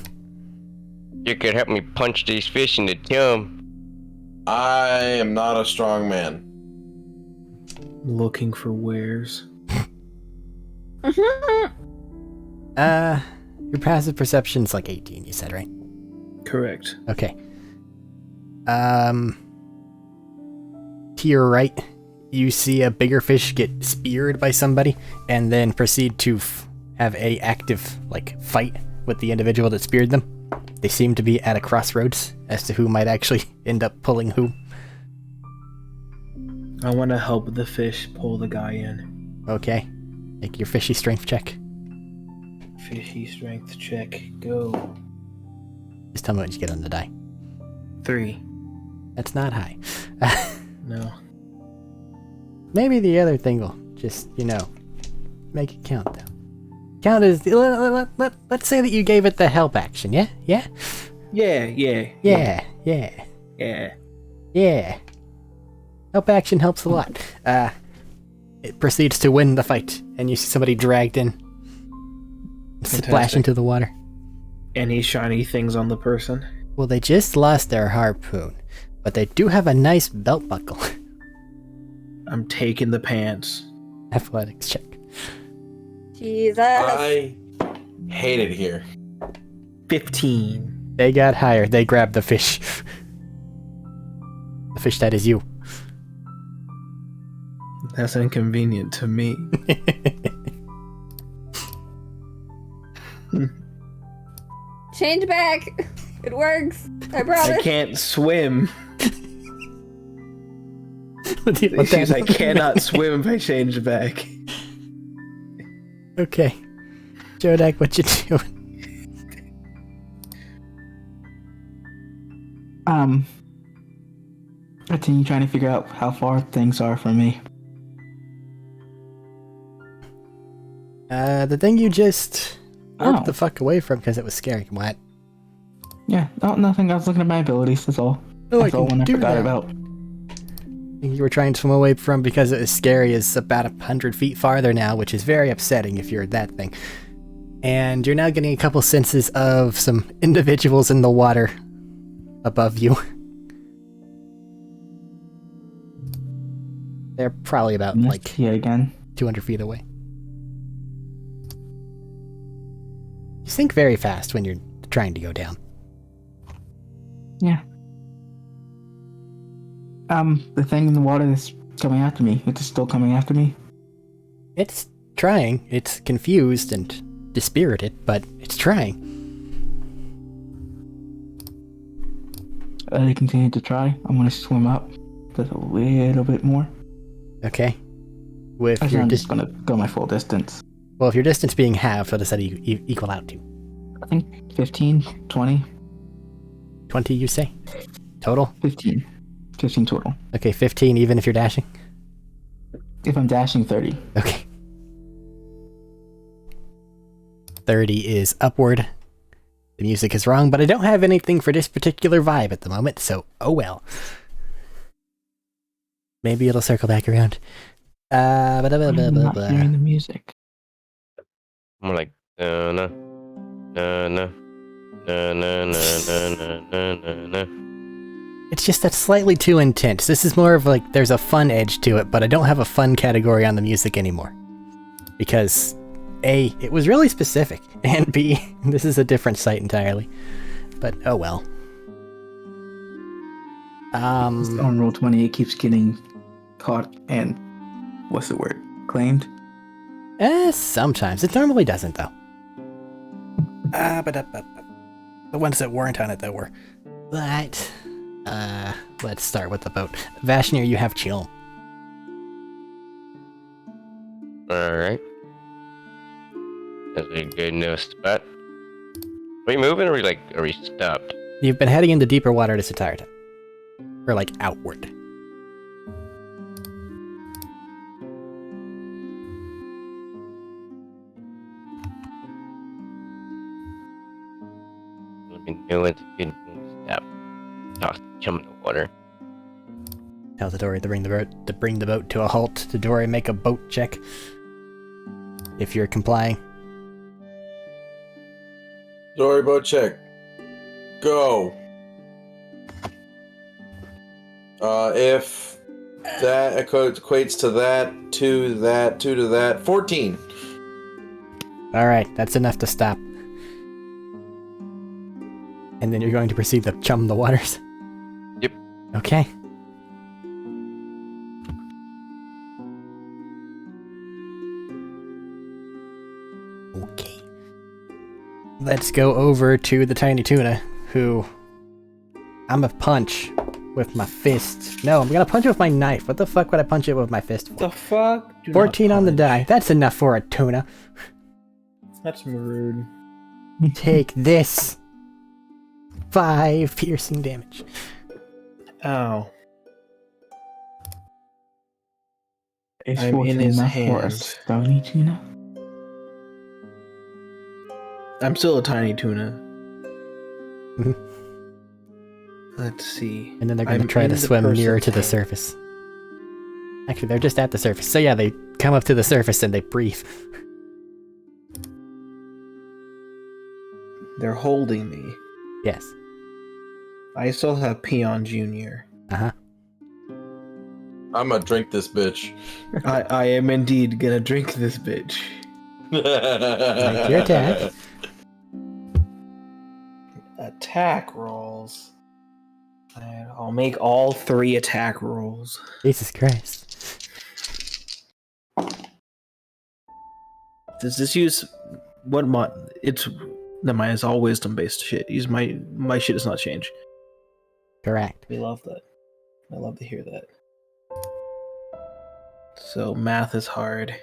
You could help me punch these fish in the tum. I am not a strong man. Looking for wares. Your passive perception's like 18, you said, right? Correct. Okay. To your right, you see a bigger fish get speared by somebody, and then proceed to have a active, like, fight with the individual that speared them. They seem to be at a crossroads as to who might actually end up pulling who. I want to help the fish pull the guy in. Okay. Make your fishy strength check. Fishy strength check. Go. Just tell me what you get on the die. 3. That's not high. No. Maybe the other thing will just, make it count, though. Count as... Let's say that you gave it the help action, yeah? Yeah? Yeah. Yeah. Help action helps a lot. It proceeds to win the fight, and you see somebody dragged in. Splash into the water. Any shiny things on the person? Well, they just lost their harpoon, but they do have a nice belt buckle. I'm taking the pants. Athletics check. Jesus. I hate it here. 15. They got higher. They grabbed the fish. The fish that is you. That's inconvenient to me. Change back. It works. I promise. I can't swim. What do you want Issues, that? I cannot swim if I change back. Okay. Jodak, what you doing? Continue trying to figure out how far things are from me. The thing you just moved Oh. the fuck away from because it was scary. What? Yeah, nothing. I was looking at my abilities, that's all. Oh, That's all one I forgot about. You were trying to swim away from because it was scary is about 100 feet farther now, which is very upsetting if you're that thing. And you're now getting a couple senses of some individuals in the water above you. They're probably about like Yeah, again. 200 feet away. You sink very fast when you're trying to go down. Yeah. The thing in the water that's coming after me. It's still coming after me. It's trying. It's confused and dispirited, but it's trying. I continue to try. I'm gonna swim up just a little bit more. Okay. With Actually, your I'm just gonna go my full distance. well, if your distance being halved, what does that equal out to? I think 15, 20, 20, you say? Total? 15. 15 total. Okay, 15 even if you're dashing? If I'm dashing, 30. Okay. 30 is upward. The music is wrong, but I don't have anything for this particular vibe at the moment, so oh well. Maybe it'll circle back around. I'm not hearing the music. More like na na na na na na na na na na. It's just that's slightly too intense. This is more of like there's a fun edge to it, but I don't have a fun category on the music anymore. Because A, it was really specific, and B, this is a different site entirely. But oh well. On roll 20, it keeps getting caught and what's the word? Claimed? Sometimes. It normally doesn't though. But the ones that weren't on it though were. But let's start with the boat. Vashnir, you have chill. Alright. That's a good enough spot. Are we moving or are we stopped? You've been heading into deeper water this entire time. Or like outward. canoe into good step. Toss the chum in the water. Tell the Dory to bring the boat to a halt. The Dory make a boat check. If you're complying. Dory boat check. Go. If that equates to that, 2 to that, 2 to that, 14. Alright, that's enough to stop. And then you're going to proceed to chum the waters? Yep. Okay. Okay. Let's go over to the tiny tuna, who I'm gonna punch with my fist. No, I'm gonna punch it with my knife. What the fuck would I punch it with my fist for? The fuck? Do 14 not on the punch. die. That's enough for a tuna. That's rude. Take this. 5 piercing damage. Ow. Is I'm in 14 his enough for a hand. stony tuna? I'm still a tiny tuna. Mhm. Let's see. And then they're going to I'm try in to the swim nearer person's to the hand. surface. Actually, they're just at the surface. So yeah, they come up to the surface and they breathe. They're holding me. Yes. I still have Peon Jr. Uh-huh. I'm gonna drink this bitch. I am indeed gonna drink this bitch. Make your attack. Attack rolls. And I'll make all 3 attack rolls. Jesus Christ. Does this use what mod? It's never mind. It's all wisdom based shit. Use my shit does not change. Correct. We love that. I love to hear that. So math is hard.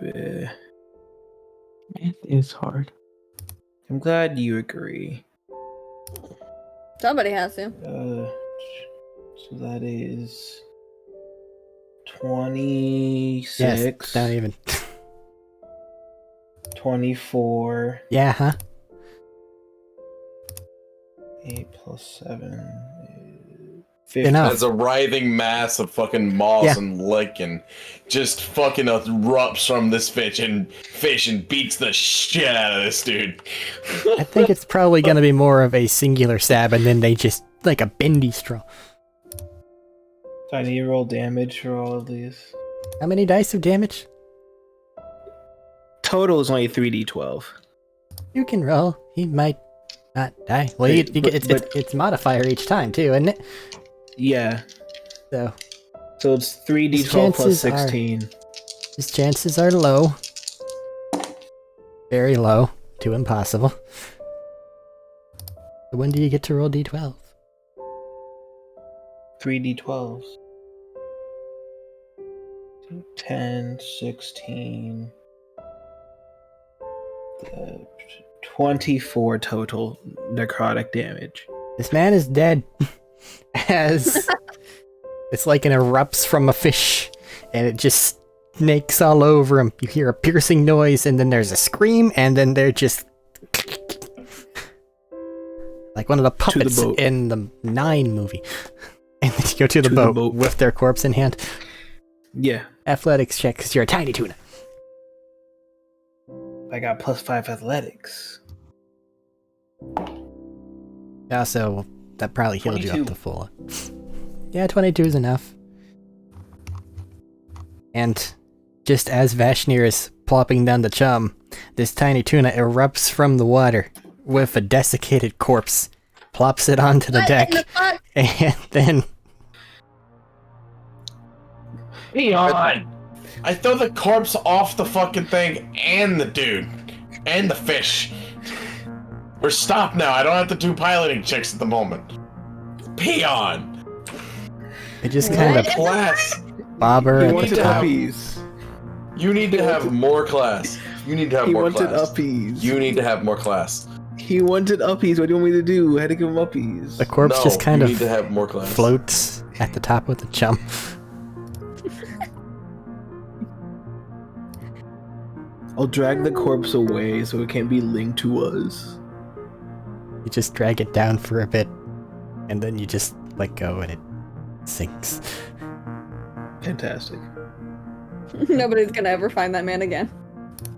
Math is hard. I'm glad you agree. Somebody has to. So that is 26, Yes, not even. 24, Yeah, huh? 8 plus 7 is 50. Enough. As a writhing mass of fucking moss Yeah. and lichen just fucking erupts from this fish and beats the shit out of this dude. I think it's probably going to be more of a singular stab and then they just, like a bendy straw. So I need to roll damage for all of these. How many dice of damage? Total is only 3d12. You can roll. He might not die. Well, you But- get, it's modifier each time too, isn't it? Yeah. So So it's 3d12 His plus chances are- 16. his chances are low. Very low to impossible. So when do you get to roll d12? 3d12s. 10, 16. 24 total necrotic damage. This man is dead. As it's like it erupts from a fish and it just snakes all over him. You hear a piercing noise and then there's a scream and then they're just like one of the puppets boat. in the 9 movie. And then you go to the To the boat boat. with their corpse in hand. Yeah. Athletics check because you're a tiny tuna. I got plus 5 athletics. Also, that probably healed you up 22. to full. Yeah, 22 is enough. And just as Vashnir is plopping down the chum, this tiny tuna erupts from the water with a desiccated corpse, plops it onto the What deck, in the fuck? and then I throw the corpse off the fucking thing and the dude and the fish. We're stopped now. I don't have to do piloting checks at the moment. Peon. it just kind of What? Class. bobber He at wanted the top. uppies. You need to have more class. You need to have He more wanted class. uppies. You need to have more class. He wanted uppies. What do you want me to do? I had to give him uppies. The corpse No, just kind you of need to have more class. floats at the top of the chum. I'll drag the corpse away so it can't be linked to us. You just drag it down for a bit, and then you just let go and it sinks. Fantastic. Nobody's gonna ever find that man again.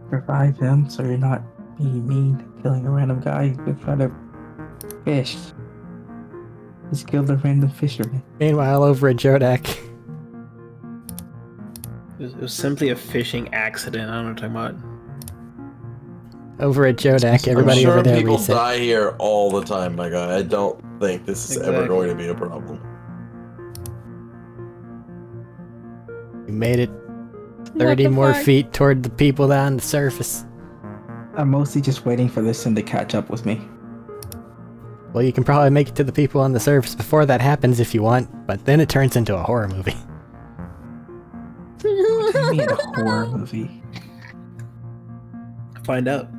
Revive him so you're not being mean, killing a random guy who's trying to fish. He's killed a random fisherman. Meanwhile, over at Jodak, It was simply a fishing accident. I don't know what you're talking about. over at Jodak, everybody I'm sure over there people reset. die here all the time, my guy. I don't think this is ever Exactly. going to be a problem. You made it What 30 the more fuck? feet toward the people on the surface. I'm mostly just waiting for this thing to catch up with me. Well, you can probably make it to the people on the surface before that happens if you want, but then it turns into a horror movie. What do you mean a horror movie? Find out.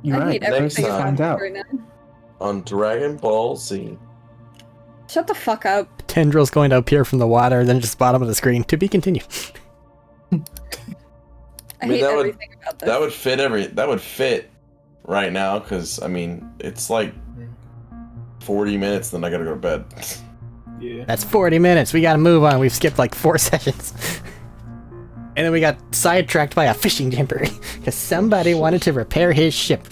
You're I right. hate Next everything time. about Find this out. right now. On Dragon Ball Z. Shut the fuck up. Tendril's going to appear from the water, then just bottom of the screen. To be continued. I I mean, hate that would- everything about this. That would fit right now, because, I mean, it's like 40 minutes, then I gotta go to bed. Yeah. That's 40 minutes. We gotta move on. We've skipped like 4 sessions. And then we got sidetracked by a fishing jamboree because somebody wanted to repair his ship.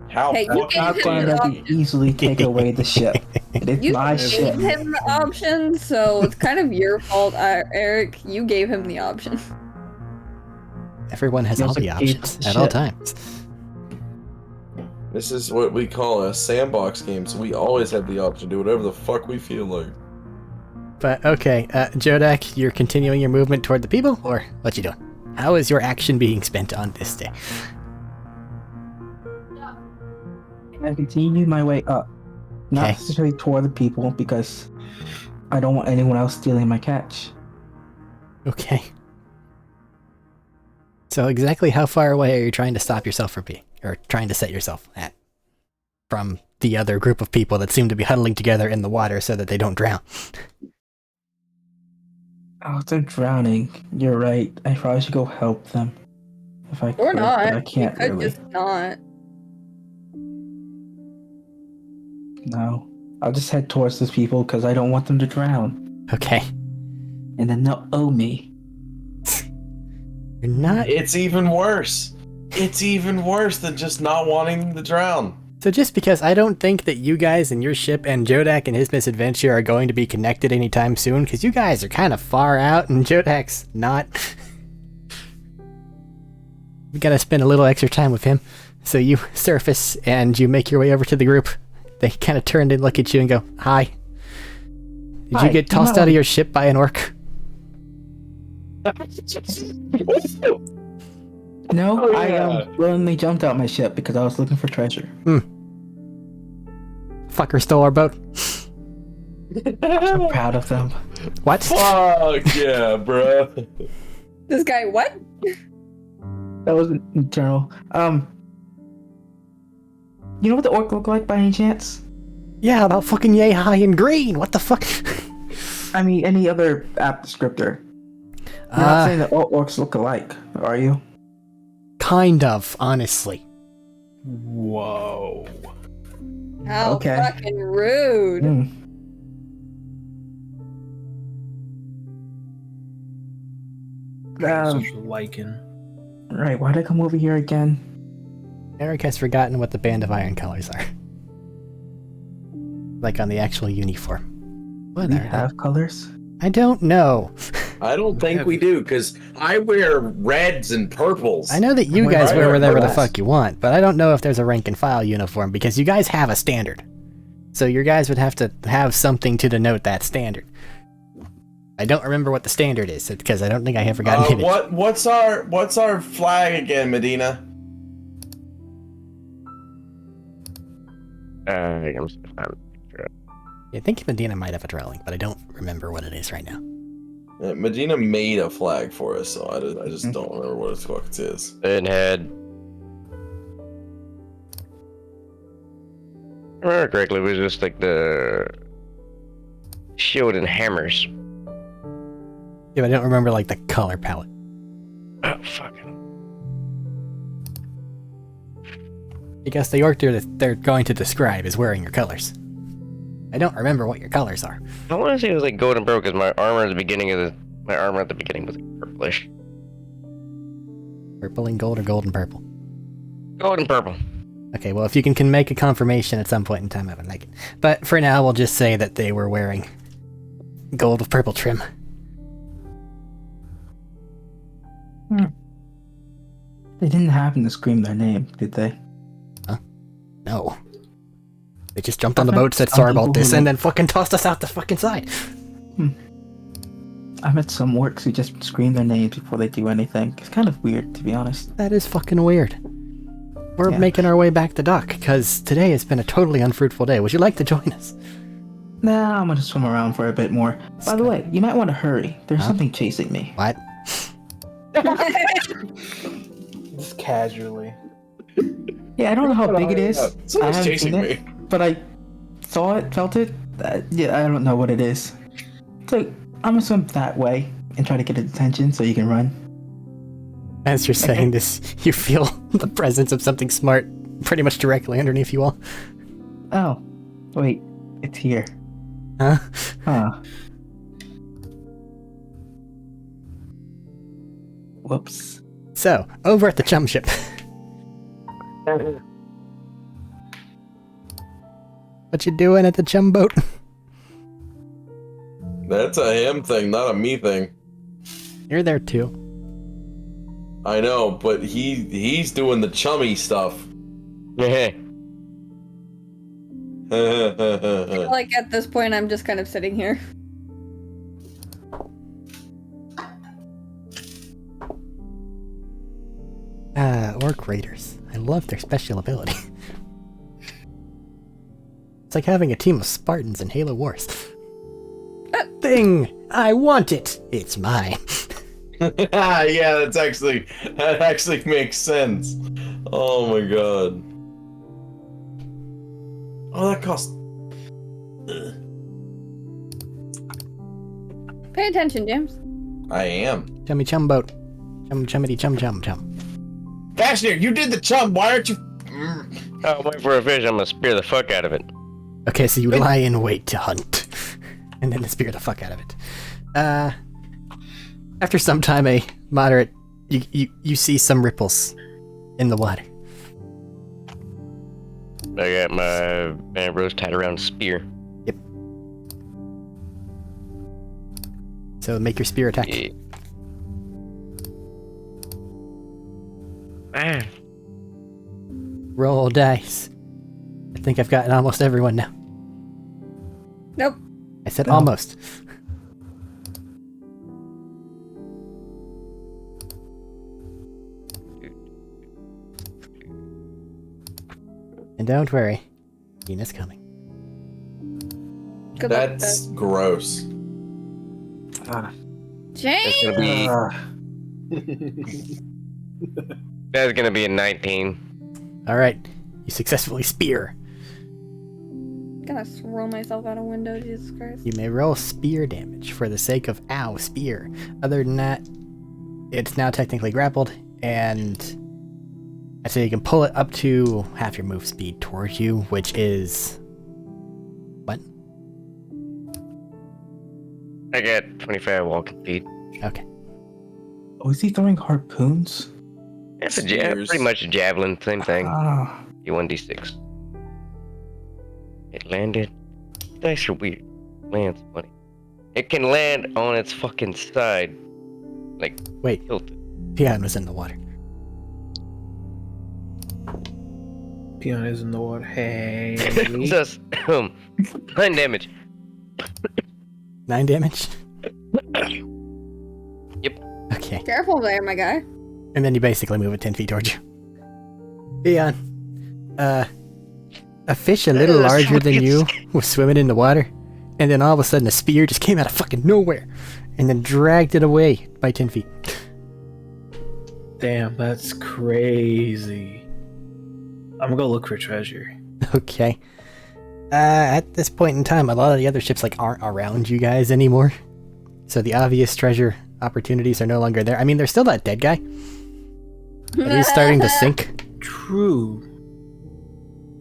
How Hey, you fucking How gave can him that the be easily take away the ship? It is You my gave ship. him the option, so it's kind of your fault, Eric. You gave him the option. Everyone has You all also the gave options the at all ship. times. This is what we call a sandbox game, so we always have the option to do whatever the fuck we feel like. But okay, Jodak, you're continuing your movement toward the people, or what you doing? How is your action being spent on this day? I continue my way up. Not Okay. necessarily toward the people because I don't want anyone else stealing my catch. Okay. So exactly how far away are you trying to stop yourself from being, or trying to set yourself at, from the other group of people that seem to be huddling together in the water so that they don't drown? Oh, they're drowning. You're right. I probably should go help them. If I Or could, not. but I can't you could really. just not. No. I'll just head towards those people because I don't want them to drown. Okay. And then they'll owe me. You're not. It's even worse. It's even worse than just not wanting to drown. So just because I don't think that you guys and your ship and Jodak and his misadventure are going to be connected anytime soon, because you guys are kind of far out and Jodak's not. We gotta spend a little extra time with him. So you surface and you make your way over to the group. They kind of turn and look at you and go, "Hi. Did Hi, you get you tossed know- out of your ship by an orc?" No, Oh, I yeah. willingly jumped out my ship because I was looking for treasure. Fucker stole our boat. I'm proud of them. What? Fuck yeah, bro. This guy, what? That was internal. You know what the orc look like by any chance? Yeah, about fucking yay high and green. What the fuck? I mean, any other app descriptor. You're not saying that all orcs look alike, are you? Kind of, honestly. Whoa. How Okay. fucking rude. Hmm. Social lichen. Right, why'd I come over here again? Eric has forgotten what the Band of Iron colors are. Like on the actual uniform. What We are they? have colors? I don't know. I don't think we do, because I wear reds and purples. I know that you Wait, guys I wear wear whatever the purples. fuck you want, but I don't know if there's a rank and file uniform because you guys have a standard. So your guys would have to have something to denote that standard. I don't remember what the standard is because I don't think I ever got an image. What's our flag again, Medina? I'm just gonna find a picture. I think Medina might have a drawing, but I don't remember what it is right now. Medina made a flag for us, so I just don't remember what its fuck it is. It had. If I remember correctly, it was just like the shield and hammers. Yeah, but I don't remember like the color palette. fucking. I guess the orc they're going to describe is wearing your colors. I don't remember what your colors are. I want to say it was like gold and purple because my armor at the beginning was like purplish. Purple and gold or gold and purple? Gold and purple. Okay, well, if you can make a confirmation at some point in time, I would like it. But for now, we'll just say that they were wearing gold with purple trim. They didn't happen to scream their name, did they? Huh? No. They just jumped on the boat, said sorry about this, and then fucking tossed us out the fucking side. I met some orcs who just scream their names before they do anything. It's kind of weird, to be honest. That is fucking weird. We're making our way back to dock, because today has been a totally unfruitful day. Would you like to join us? Nah, I'm gonna swim around for a bit more. By the way, you might want to hurry. There's something chasing me. What? Just casually. Yeah, I don't know how big it is. I Someone's haven't chasing seen me. it, but I saw it, felt it. Yeah, I don't know what it is. So I'm gonna swim that way and try to get its attention so you can run. As you're saying this, you feel the presence of something smart pretty much directly underneath you all. Oh, wait, it's here. Huh? Huh. Whoops. So, over at the chum ship. What you doing at the chum boat? That's a him thing, not a me thing. You're there too. I know, but he's doing the chummy stuff. Yeah. Like at this point, I'm just kind of sitting here. Orc raiders. I love their special ability. It's like having a team of Spartans in Halo Wars. Thing! I want it! It's mine. Yeah, that actually makes sense. Oh my god. Oh, that cost. Pay attention, James. I am. Chummy chum boat. Chummity chum chum chum. Fashionary, you did the chum. Why aren't you? Oh, wait for a fish. I'm gonna spear the fuck out of it. Okay, so you lie in wait to hunt. And then spear the fuck out of it. After some time, a moderate, you see some ripples in the water. I got my arrows tied around a spear. Yep. So make your spear attack. Yeah. Ah. Roll dice. I think I've gotten almost everyone now. Nope. I said almost. And don't worry, Tina's coming. Good luck, That's gross. James. That's gonna be a 19. Alright, you successfully spear. I'm gonna roll myself out a window, Jesus Christ. You may roll spear damage for the sake of ow, spear. Other than that, it's now technically grappled, and I say you can pull it up to half your move speed towards you, which is... what? I got 25 walking speed. Okay. Oh, is he throwing harpoons? It's Spears. pretty much a javelin, same thing. Ah, You 1d6. It landed. Dice are weird. Lands funny. It can land on its fucking side. Like, Wait, tilted. Pian was in the water. Peon is in the water. Hey. Just 9 damage. 9 damage? Yep. Okay. Careful there, my guy. And then you basically move it 10 feet towards you. Pian, a fish a little larger than you was swimming in the water, and then all of a sudden a spear just came out of fucking nowhere, and then dragged it away by 10 feet. Damn, that's crazy. I'm gonna go look for treasure. Okay. At this point in time, a lot of the other ships aren't around you guys anymore. So the obvious treasure opportunities are no longer there. I mean, there's still that dead guy. But he's starting to sink. True.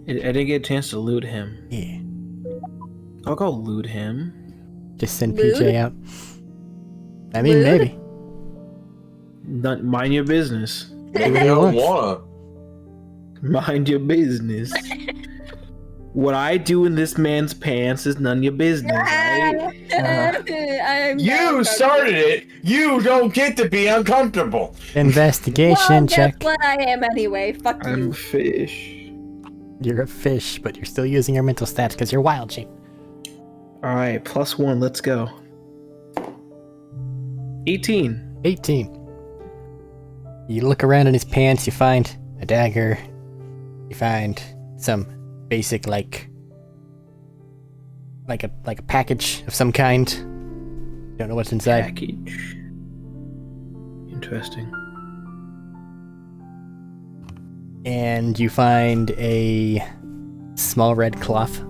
I didn't get a chance to loot him. Yeah. I'll go loot him. Just send Lewd? PJ out. I mean, Lewd? maybe. Not mind your business. Maybe I don't wanna. Mind your business. What I do in this man's pants is none of your business, right? I'm You started it. You don't get to be uncomfortable. Investigation well, check. Guess what I am anyway. Fuck I'm you. a fish. You're a fish, but you're still using your mental stats because you're wild shape. Alright, +1, let's go. 18. 18. You look around in his pants, you find a dagger. You find some basic like a package of some kind. Don't know what's inside. Package. Interesting. And you find a small red cloth.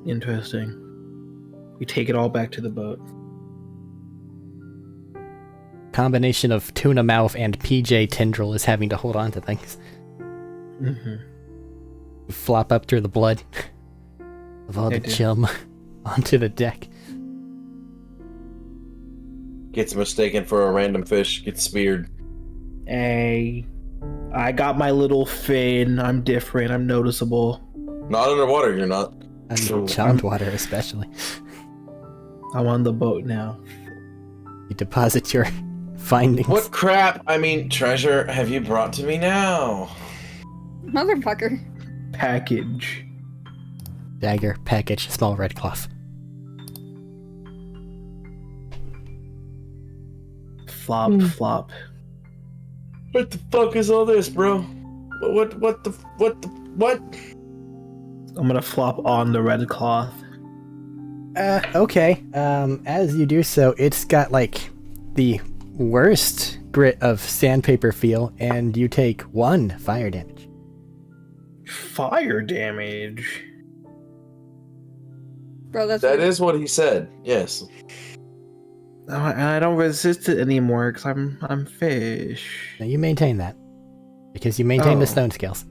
Interesting. We take it all back to the boat. Combination of tuna mouth and PJ tendril is having to hold on to things. Mm-hmm. You flop up through the blood of all I the do. chum onto the deck. Gets mistaken for a random fish. Gets speared. Hey, I got my little fin. I'm different. I'm noticeable. Not underwater, you're not. And chummed water especially. I'm on the boat now. You deposit your findings. What crap, I mean, treasure have you brought to me now? Motherfucker. Package. Dagger, package, small red cloth. Flop, flop. What the fuck is all this, bro? What? I'm gonna flop on the red cloth. Okay. As you do so, it's got like the worst grit of sandpaper feel, and you take 1 fire damage. Fire damage. Bro, that's That is what he said. Yes. Oh, and I don't resist it anymore because I'm fish. Now you maintain that because you maintain the Oh. stone scales.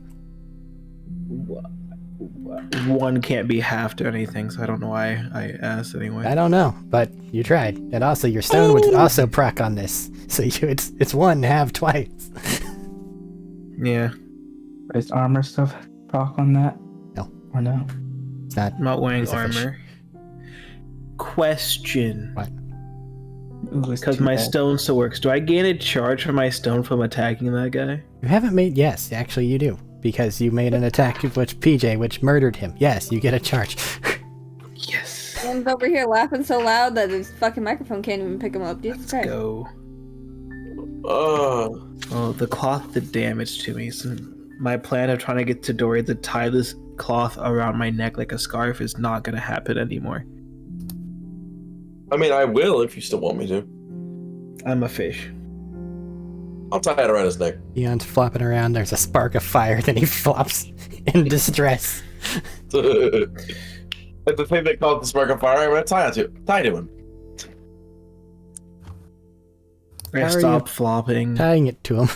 One can't be half to anything, so I don't know why I asked anyway. I don't know, but you tried, and also your stone would also proc on this, so it's 1 half twice. Yeah, Is armor stuff proc on that? No. Or no? It's not. I'm not wearing He's a fish. armor. Question. What? Ooh, it's Because too my bad. stone still works. Do I gain a charge for my stone from attacking that guy? You haven't made. Yes, actually you do, because you made an attack which PJ, which murdered him. Yes, you get a charge. Yes. One's over here laughing so loud that his fucking microphone can't even pick him up. Jesus Let's Christ. go. Oh. Oh, the cloth did damage to me. So my plan of trying to get to Dory to tie this cloth around my neck like a scarf is not going to happen anymore. I mean, I will if you still want me to. I'm a fish. I'll tie it around his neck. Eon's flopping around. There's a spark of fire. Then he flops in distress. That's the thing they call it the spark of fire. I'm gonna tie to him. I How are stop flopping. Tying it to him.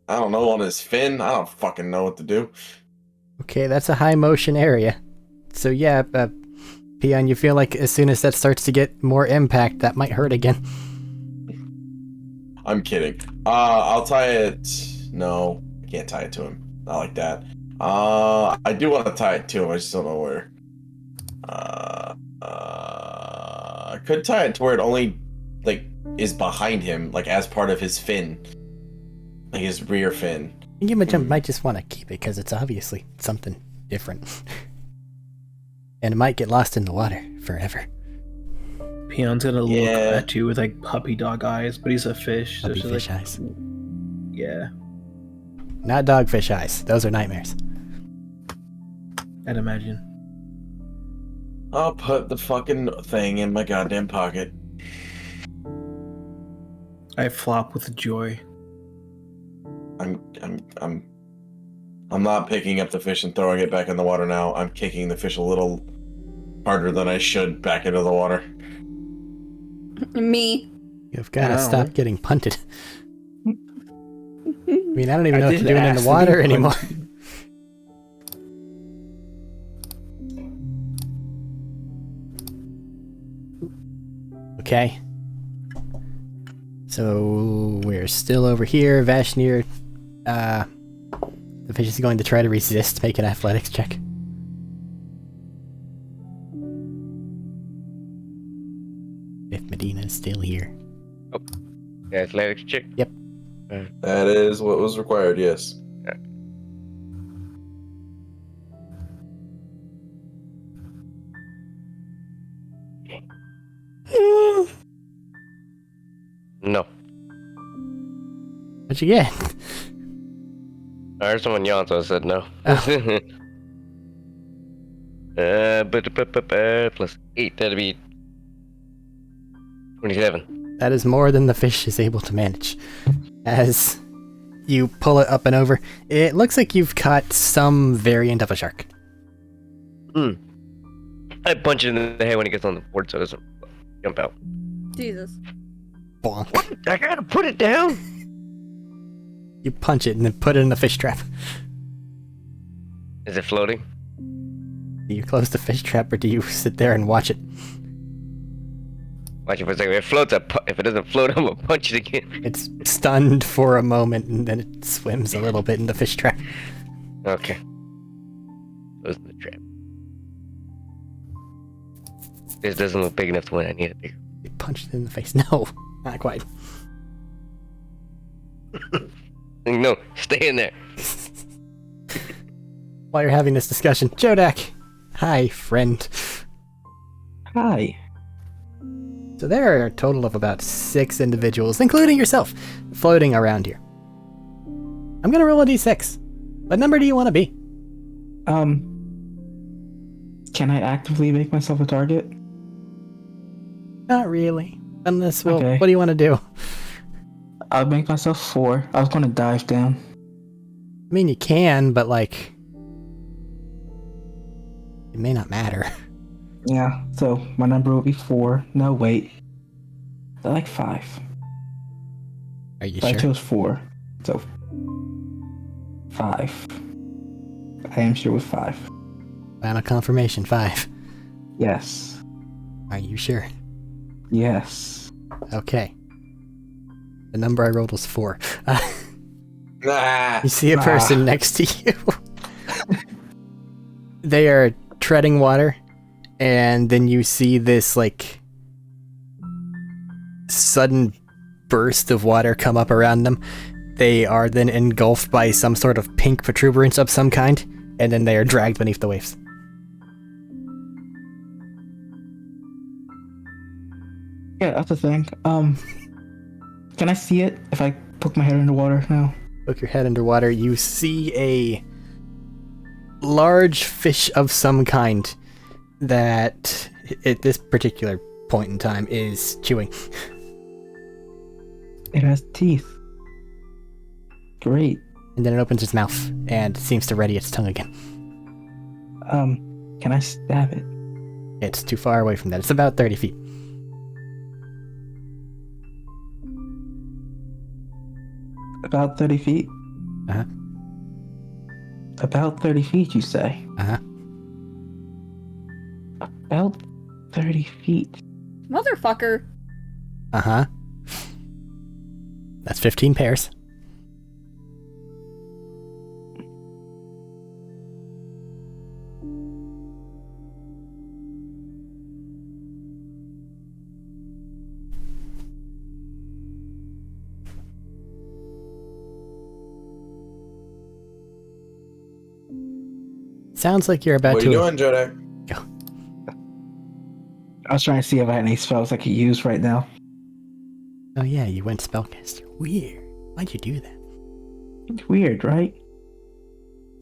I don't know, on his fin. I don't fucking know what to do. Okay, that's a high motion area. So yeah, Peon, you feel like as soon as that starts to get more impact, that might hurt again. I'm kidding. I'll tie it. No, I can't tie it to him. Not like that. I do want to tie it to him. I just don't know where. I could tie it to where it only like is behind him, like as part of his fin, like his rear fin. You might just want to keep it because it's obviously something different. And it might get lost in the water forever. Peon's gonna look Yeah. at you with like puppy dog eyes, but he's a fish. So Puppy she's fish like, eyes. yeah, Not dogfish eyes. Those are nightmares. I'd imagine. I'll put the fucking thing in my goddamn pocket. I flop with joy. I'm not picking up the fish and throwing it back in the water now. I'm kicking the fish a little harder than I should back into the water. Me. You've got to Ow. stop getting punted. I mean, I don't even know what did you're doing in ask the to be water anymore. punted. Okay. So we're still over here. Vashnir, the fish is going to try to resist. Make an athletics check. If Medina is still here. Yeah, athletics check. Yep. That is what was required, yes. No. What'd you get? I heard someone yawn, so I said no. Oh. Plus 8, that'd be 27. That is more than the fish is able to manage. As you pull it up and over, it looks like you've caught some variant of a shark. I punch it in the head when it gets on the board so it doesn't jump out. Jesus. Bonk. What? I gotta put it down? You punch it and then put it in the fish trap. Is it floating? Do you close the fish trap or do you sit there and watch it? Watch it for a second. If it floats, if it doesn't float, I'm gonna punch it again. It's stunned for a moment and then it swims a little bit in the fish trap. Okay. Close the trap. This doesn't look big enough to win. I need it bigger. You punched it in the face. No, not quite. No, stay in there. While you're having this discussion, Jodak. Hi, friend. Hi. So there are a total of about 6 individuals, including yourself, floating around here. I'm gonna roll a d6. What number do you want to be? Can I actively make myself a target? Not really. Unless, well, Okay. what do you want to do? I'll make myself 4. I was gonna dive down. I mean, you can, but, like, it may not matter. Yeah, so my number will be 4. No, wait. I like 5. Are you But I sure? chose 4. So 5. I am sure with 5. Final confirmation, 5. Yes. Are you sure? Yes. Okay. The number I rolled was 4. Nah. You see a person next to you. They are treading water, and then you see this, like, sudden burst of water come up around them. They are then engulfed by some sort of pink protuberance of some kind, and then they are dragged beneath the waves. Yeah, that's the thing. Can I see it if I poke my head underwater now? Poke your head underwater, you see a large fish of some kind that, at this particular point in time, is chewing. It has teeth. Great. And then it opens its mouth and seems to ready its tongue again. Can I stab it? It's too far away from that. It's about 30 feet. About 30 feet? Uh-huh. About 30 feet, you say? Uh-huh. About 30 feet. Motherfucker. Uh-huh. That's 15 pairs. Sounds like you're about What are to... you doing, Jodak? I was trying to see if I had any spells I could use right now. Oh yeah, you went spellcaster. Weird. Why'd you do that? It's weird, right?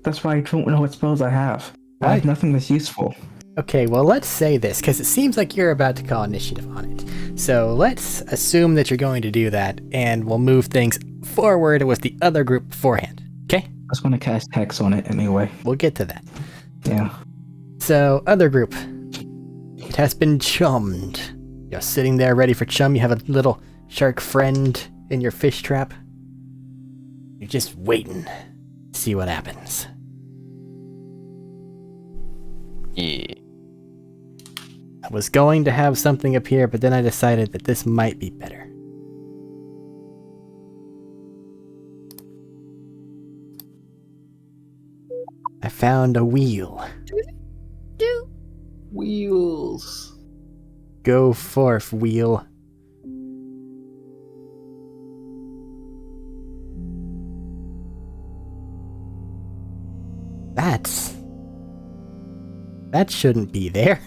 That's why I don't know what spells I have. I have Why? nothing that's useful. Okay, well, let's say this, because it seems like you're about to call initiative on it. So let's assume that you're going to do that, and we'll move things forward with the other group beforehand. Okay? I was going to cast Hex on it anyway. We'll get to that. Yeah. So, other group. It has been chummed. You're sitting there ready for chum. You have a little shark friend in your fish trap. You're just waiting to see what happens. Yeah. I was going to have something appear, but then I decided that this might be better. I found a wheel. Wheels. Go forth, wheel. That shouldn't be there.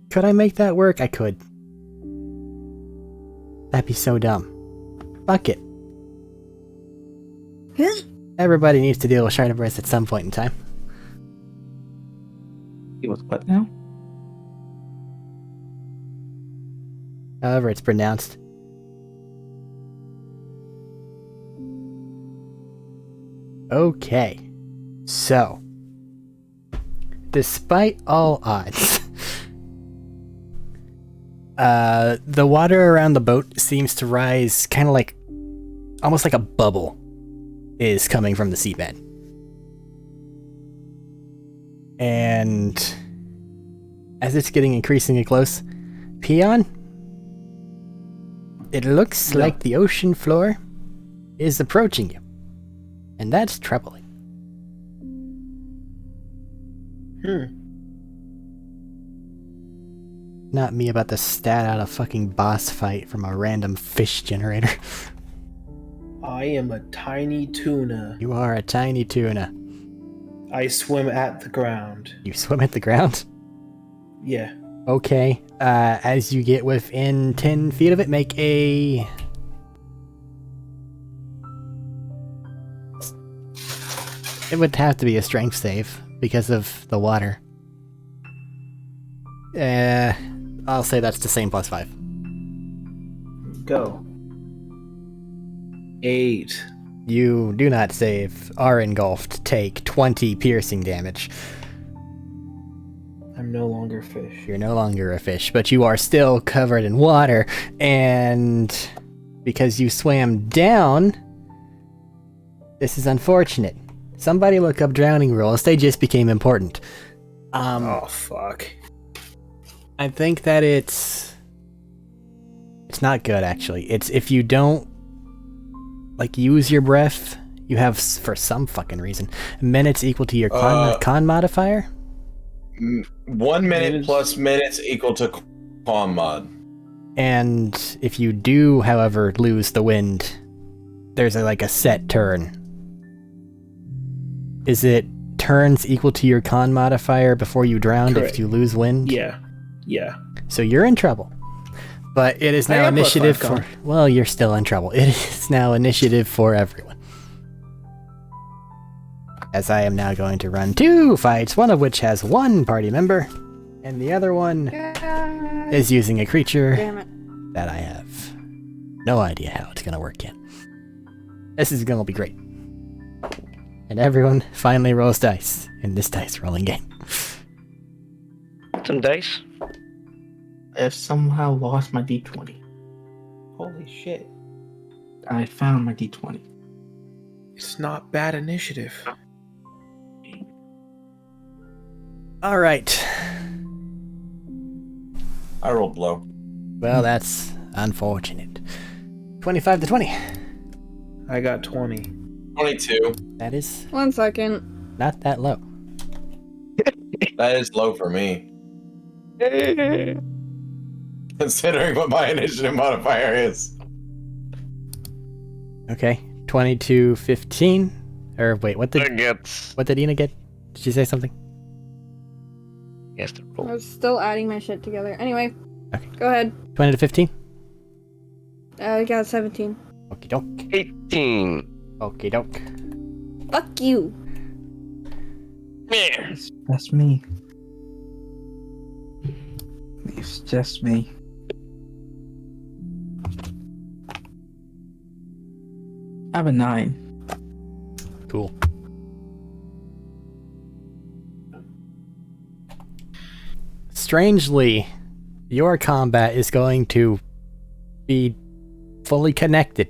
Could I make that work? I could. That'd be so dumb. Fuck it. Everybody needs to deal with Shard of Breath at some point in time. It was what now? However it's pronounced. Okay. So, despite all odds, the water around the boat seems to rise kind of like, almost like a bubble is coming from the seabed. And as it's getting increasingly close, Peon, it looks like the ocean floor is approaching you. And that's troubling. Not me about to stat out a fucking boss fight from a random fish generator. I am a tiny tuna. You are a tiny tuna. I swim at the ground. You swim at the ground? Yeah. Okay. As you get within 10 feet of it, make a... It would have to be a strength save because of the water. I'll say that's the same +5. Go. 8. You do not save, are engulfed, take 20 piercing damage. I'm no longer fish. You're no longer a fish, but you are still covered in water, and because you swam down, this is unfortunate. Somebody look up drowning rules, they just became important. Oh, fuck. I think that it's not good, actually. It's if you don't, like, use your breath, you have, for some fucking reason, minutes equal to your con modifier? 1 minute plus minutes equal to con mod. And if you do, however, lose the wind, there's a set turn. Is it turns equal to your con modifier before you drown if you lose wind? Yeah. So you're in trouble. But it is now initiative for... Well, you're still in trouble. It is now initiative for everyone. As I am now going to run 2 fights, one of which has 1 party member, and the other one is using a creature that I have no idea how it's going to work yet. This is going to be great. And everyone finally rolls dice in this dice rolling game. Some dice. I've somehow lost my D20. Holy shit. I found my D20. It's not bad initiative. Alright. I rolled low. Well, that's unfortunate. 25 to 20. I got 20. 22. That is 1 second. not that low. That is low for me. Considering what my initiative modifier is. Okay. 22, 15. Or wait, what did Ina get? Did she say something? Yes, the I roll. was still adding my shit together. Anyway, Okay. go ahead. 20 to 15? I got 17. Okie doke. 18. Okie doke. Fuck you. Yeah. That's me. It's just me. I have a 9. Cool. strangely, your combat is going to be fully connected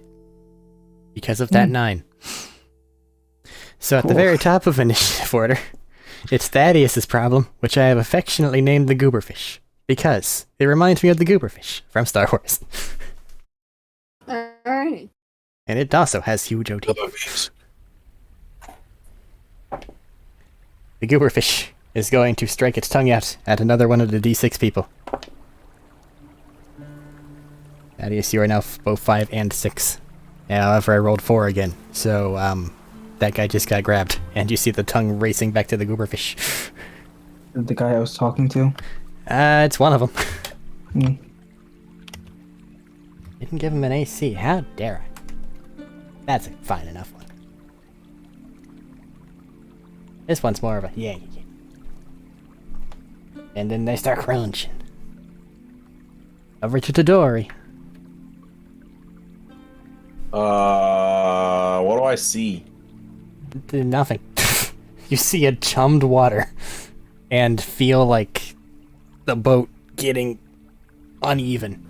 because of that 9. So at the very top of initiative order, it's Thaddeus's problem, which I have affectionately named the Gooberfish, because it reminds me of the Gooberfish from Star Wars. Alright. And it also has huge OT. The Gooberfish is going to strike its tongue out at another one of the D6 people. Thaddeus, you are now both 5 and 6. However, I rolled 4 again, so that guy just got grabbed, and you see the tongue racing back to the Gooberfish. The guy I was talking to? It's one of them. Hmm. Didn't give him an AC. How dare I? That's a fine enough one. This one's more of a yeah. And then they start crunching. Over to Tadori. What do I see? Nothing. You see a chummed water and feel like the boat getting uneven.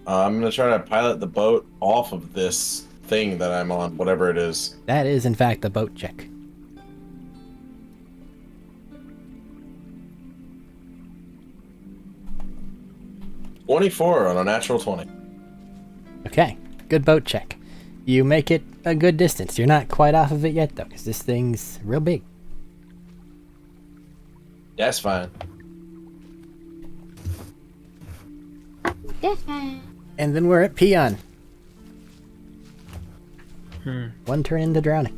I'm gonna try to pilot the boat off of this thing that I'm on, whatever it is. That is, in fact, a boat check. $24 on a natural 20. Okay, good boat check. You make it a good distance. You're not quite off of it yet, though, because this thing's real big. That's fine. And then we're at Peon. One turn into drowning.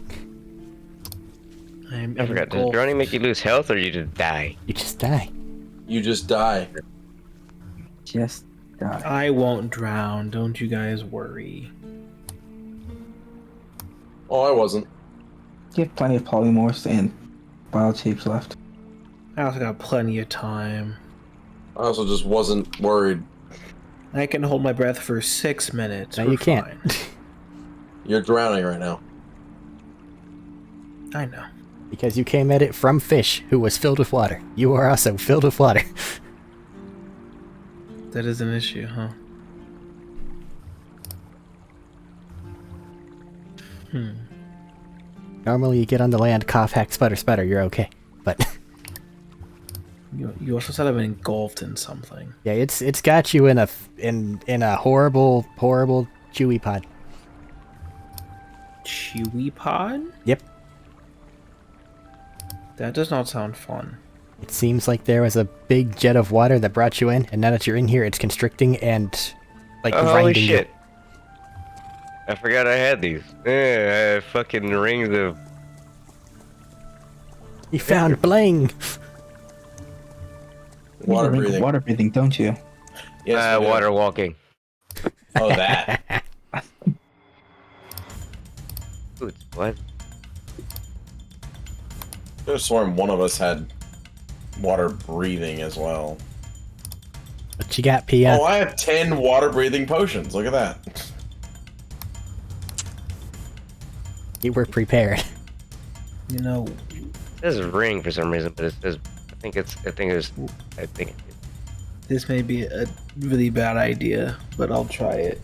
I forgot. Does drowning make you lose health or you just die? You just die. You just die. Just die. I won't drown. Don't you guys worry. Oh, I wasn't. You have plenty of polymorphs and wild shapes left. I also got plenty of time. I also just wasn't worried. I can hold my breath for 6 minutes. No, We're you can't. fine. You're drowning right now. I know. Because you came at it from fish, who was filled with water. You are also filled with water. That is an issue, huh? Normally you get on the land, cough, hack, sputter, sputter, you're okay. But You also said I've been engulfed in something. yeah, it's got you in a horrible chewy pod. Chewy pod? Yep. That does not sound fun. It seems like there was a big jet of water that brought you in, and now that you're in here, it's constricting and like Oh, grinding holy shit. you. I forgot I had these. Yeah, fucking rings of... You found bling. Water You drink breathing. Water breathing, don't you? Yes, we do. water walking. Oh, that. Ooh, what? I could have sworn one of us had water breathing as well. What you got, Pia? Oh, I have 10 water breathing potions. Look at that. You were prepared. You know, It says ring for some reason, but it says... I think this may be a really bad idea, but I'll try it.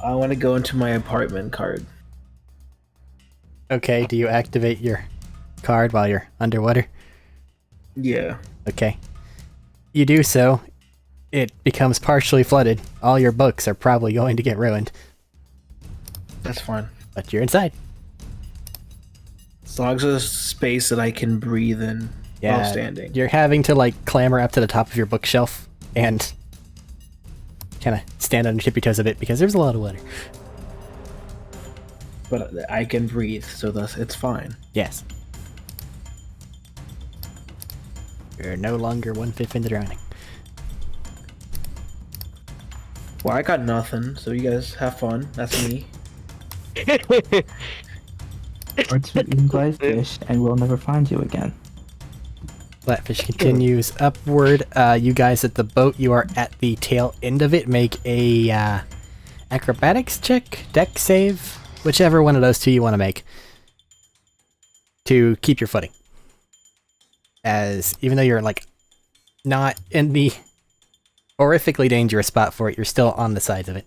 I want to go into my apartment card. Okay, do you activate your card while you're underwater? Yeah. Okay. You do so. It becomes partially flooded. All your books are probably going to get ruined. That's fine. But you're inside. As long as there's space that I can breathe in while standing. You're having to like clamber up to the top of your bookshelf and kind of stand on your tippy toes a bit because there's a lot of water. But I can breathe, so thus it's fine. Yes. You're no longer 1/5 into drowning. Well, I got nothing, so you guys have fun. That's me. Birds were eaten by a fish, and we'll never find you again. Flatfish continues upward. You guys at the boat, you are at the tail end of it. Make a acrobatics check, deck save, whichever one of those two you want to make to keep your footing. as even though you're like not in the horrifically dangerous spot for it, you're still on the sides of it.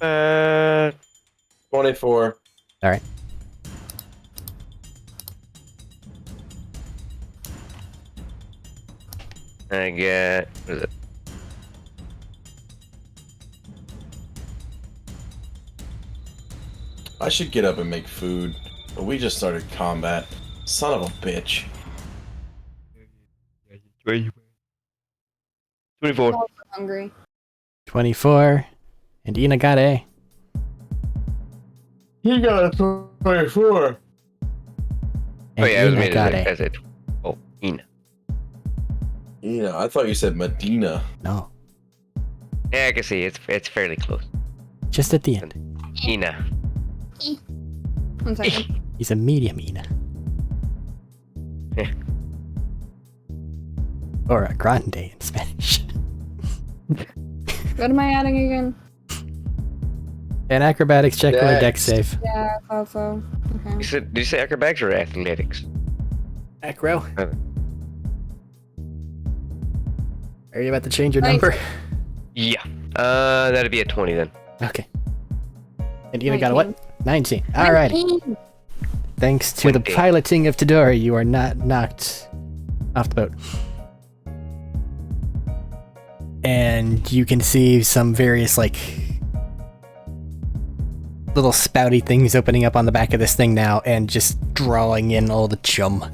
Uh, 24. All right. I get what is it? I should get up and make food, but we just started combat. Son of a bitch. 24. I'm hungry. 24, and Ina got A. He got a 24. And Oh yeah, I was Ina made got it. A. I said, oh, Ina. Yeah, I thought you said Medina. No, Yeah, I can see it's fairly close. just at the end. Ina. 1 second. He's a medium Ina. Yeah. Or a grande in Spanish. What am I adding again? An acrobatics check or a dex save. Yeah, I thought so. Okay. Did you say acrobatics or athletics? Acro. Uh. Are you about to change your Nice. number? Yeah. That'd be a 20 then. Okay. And Ina got a what? 19. 19. Alrighty. Thanks to the 20. piloting of Todori, you are not knocked off the boat. And you can see some various, like, little spouty things opening up on the back of this thing now and just drawing in all the chum.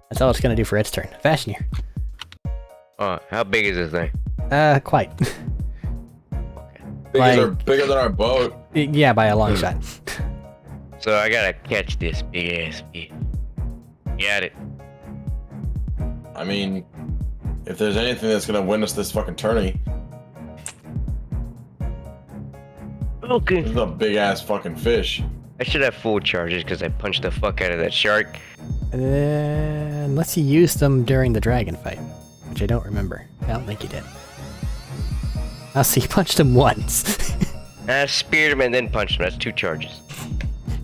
That's all it's gonna do for its turn. Vashnier. Oh, how big is this thing? Quite. Bigger than our boat. Yeah, by a long shot. So I gotta catch this big ass fish. Got it. I mean, if there's anything that's gonna win us this fucking tourney, Okay. this is a big ass fucking fish. I should have full charges because I punched the fuck out of that shark. Unless you used them during the dragon fight, which I don't remember. I don't think you did. Oh, so you punched him once. I speared him and then punched him. That's 2 charges.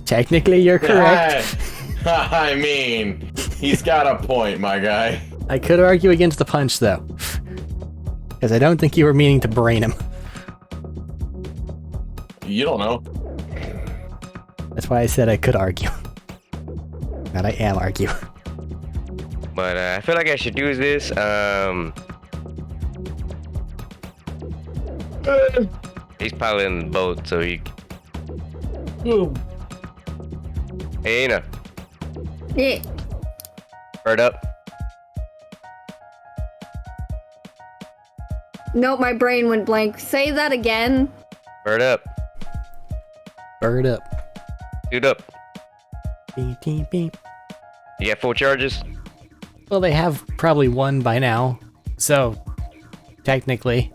Technically, you're correct. I mean, he's got a point, my guy. I could argue against the punch, though. Because I don't think you were meaning to brain him. You don't know. That's why I said I could argue. Not I am argue. But I feel like I should do this. He's probably in the boat, so he. Hey, Ina, Yeah. bird up. Nope, my brain went blank. Say that again. Bird up. Bird up. Dude up. Beep, beep, beep. You got full charges? Well, they have probably won by now, so technically,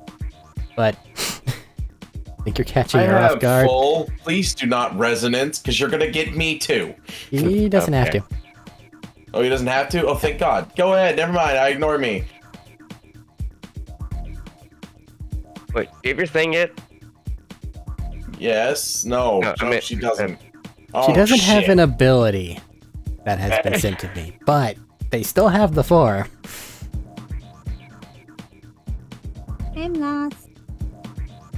but I think you're catching I her off have guard. full. Please do not resonance, because you're gonna get me too. He doesn't have Okay. to. Oh, he doesn't have to? Oh, thank God. Go ahead. Never mind. I ignore me. Wait, do you have your thing yet? Yes. No. No, I No, mean- she doesn't. She Oh, doesn't have shit. an ability that has been sent to me, but they still have the 4. I'm lost.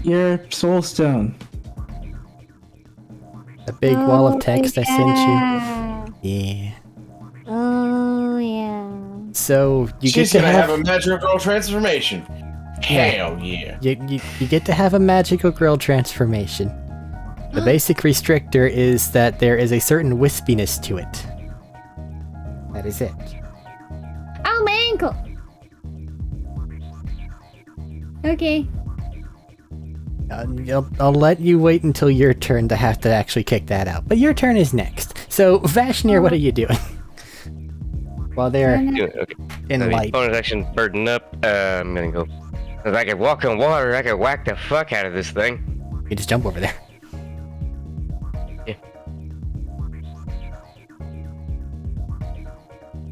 Your soul stone. The big wall of Oh, text I sent you. Yeah. Oh, yeah. So you She's get to gonna have have, a magical girl transformation. Hell yeah. you get to have a magical girl transformation. The basic restrictor is that there is a certain wispiness to it. That is it. Oh, my ankle. Okay. I'll let you wait until your turn to have to actually kick that out. But your turn is next. So, Vashnier, what are you doing? While they're Do it. Okay. in That'd be light. bonus action, burden up. I'm gonna go. If I could walk on water, I could whack the fuck out of this thing. You just jump over there.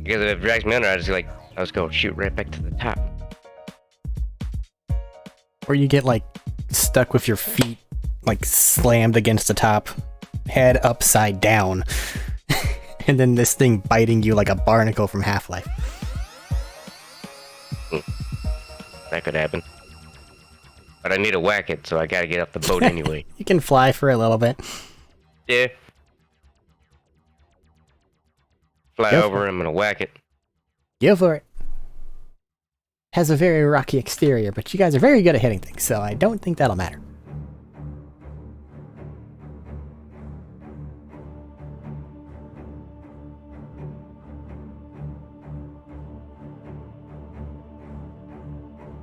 Because if it drags me under, I just go shoot right back to the top. Or you get like stuck with your feet like slammed against the top, head upside down, and then this thing biting you like a barnacle from Half-Life. That could happen. But I need to whack it, so I gotta get off the boat anyway. You can fly for a little bit. Yeah. Fly Go for over, it. I'm gonna whack it. Go for it. Has a very rocky exterior, but you guys are very good at hitting things, so I don't think that'll matter.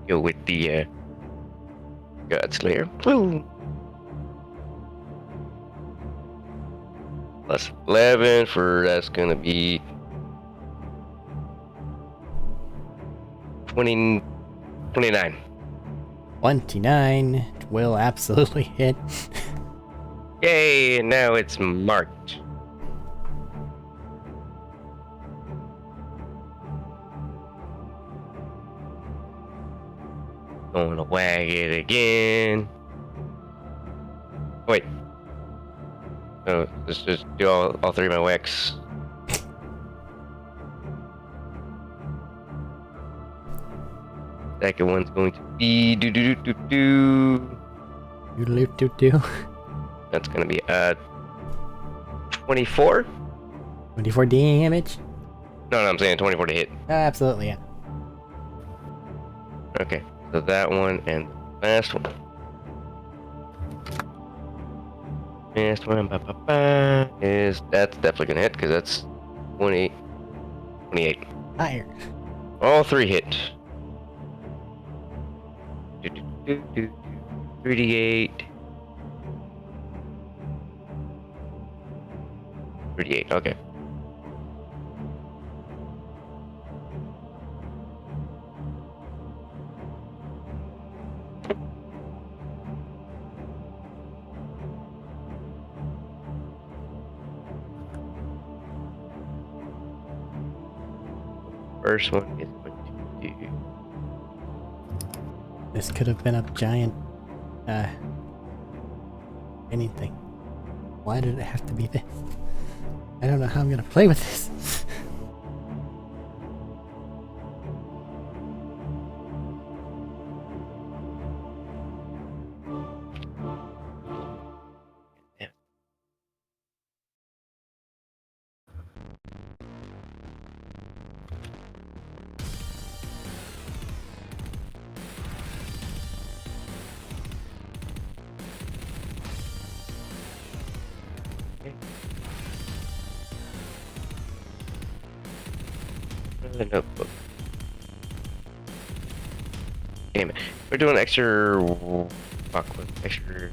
Go with the God Slayer. Woo! Plus 11 for that's gonna be 29. 29 will absolutely hit. Yay! And now it's marked. Going to wag it again. Wait. No, let's just do all three of my whacks. Second one's going to be do. Doodle-doo-doo-doo. That's gonna be 24. 24 damage. No, I'm saying 24 to hit. Absolutely, yeah. Okay, so that one and the last one. Last one is that's definitely gonna hit because that's 28. Higher. All three hit. 38. 38, okay. First one is going to do. This could have been a giant, anything. Why did it have to be this? I don't know how I'm gonna play with this. The notebook. Damn it. We're doing extra. Fuck. Extra.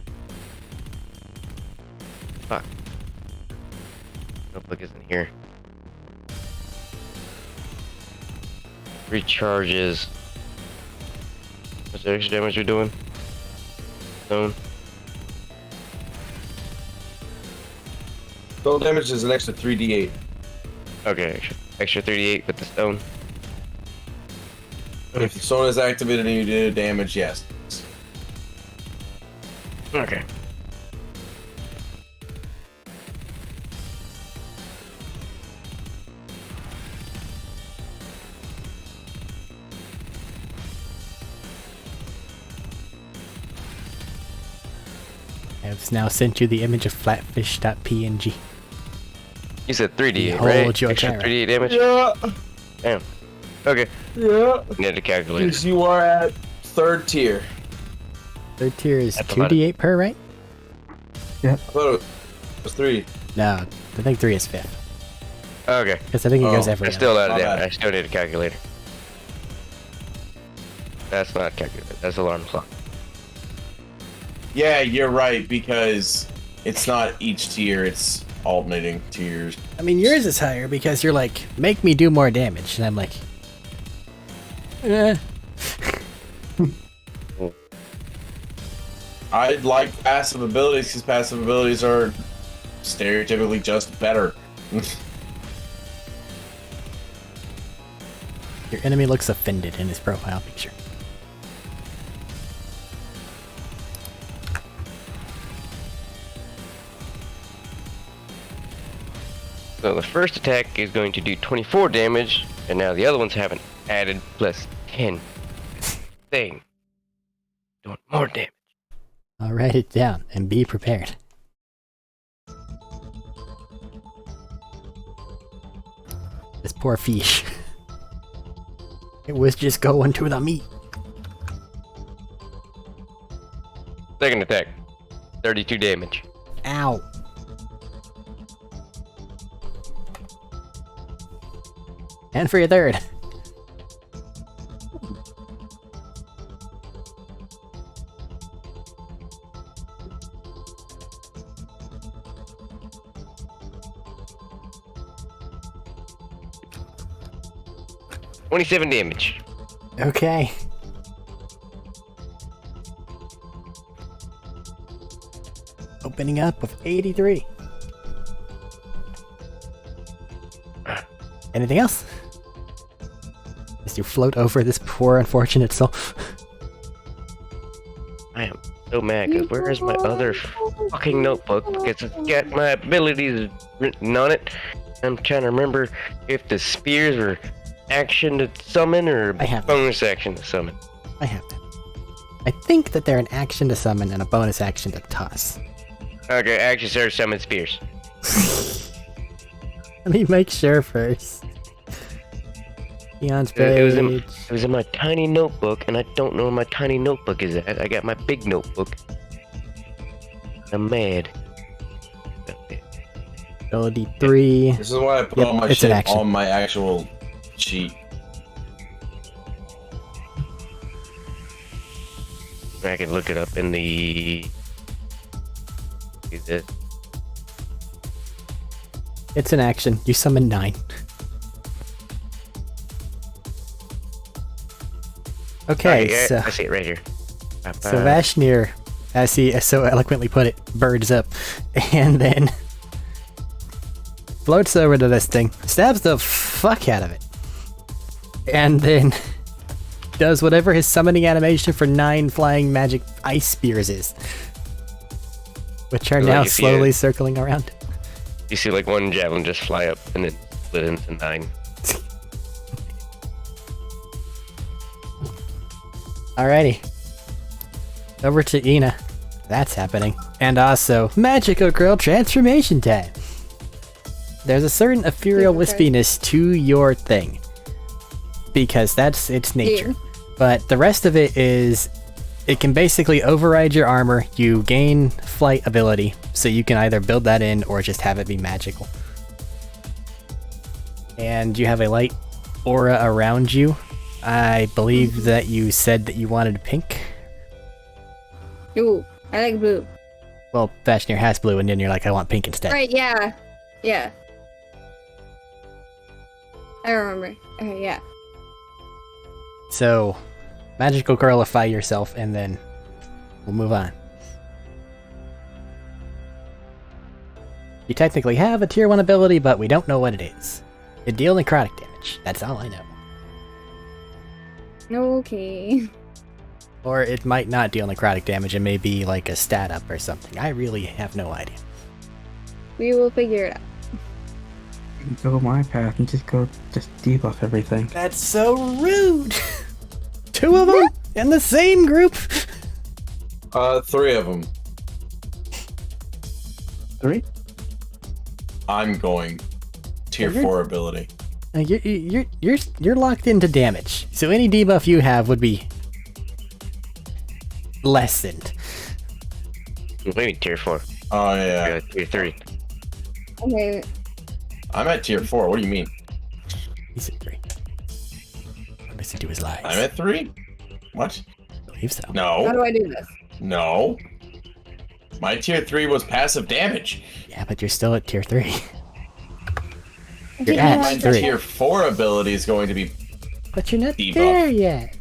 Fuck. Notebook isn't here. Recharges. What's the extra damage we're doing? Stone. Total damage is an extra 3d8. Okay, extra 38 with the stone. If the stone is activated and you do damage, yes. Okay. I've now sent you the image of flatfish.png. You said 3D, Behold right? your Extra terror. 3D damage? Yeah. Damn. Okay. Yeah. Need to calculate Because it. you are at 3rd tier. Third tier is That's about 2d8 per, right? I thought it was 3. No, I think 3 is 5th. Okay. Because I think it goes Oh, every I still out of My damage. bad. I still need a calculator. That's not a calculator. That's alarm clock. Yeah, you're right, because it's not each tier, it's alternating tiers. I mean, yours is higher because you're like, make me do more damage. And I'm like, eh. I like passive abilities because passive abilities are stereotypically just better. Your enemy looks offended in his profile picture. So the first attack is going to do 24 damage, and now the other ones have an added plus 10 thing. Doing more damage. I'll write it down and be prepared. This poor fish. It was just going to the meat. Second attack, 32 damage. Ow. And for your third. $27 damage. Okay. Opening up with 83. Anything else? As you float over this poor unfortunate soul. I am so mad because where is my other fucking notebook? Because it's got my abilities written on it. I'm trying to remember if the spears were action to summon or I have bonus action to summon. I have them. I think that they're an action to summon and a bonus action to toss. Okay, action to summon spears. Let me make sure first. Beyond's It was page. it was in my tiny notebook, and I don't know where my tiny notebook is at. I got my big notebook. I'm mad. Ability 3. This is why I put Yep, all my it's an shit action. on my actual sheet. I can look it up in the. Is it? It's an action. You summon 9. Okay, yeah, so I see it right here. so Vashnir, as he so eloquently put it, birds up, and then floats over to this thing, stabs the fuck out of it, and then does whatever his summoning animation for 9 flying magic ice spears is, which are Like now you see slowly it. circling around. You see like one javelin just fly up and then split into 9. Alrighty. Over to Ina. That's happening. And also, Magical Girl transformation time. There's a certain ethereal Okay. wispiness to your thing. Because that's its nature. Yeah. But the rest of it is, it can basically override your armor. You gain flight ability, so you can either build that in or just have it be magical. And you have a light aura around you. I believe that you said that you wanted pink. Ooh, I like blue. Well, Vashnir has blue, and then you're like, I want pink instead. Right, yeah. Yeah. I remember. Okay, yeah. So, magical girlify yourself, and then we'll move on. You technically have a tier 1 ability, but we don't know what it is. It deals necrotic damage. That's all I know. Okay. Or it might not deal necrotic damage. It may be like a stat up or something. I really have no idea. We will figure it out. You can go my path and just debuff everything. That's so rude! 2 of them in the same group? 3 of them. 3? I'm going tier You're- 4 ability. You're locked into damage, so any debuff you have would be lessened. Maybe tier 4. Oh yeah, Tier 3. Okay. I'm at tier 4. What do you mean? He's at 3. Listen to his lies. I'm at 3. What? I believe so. How No, do I do this? no. My tier 3 was passive damage. Yeah, but you're still at tier 3. Okay, You're at My one 3. second. tier 4 ability is going to be. But you're not Debuff. there yet.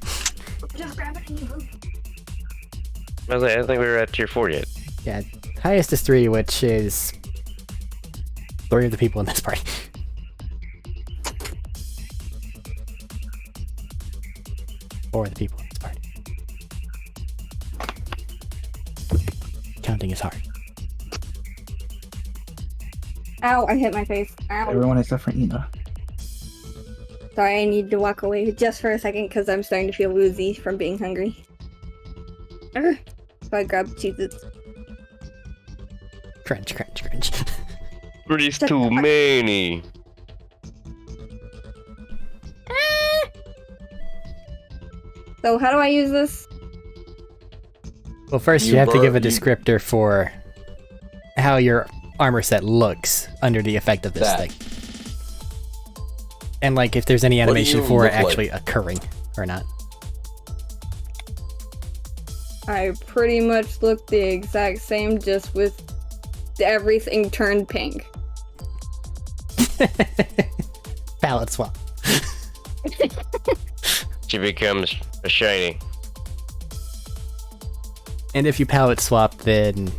Just grab it and you move. I don't think we were at tier 4 yet. Yeah, highest is 3, which is 3 of the people in this party. Four of the people in this party. Counting is hard. Ow, I hit my face. Ow. Everyone except for Ina. Sorry, I need to walk away just for a second because I'm starting to feel woozy from being hungry. So I grabbed cheeses. Crunch, crunch, crunch. There's too many. So how do I use this? Well, first you have to give a descriptor for how your armor set looks under the effect of this thing. And like if there's any animation you for it look like? actually occurring or not. I pretty much look the exact same, just with everything turned pink. Palette swap. She becomes a shiny. And if you palette swap, then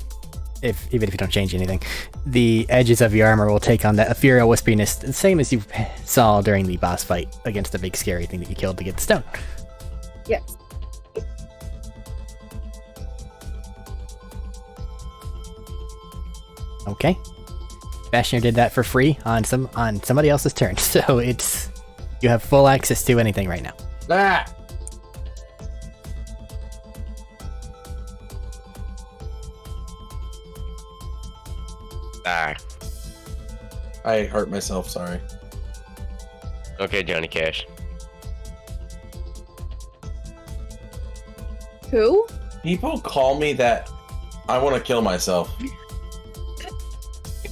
even if you don't change anything, the edges of your armor will take on that ethereal wispiness, the same as you saw during the boss fight against the big scary thing that you killed to get the stone. Yes. Okay. Bashir did that for free on somebody else's turn, so you have full access to anything right now. Ah! Ah. I hurt myself, sorry. Okay, Johnny Cash. Who? People call me that. I want to kill myself.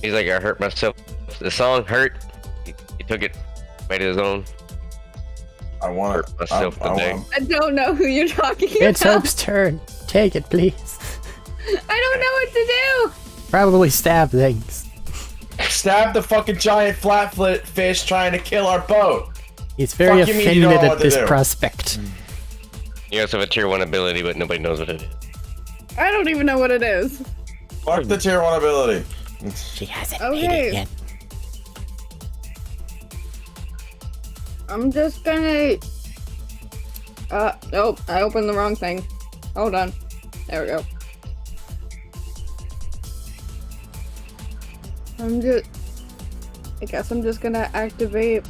He's like, I hurt myself. The song hurt. He took it, made it his own. I want Hurt myself today. I don't know who you're talking It's about. Hope's turn. Take it, please. I don't know what to do. Probably stab things. Stab the fucking giant flat-foot fish trying to kill our boat. He's very Fuck you mean you don't offended know at what to this do? prospect. You also have a tier 1 ability, but nobody knows what it is. I don't even know what it is. Fuck the tier 1 ability. She hasn't Okay. made it yet. I'm just gonna... nope, I opened the wrong thing. Hold on. There we go. I guess I'm just gonna activate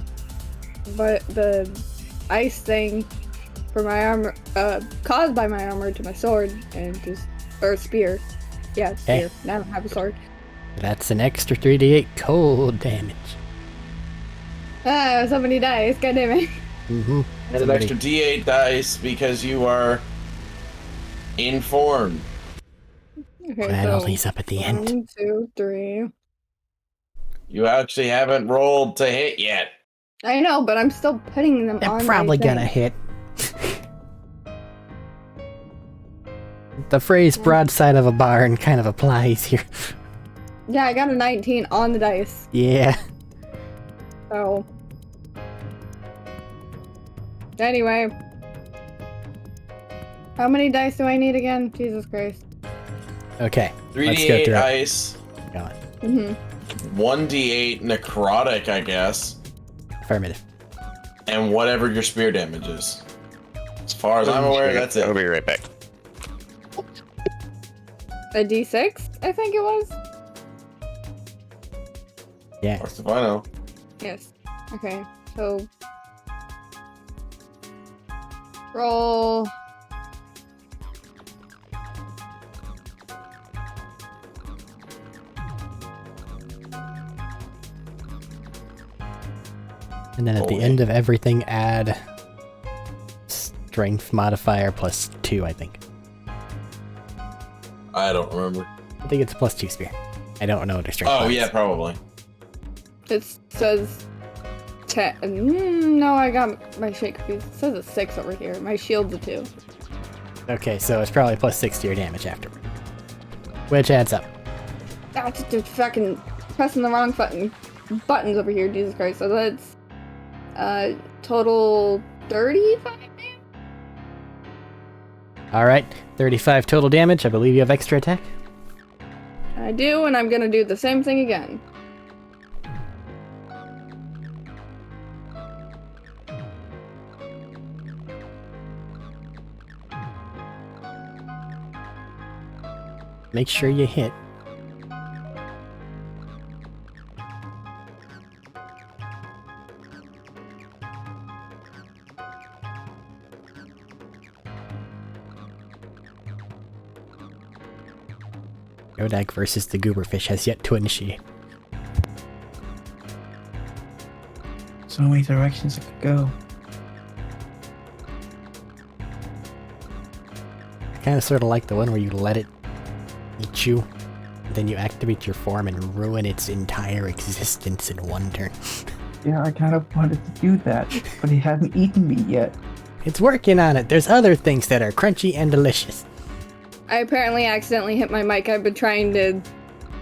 the ice thing for my armor, caused by my armor to my sword, and just, or spear. Yeah, spear. Now I don't have a sword. That's an extra 3d8 cold damage. Ah, so many dice, goddammit. Mm-hmm. And an extra D8 dice because you are informed. Okay, Add all so these up at the end. 1, 2, 3. You actually haven't rolled to hit yet. I know, but I'm still putting them They're on probably my gonna thing. hit. The phrase broadside of a barn kind of applies here. Yeah, I got a 19 on the dice. Yeah. So. Anyway. How many dice do I need again? Jesus Christ. Okay. Let's go 3d8 through it. ice, Go on. Mm-hmm. 1d8 necrotic, I guess, Affirmative. and whatever your spear damage is. As far as I'm aware, that's I'll it. be right back. A D6, I think it was? Yeah. Of if I know. Yes. Okay, so. Roll. And then at the Oh, end of everything, add strength modifier plus 2, I think. I don't remember. I think it's a plus 2 spear. I don't know what the strength Oh, is. yeah, probably. It says 10. No, I got my shit confused. It says a 6 over here. My shield's a 2. Okay, so it's probably plus 6 to your damage afterward. Which adds up. Ah, just fucking pressing the wrong buttons over here, Jesus Christ. So that's total 35 damage? Alright, 35 total damage. I believe you have extra attack. I do, and I'm gonna do the same thing again. Make sure you hit. Jodak versus the Gooberfish has yet to initiate. So many directions it could go. I kind of sort of like the one where you let it eat you, then you activate your form and ruin its entire existence in one turn. Yeah, I kind of wanted to do that, but he hasn't eaten me yet. It's working on it. There's other things that are crunchy and delicious. I apparently accidentally hit my mic. I've been trying to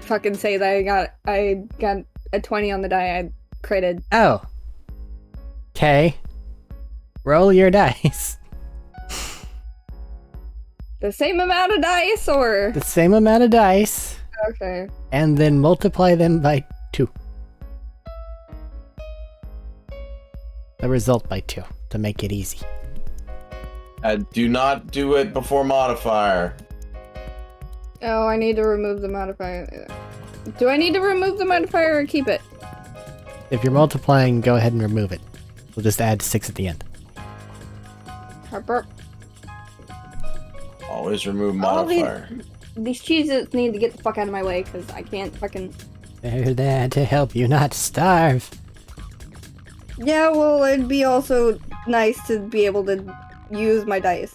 fucking say that I got a 20 on the die. I critted. Oh. Okay. Roll your dice. The same amount of dice, or? The same amount of dice, Okay. and then multiply them by 2. The result by 2, to make it easy. Do not do it before modifier. Oh, I need to remove the modifier. Do I need to remove the modifier or keep it? If you're multiplying, go ahead and remove it. We'll just add 6 at the end. Burp, burp. Always remove All modifier. These cheeses need to get the fuck out of my way, because I can't fucking... They're there to help you not starve. Yeah, well, it'd be also nice to be able to use my dice.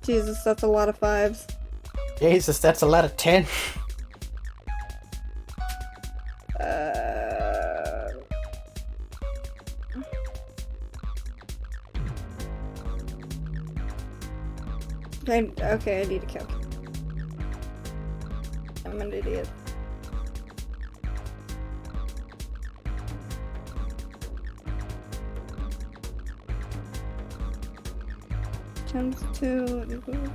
Jesus, that's a lot of 5s. Jesus, that's a lot of 10. Okay, I need to calculate. I'm an idiot. Times 2 equals...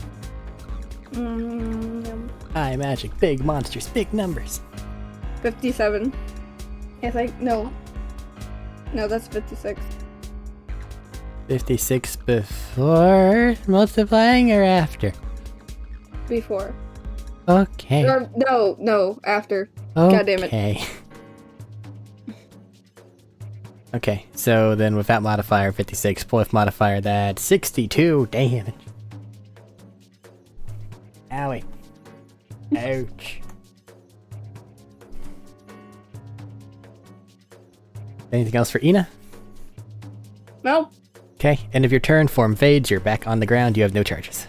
High magic, big monsters, big numbers. 57. Yes, no. No, that's 56. 56 before multiplying or after? Before. Okay. Or, no, after. God damn it. Okay. Okay, so then without modifier, 56. With modifier, that's 62 damage. Owie. Ouch. Anything else for Ina? No? Okay, end of your turn, form fades, you're back on the ground, you have no charges.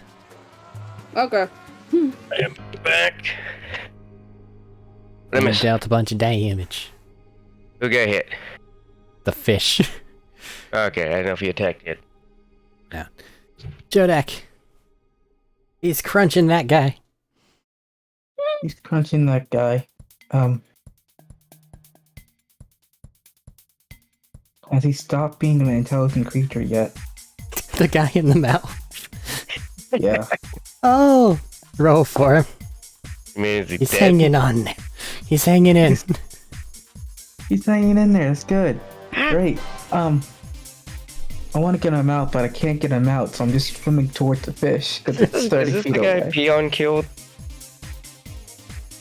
Okay. I am back. You dealt a bunch of damage. Who got hit? The fish. Okay, I don't know if he attacked yet. No. Jodak. He's crunching that guy. He's crunching that guy. Has he stopped being an intelligent creature yet? The guy in the mouth. Yeah. Oh! Roll for him. I mean, is he He's dead? hanging on. He's hanging in. He's hanging in there. That's good. Great. I want to get him out, but I can't get him out, so I'm just swimming towards the fish because it's 30 Is this feet the guy away. Peon killed?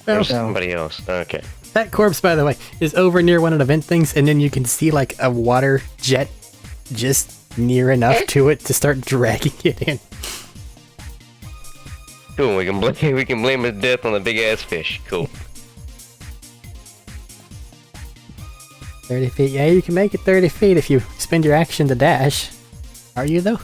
No. Or somebody else? Okay. That corpse, by the way, is over near one of the vent things, and then you can see like a water jet just near enough to it to start dragging it in. Cool. We can blame his death on the big ass fish. Cool. 30 feet. Yeah, you can make it 30 feet if you spend your action to dash. Are you, though?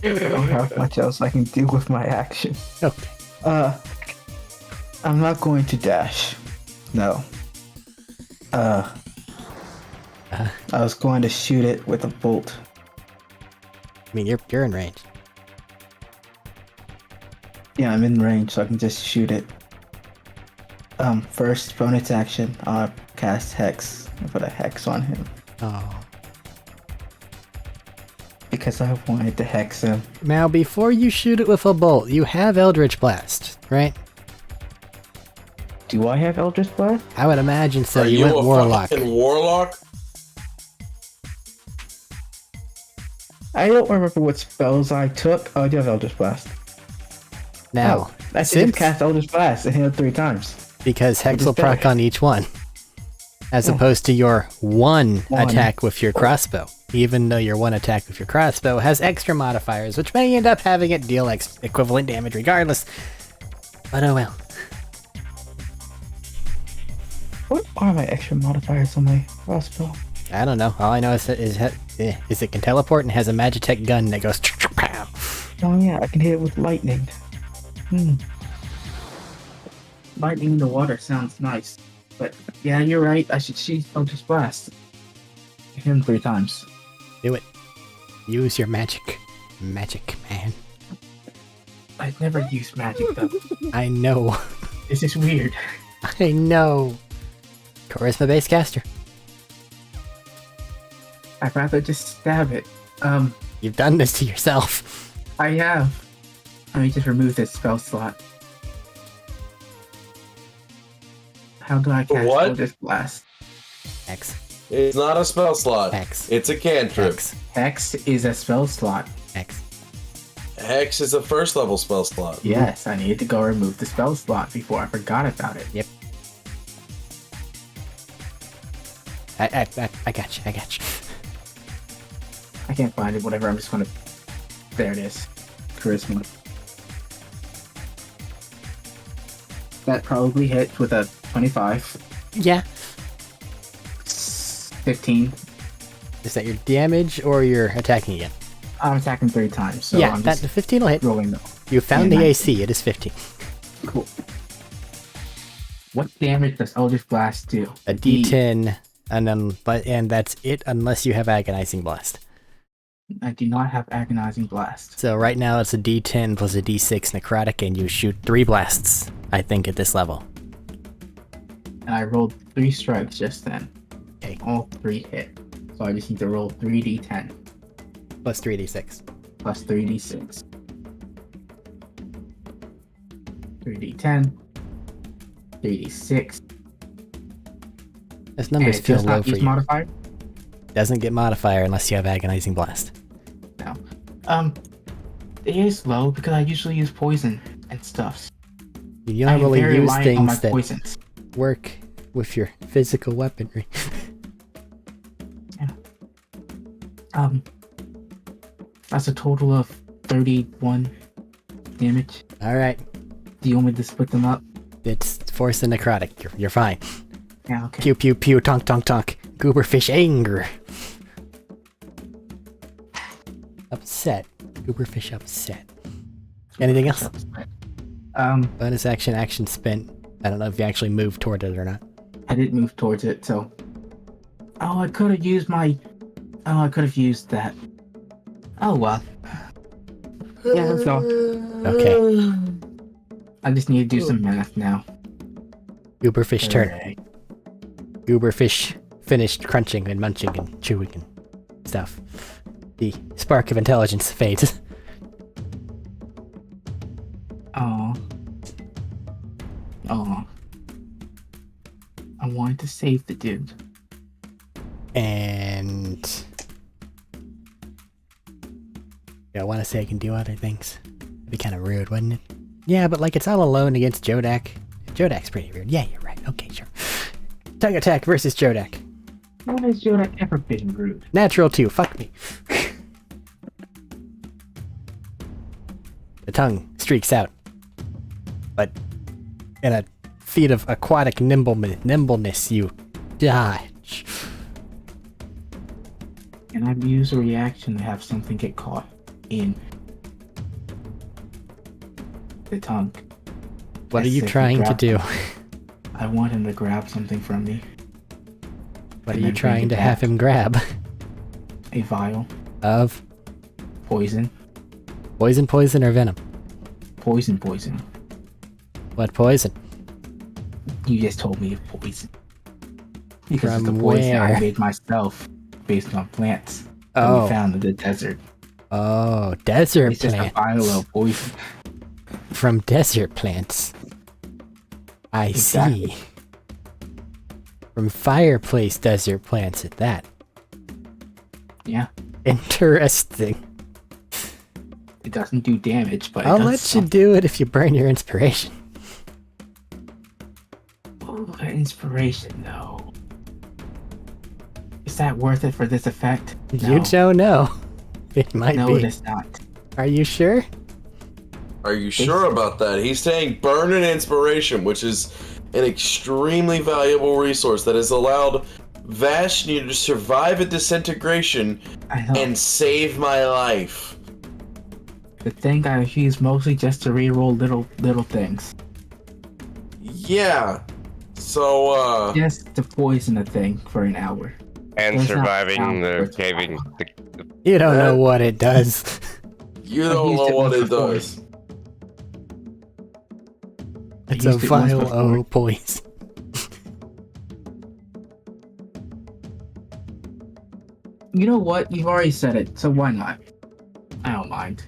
I don't have much else I can do with my action. Okay. I'm not going to dash. No. I was going to shoot it with a bolt. I mean, you're in range. Yeah, I'm in range, so I can just shoot it. First bonus action, I'll cast Hex and put a Hex on him. Oh. Because I wanted to Hex him. Now, before you shoot it with a bolt, you have Eldritch Blast, right? Do I have Eldritch Blast? I would imagine so. Are You went a Warlock. fucking warlock? I don't remember what spells I took. Oh, I do have Eldritch Blast. Now, I should since just cast Eldritch Blast and hit it 3 times. because Hex What will is that? proc on each one, as Oh. opposed to your one One. attack with your crossbow. Even though your one attack with your crossbow has extra modifiers, which may end up having it deal equivalent damage regardless. But oh well. What are my extra modifiers on my crossbow? I don't know. All I know is it can teleport and has a Magitech gun that goes pow. Oh yeah, I can hit it with lightning. Lightning in the water sounds nice. But yeah, you're right. I should shoot Eldritch Blast. Hit him 3 times. Do it. Use your magic. Magic, man. I've never used magic though. I know. This is weird. I know. Charisma based caster. I'd rather just stab it. You've done this to yourself. I have. Let me just remove this spell slot. How do I cast What? Eldritch Blast? X. It's not a spell slot. X. It's a cantrip. X. Hex is a spell slot. X. Hex is a first level spell slot. Yes, I needed to go remove the spell slot before I forgot about it. Yep. I got you. I got you. I can't find it, whatever, I'm just gonna... There it is. Charisma. That probably hit with a 25. Yeah. 15. Is that your damage or you're attacking again? I'm attacking 3 times, so yeah, I'm that just the 15 will hit. rolling though. You found Yeah, the 19. AC. It is 15. Cool. What damage does Eldritch Blast do? A D10, and that's it unless you have Agonizing Blast. I do not have Agonizing Blast. So right now it's a D10 plus a D6 necrotic, and you shoot 3 blasts. I think at this level. And I rolled 3 strikes just then. Okay. All 3 hit. So I just need to roll 3d10 Plus 3d6. plus 3d6. 3d10. 3d6. Those And numbers it feel does low not for use you. modifier? Doesn't get modifier unless you have Agonizing Blast. No. It is low because I usually use poison and stuff. You I am normally very use reliant on my things that poisons. work with your physical weaponry. That's a total of 31 damage. Alright, Do you want me to split them up? it's force and necrotic. You're fine. Yeah, okay. Pew pew pew, tonk tonk tonk. Gooberfish anger. Upset. Gooberfish upset. Anything else? Bonus action, action spent. I don't know if you actually moved toward it or not. I didn't move towards it, so... Oh, I could have used my... Oh, I could have used that. Oh, well. Yeah, let's go. Okay. I just need to do some math now. Gooberfish turn. Alright. Gooberfish finished crunching and munching and chewing and stuff. The spark of intelligence fades. Oh. Oh. I wanted to save the dude. And... Yeah, I want to say I can do other things. It'd be kind of rude, wouldn't it? Yeah, but like it's all alone against Jodak. Jodak's pretty rude. Yeah, you're right. Okay, sure. Tongue attack versus Jodak. When has Yoda ever been rude? Natural 2. Fuck me. The tongue streaks out. But in a feat of aquatic nimbleness, you dodge. And I've used a reaction to have something get caught in the tongue. What are I you said trying to grab do? I want him to grab something from me. What are And you then bring trying it to have back. him grab? A vial. Of Poison. poison or venom? Poison. What poison? You just told me of poison. Because it's From the poison where? I made myself based on plants that Oh. we found in the desert. Oh, desert It's just a plant. vial of poison. From desert plants. I Exactly. see. From fireplace desert plants at that. Yeah. Interesting. It doesn't do damage, but I'll let you do it if you burn your inspiration. Oh, inspiration, though. Is that worth it for this effect? You don't know. It might no, be. it is not. Are you sure? Are you sure about that? He's saying burn an inspiration, which is an extremely valuable resource that has allowed Vashni to survive a disintegration and save my life. The thing I use mostly just to reroll little things. Yeah. So, just to poison a thing for an hour. And surviving the caving. You don't know what it does. You don't know what it does. It's a vile O poison. You know what? You've already said it, so why not? I don't mind.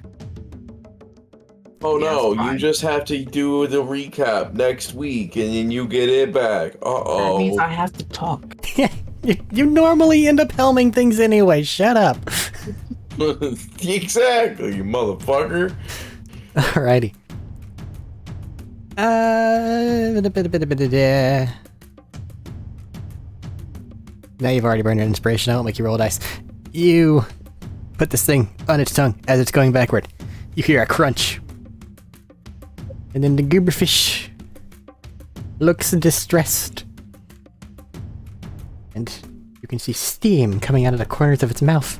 Oh no, you just have to do the recap next week and then you get it back. Uh-oh. That means I have to talk. You normally end up helming things anyway. Shut up. Exactly, you motherfucker. Alrighty. Now you've already burned your inspiration. I won't make you roll dice. You put this thing on its tongue as it's going backward. You hear a crunch. And then the gooberfish looks distressed. And you can see steam coming out of the corners of its mouth.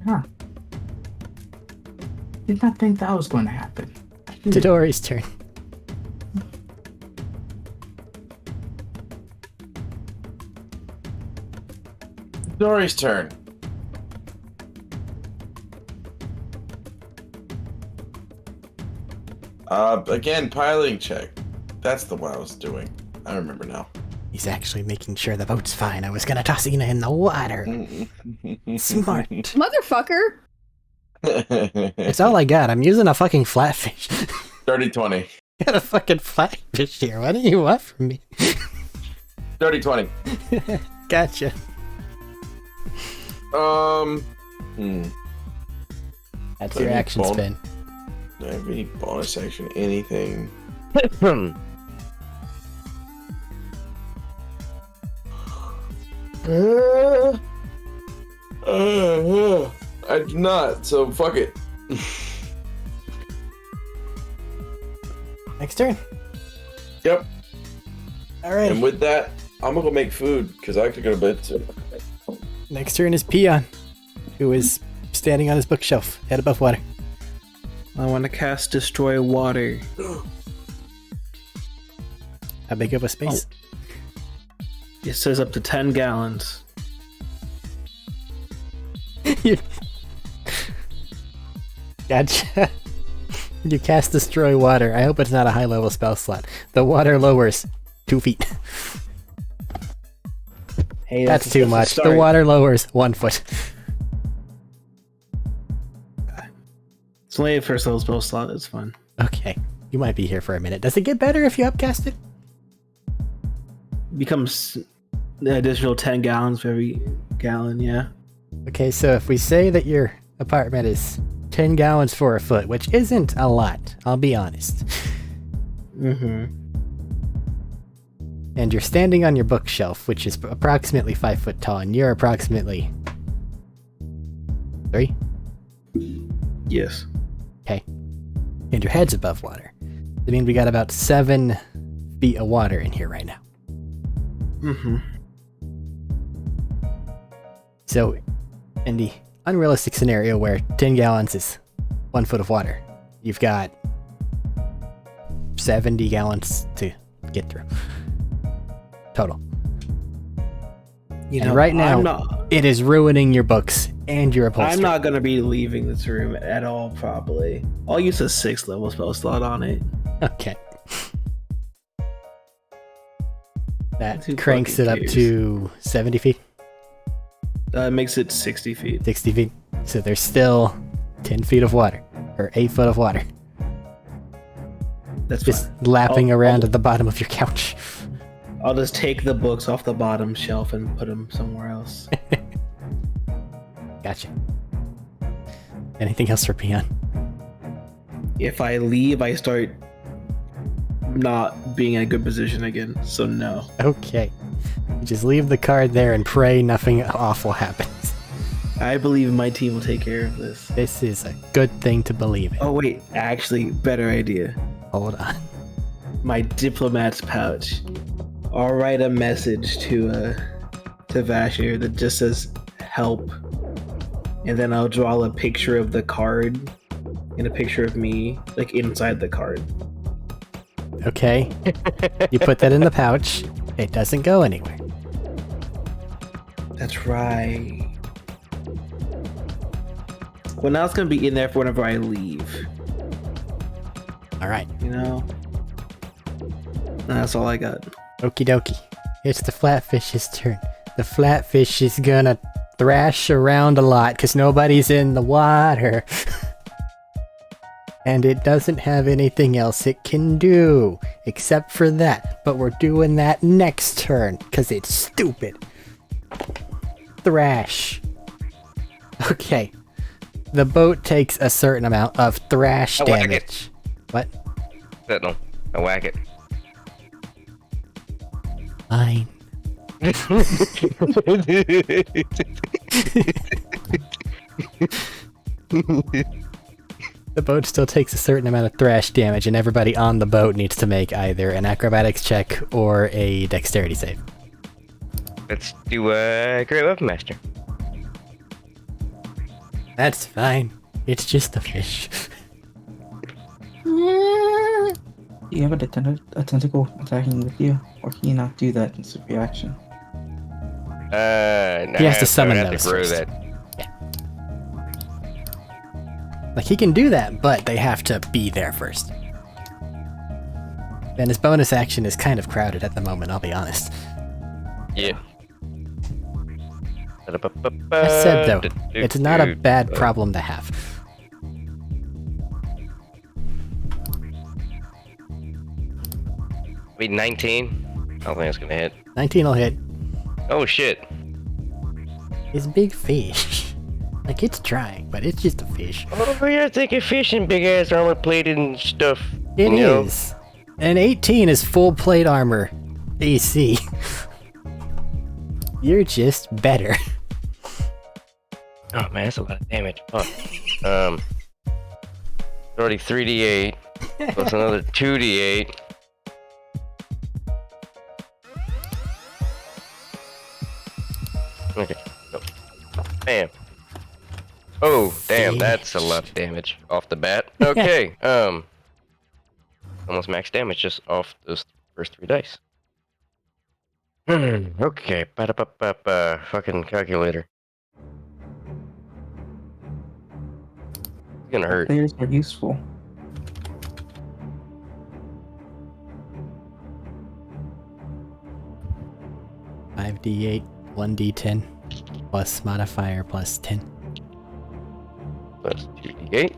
Huh. Did not think that was going to happen. Tadori's turn. Dory's turn. Again, piloting check. That's the one I was doing. I remember now. He's actually making sure the boat's fine. I was gonna toss Ina in the water. Smart. Motherfucker! It's all I got. I'm using a fucking flatfish. Dirty 20. Got a fucking flatfish here. What do you want from me? Dirty 20. Gotcha. That's your action spin. Do I have any bonus action? Anything? I do not, so fuck it. Next turn. Yep. Alright. And with that, I'm gonna go make food, because I have to go to bed soon. Next turn is Peon, who is standing on his bookshelf, head above water. I want to cast Destroy Water. How big of a space? It says up to 10 gallons. Gotcha. You cast Destroy Water. I hope it's not a high level spell slot. The water lowers 2 feet. Hey, that's too much. The water lowers 1 foot. It's only a first level spell slot. It's fun. Okay. You might be here for a minute. Does it get better if you upcast it? Becomes an additional 10 gallons for every gallon, yeah. Okay, so if we say that your apartment is 10 gallons for a foot, which isn't a lot, I'll be honest. Mm-hmm. And you're standing on your bookshelf, which is approximately 5 foot tall, and you're approximately 3? Yes. Okay. And your head's above water. I mean, we got about 7 feet of water in here right now. Mm-hmm. So, in the unrealistic scenario where 10 gallons is 1 foot of water, you've got 70 gallons to get through. Total. You and know, right now, it is ruining your books and your upholstery. I'm not going to be leaving this room at all, probably. I'll use a 6th level spell slot on it. Okay. That cranks it up to 70 feet? Makes it 60 feet. 60 feet. So there's still 10 feet of water. Or 8 foot of water. That's just fine. lapping around at the bottom of your couch. I'll just take the books off the bottom shelf and put them somewhere else. Gotcha. Anything else for Peon? If I leave, I start not being in a good position again. So no. Okay. You just leave the card there and pray nothing awful happens. I believe my team will take care of this. This is a good thing to believe in. Oh wait, actually, better idea. Hold on. My diplomat's pouch. I'll write a message to Vashir that just says help, and then I'll draw a picture of the card and a picture of me like inside the card. Okay. You put that in the pouch. It doesn't go anywhere. That's right. Well, now it's gonna be in there for whenever I leave. All right. You know. That's all I got. Okie dokie. It's the flatfish's turn. The flatfish is gonna thrash around a lot because nobody's in the water. And it doesn't have anything else it can do except for that. But we're doing that next turn because it's stupid. Thrash. Okay. The boat takes a certain amount of thrash I whack damage. What? No, I whack it. Fine. The boat still takes a certain amount of thrash damage, and everybody on the boat needs to make either an acrobatics check or a dexterity save. Let's do a Great Weapon Master. That's fine. It's just a fish. Do you have a tentacle attacking with you, or can you not do that in super reaction? No, He has to summon I have those to grow first. that. Like, he can do that, but they have to be there first. And his bonus action is kind of crowded at the moment, I'll be honest. Yeah. That said, though, it's not a bad problem to have. Be 19. I don't think it's gonna hit. 19 will hit. Oh shit. It's a big fish. Like, it's trying, but it's just a fish. Oh, you're thinking fish and big ass armor plated and stuff. It you know? is. And 18 is full plate armor. AC. You're just better. Oh man, that's a lot of damage. Fuck. Already 3d8 plus another 2d8. Okay. Go. Bam. Oh, damn, that's a lot of damage off the bat. Okay, almost max damage just off those first 3 dice. Okay, ba-da-ba-ba-ba, fucking calculator. It's gonna hurt. Players are useful. Five D8, 1d10, plus modifier plus 10. Plus 2d8.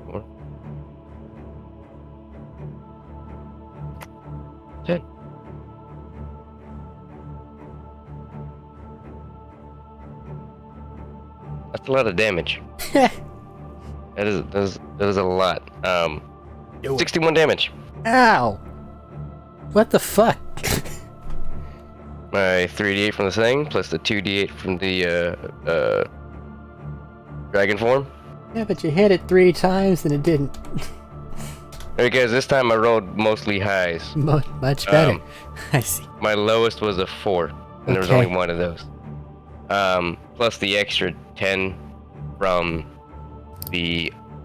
Four. 10. That's a lot of damage. That is a lot. 61 damage. Ow! What the fuck? My 3d8 from the thing, plus the 2d8 from the dragon form. Yeah, but you hit it 3 times and it didn't. Because this time I rolled mostly highs. Much better. I see. My lowest was a 4, and there was Okay. only one of those. Plus the extra 10 from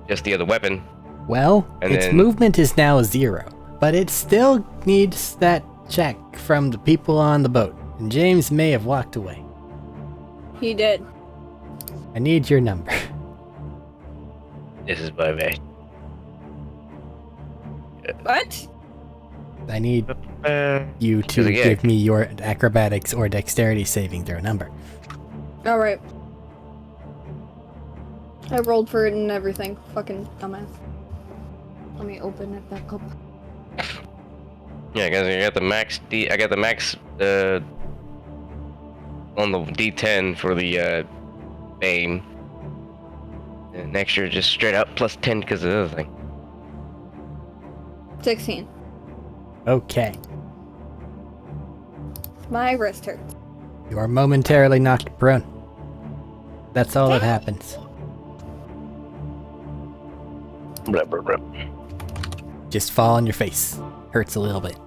just the other weapon. Well, And its then- movement is now 0, but it still needs that check from the people on the boat, and James may have walked away. He did. I need your number. This is my bad. What? I need you to Because again- give me your acrobatics or dexterity saving throw number. Alright. I rolled for it and everything. Fucking dumbass. Let me open it back up. Yeah, because I got the max I got the max on the D10 for the aim. And next year just straight up plus 10 because of the other thing. 16. Okay. My wrist hurts. You are momentarily knocked prone. That's all that happens. Blah, blah, blah. Just fall on your face. Hurts a little bit.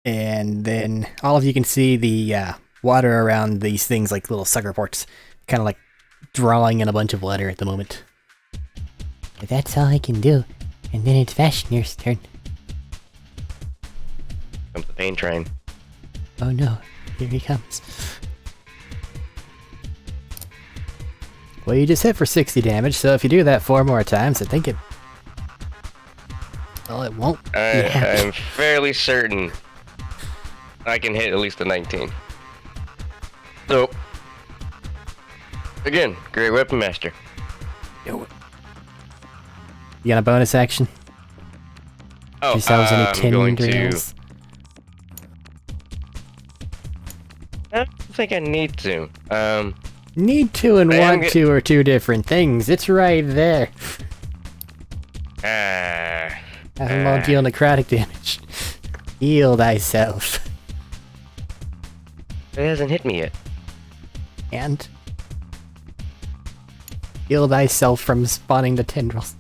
And then all of you can see the water around these things like little sucker ports, kind of like drawing in a bunch of water at the moment. But that's all I can do. And then it's Fashioner's turn. Comes the pain train. Oh no, here he comes. Well, you just hit for 60 damage, so if you do that 4 more times, I think it... Well, it won't be happy. I'm fairly certain I can hit at least a 19. So, again, great weapon master. You got a bonus action? Oh, Yourselves any I'm going to... tendrils? I don't think I need to. Need to and want to are two different things. It's right there. Have them all deal necrotic damage. Heal thyself. It hasn't hit me yet. And heal thyself from spawning the tendrils.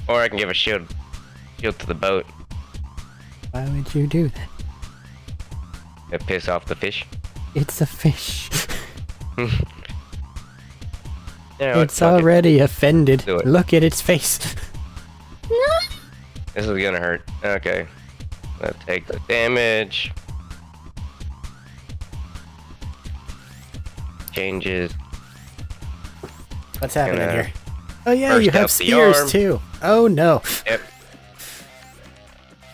Or I can give a shield to the boat. Why would you do that? To piss off the fish. It's a fish. Yeah, It's already offended. Do it. Look at its face. This is gonna hurt. Okay. Let's take the damage. Changes. What's happening Gonna here? Oh yeah, you burst have out the spears arm. too. Oh no.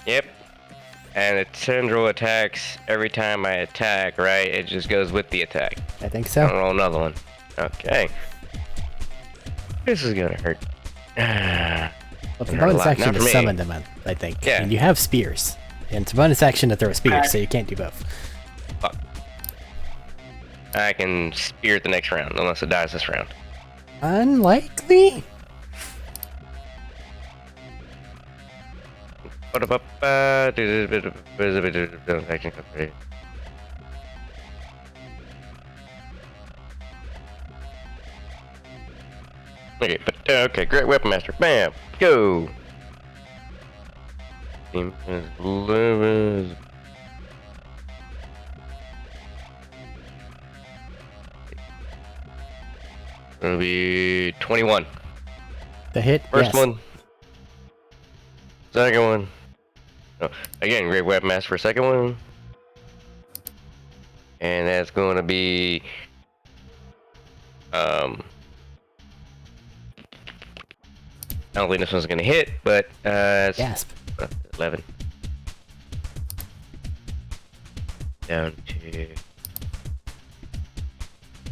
Yep. And the tendril attacks every time I attack, right? It just goes with the attack. I think I'll so. roll another one. Okay. This is gonna hurt. Well, it's a Hurt a bonus lot. action Not to for me. summon them, I think. Yeah. And you have spears. And it's a bonus action to throw spears, so you can't do both. Fuck. I can spear it the next round, unless it dies this round. Unlikely? Okay, but okay, great weapon master. Bam, go. It'll be 21. The hit? First yes. one. Second one. Oh, again, great weapon master for second one. And that's going to be I don't think this one's gonna hit, but it's Gasp. 11. Down to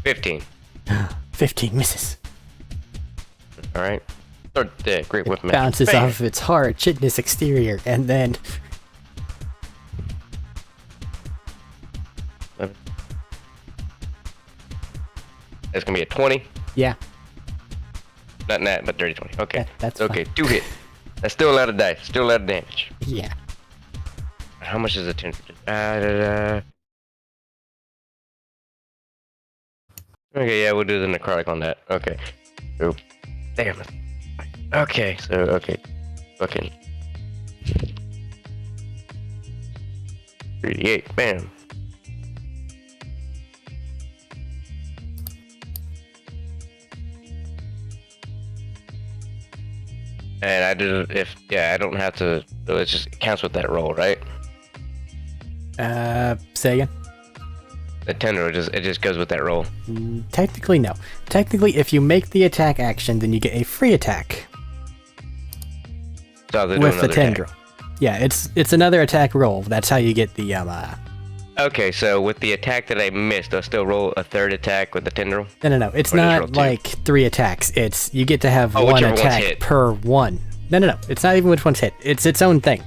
15. 15 misses. Alright. Third great weapon master. Bounces Bam. off of its hard, chitinous exterior, and then... That's gonna be a 20. Yeah. Not nat, but dirty 20. Okay. That's okay. fine. 2 hit. That's still a lot of dice. Still a lot of damage. Yeah. How much is a 10? Okay, yeah, we'll do the necrotic on that. Okay. So, damn it. Okay, so, okay. Fucking. 38. Bam. And I did I don't have to, so it just counts with that roll, right? Say again? The tender, it just goes with that roll. Technically, no. Technically, if you make the attack action, then you get a free attack So I'll do with the another tendril. attack. Yeah, it's another attack roll. That's how you get the Okay, so with the attack that I missed, I'll still roll a third attack with the tendril? No. It's Or just roll not two? like 3 attacks. It's you get to have one whichever one's attack hit. per one. No. It's not even which one's hit. It's its own thing.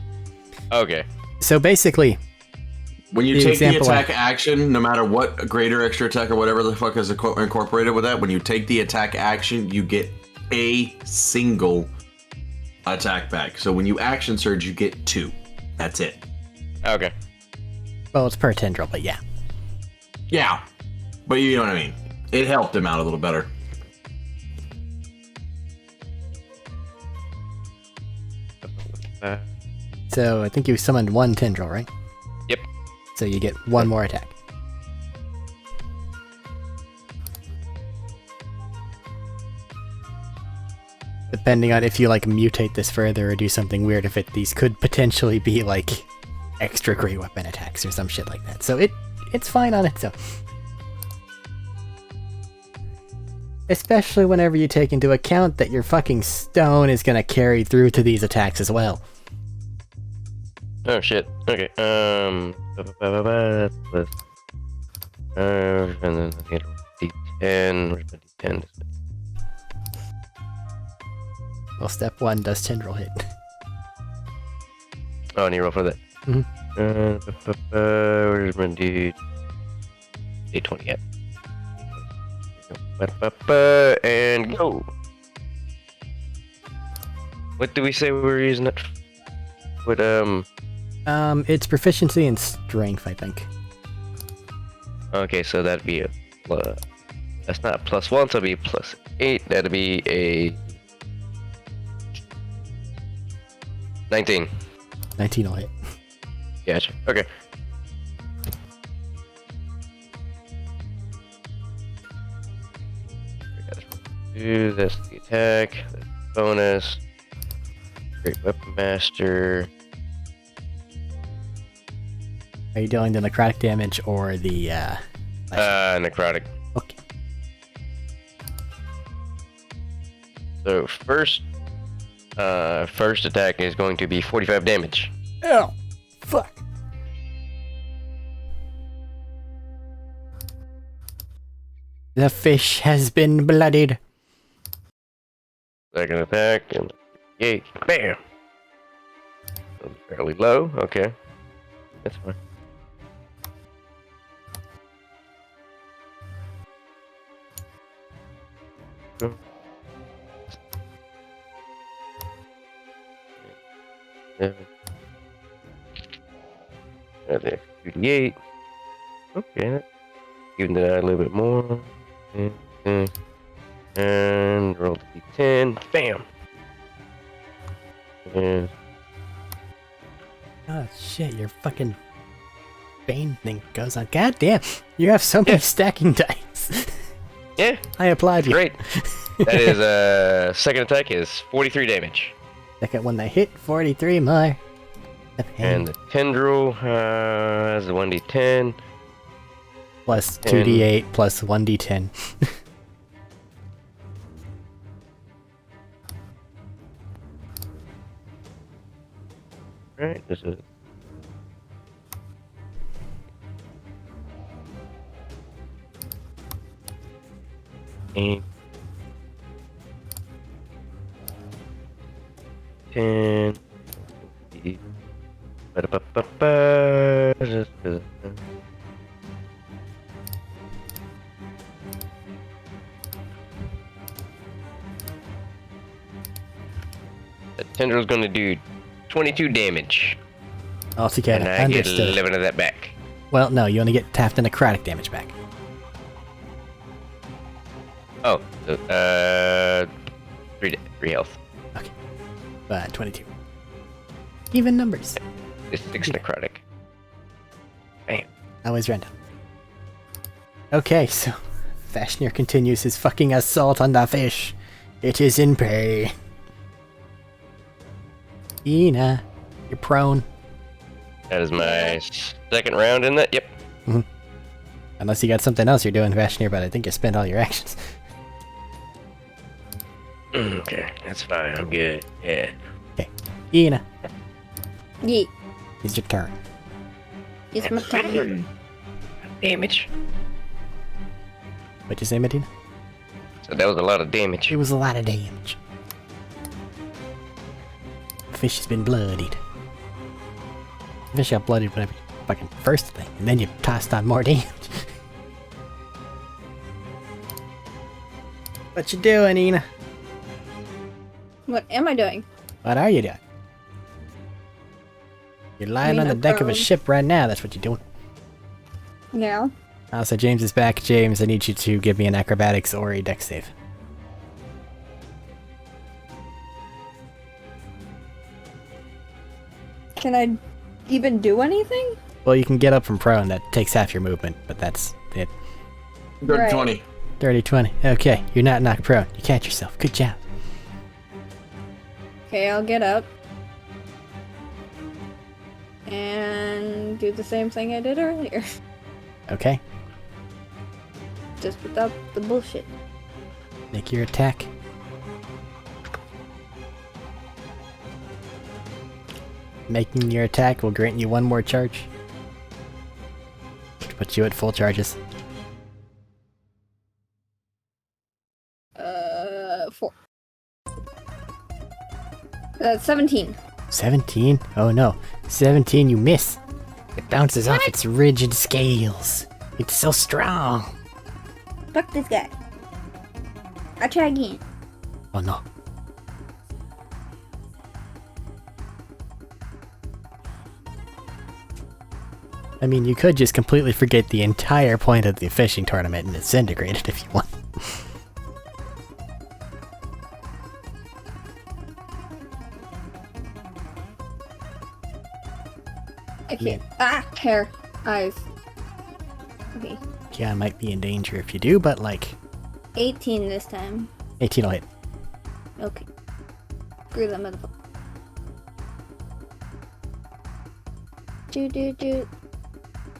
Okay. So basically, When you The take the example attack action, no matter what greater extra attack or whatever the fuck is incorporated with that, when you take the attack action, you get a single attack back. So when you action surge, you get 2. That's it. Okay. well, it's per tendril, but yeah. Yeah. But you know what I mean. It helped him out a little better. So I think you summoned 1 tendril, right? Yep. So you get 1 more attack. Depending on if you like mutate this further or do something weird, if these could potentially be like extra great weapon attacks or some shit like that. So it's fine on its own. Especially whenever you take into account that your fucking stone is gonna carry through to these attacks as well. Oh shit. Okay. And then I get D10. Where's my D10? Well, step 1 does tendril hit. Oh, and you roll for that. Mhm. Where's my D20 at? And go. What do we say we were using it? What It's proficiency and strength, I think. Okay, so that'd be a that's not a +1, so it'd be a +8. That'd be a 19. 19 will hit. Gotcha. Okay. That's the attack. That's the bonus. Great Weapon Master. Are you dealing the necrotic damage or the Necrotic. Okay. So first attack is going to be 45 damage. Oh, fuck. The fish has been bloodied. Second attack and yay, bam. Fairly low. Okay, that's fine. Go. Seven. And then 58. Okay, even that a little bit more. And roll the d10. Bam. And Oh shit, your fucking Bane thing goes on. God damn, you have so many stacking dice. yeah, I applaud you. great. That is second attack is 43 damage. Second one that hit, 43 more. The pain. And the tendril has a 1d10. Plus 2d8 plus 1d10. Right, this is. Eight. 10. The tendril is going to do 22 damage. Altogether, And I get understood. 11 of that back. Well, no, you only get half the necrotic damage back. Oh, so, 3 health. Okay. 22. Even numbers. It's 6 necrotic. Bam. Always random. Okay, so Fashionir continues his fucking assault on the fish. It is in pay. Ina, you're prone. That is my second round in that. Yep. Unless you got something else you're doing, Fashionir, but I think you spent all your actions. Okay, that's fine. I'm good. Yeah. Okay. Ina, Yeet. it's your turn. It's my turn. Damage. What'd you say, Medina? So that was a lot of damage. It was a lot of damage. Fish has been bloodied. Fish got bloodied whenever you fucking first thing, and then you tossed on more damage. What you doing, Ina? What am I doing? What are you doing? You're lying on the I'm deck of a prone. ship right now, that's what you're doing. Yeah. So James is back. James, I need you to give me an acrobatics or a dex save. Can I even do anything? Well, you can get up from prone. That takes half your movement, but that's it. Dirty Right. 20. Dirty 20. Okay, you're not knocked prone. You catch yourself. Good job. Okay, I'll get up. And do the same thing I did earlier. Okay, Just without the bullshit. make your attack. Making your attack will grant you one more charge. Which puts you at full charges. 4. 17. 17? Oh no. 17, you miss. It bounces off its rigid scales. It's so strong. Fuck this guy. I try again. Oh no. I mean, you could just completely forget the entire point of the fishing tournament and disintegrate it if you want. I can't. Ah! Hair. Eyes. Okay. Yeah, I might be in danger if you do, but like, 18 this time. 18 will hit. Okay. Screw that motherfucker.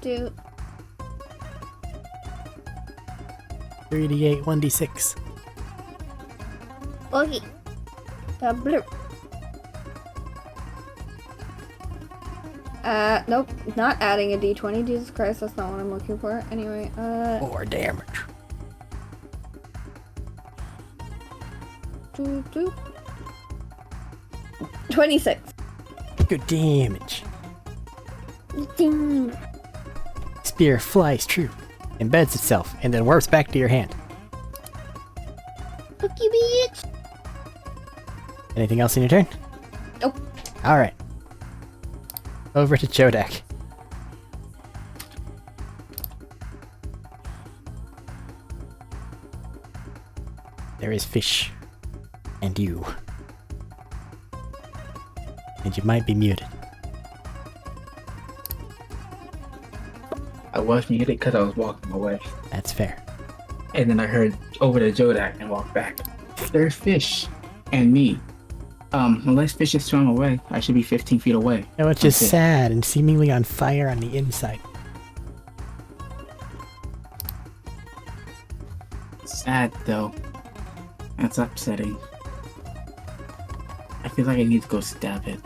Do. 3d8, 1d6. Okay. Blue. Nope. Not adding a d20. Jesus Christ, that's not what I'm looking for. Anyway, 4 damage. do. 26. Good damage. Ding. Spear flies true, embeds itself, and then warps back to your hand. Fuck you, bitch. Anything else in your turn? Nope. Alright. Over to Jodak. There is fish. And you. And you might be muted. I was muted because I was walking away. That's fair. And then I heard over to Jodak and walked back. There's fish and me. Unless fish is swum away, I should be 15 feet away. No, it's just Okay. sad and seemingly on fire on the inside. Sad though. That's upsetting. I feel like I need to go stab it.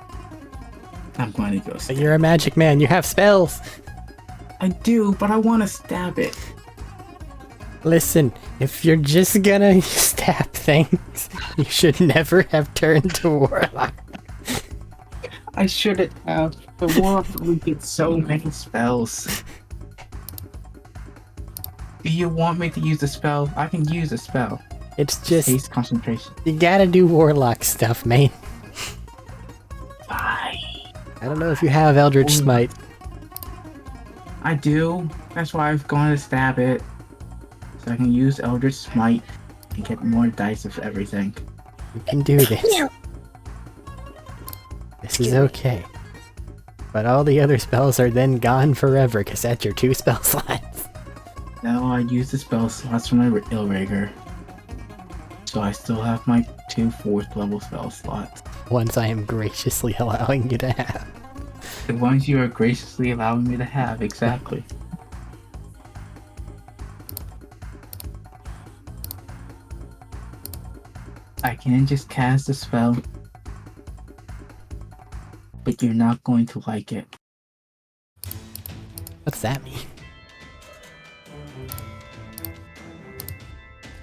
I'm going to go But stab you're a magic man, you have spells! I do, but I want to stab it. Listen, if you're just gonna stab things, you should never have turned to Warlock. I shouldn't have. The Warlock only gets so many spells. Do you want me to use a spell? I can use a spell. It's just, Haste concentration. you gotta do Warlock stuff, man. Fine. I don't know if you have Eldritch Ooh. Smite. I do. That's why I was going to stab it. So I can use Eldritch Smite and get more dice of everything. You can do this. This is okay. But all the other spells are then gone forever, because that's your 2 spell slots. Now I use the spell slots from my Illrigger. So I still have my 2 4th level spell slots. Ones I am graciously allowing you to have. The ones you are graciously allowing me to have, exactly. I can just cast a spell, but you're not going to like it. What's that mean?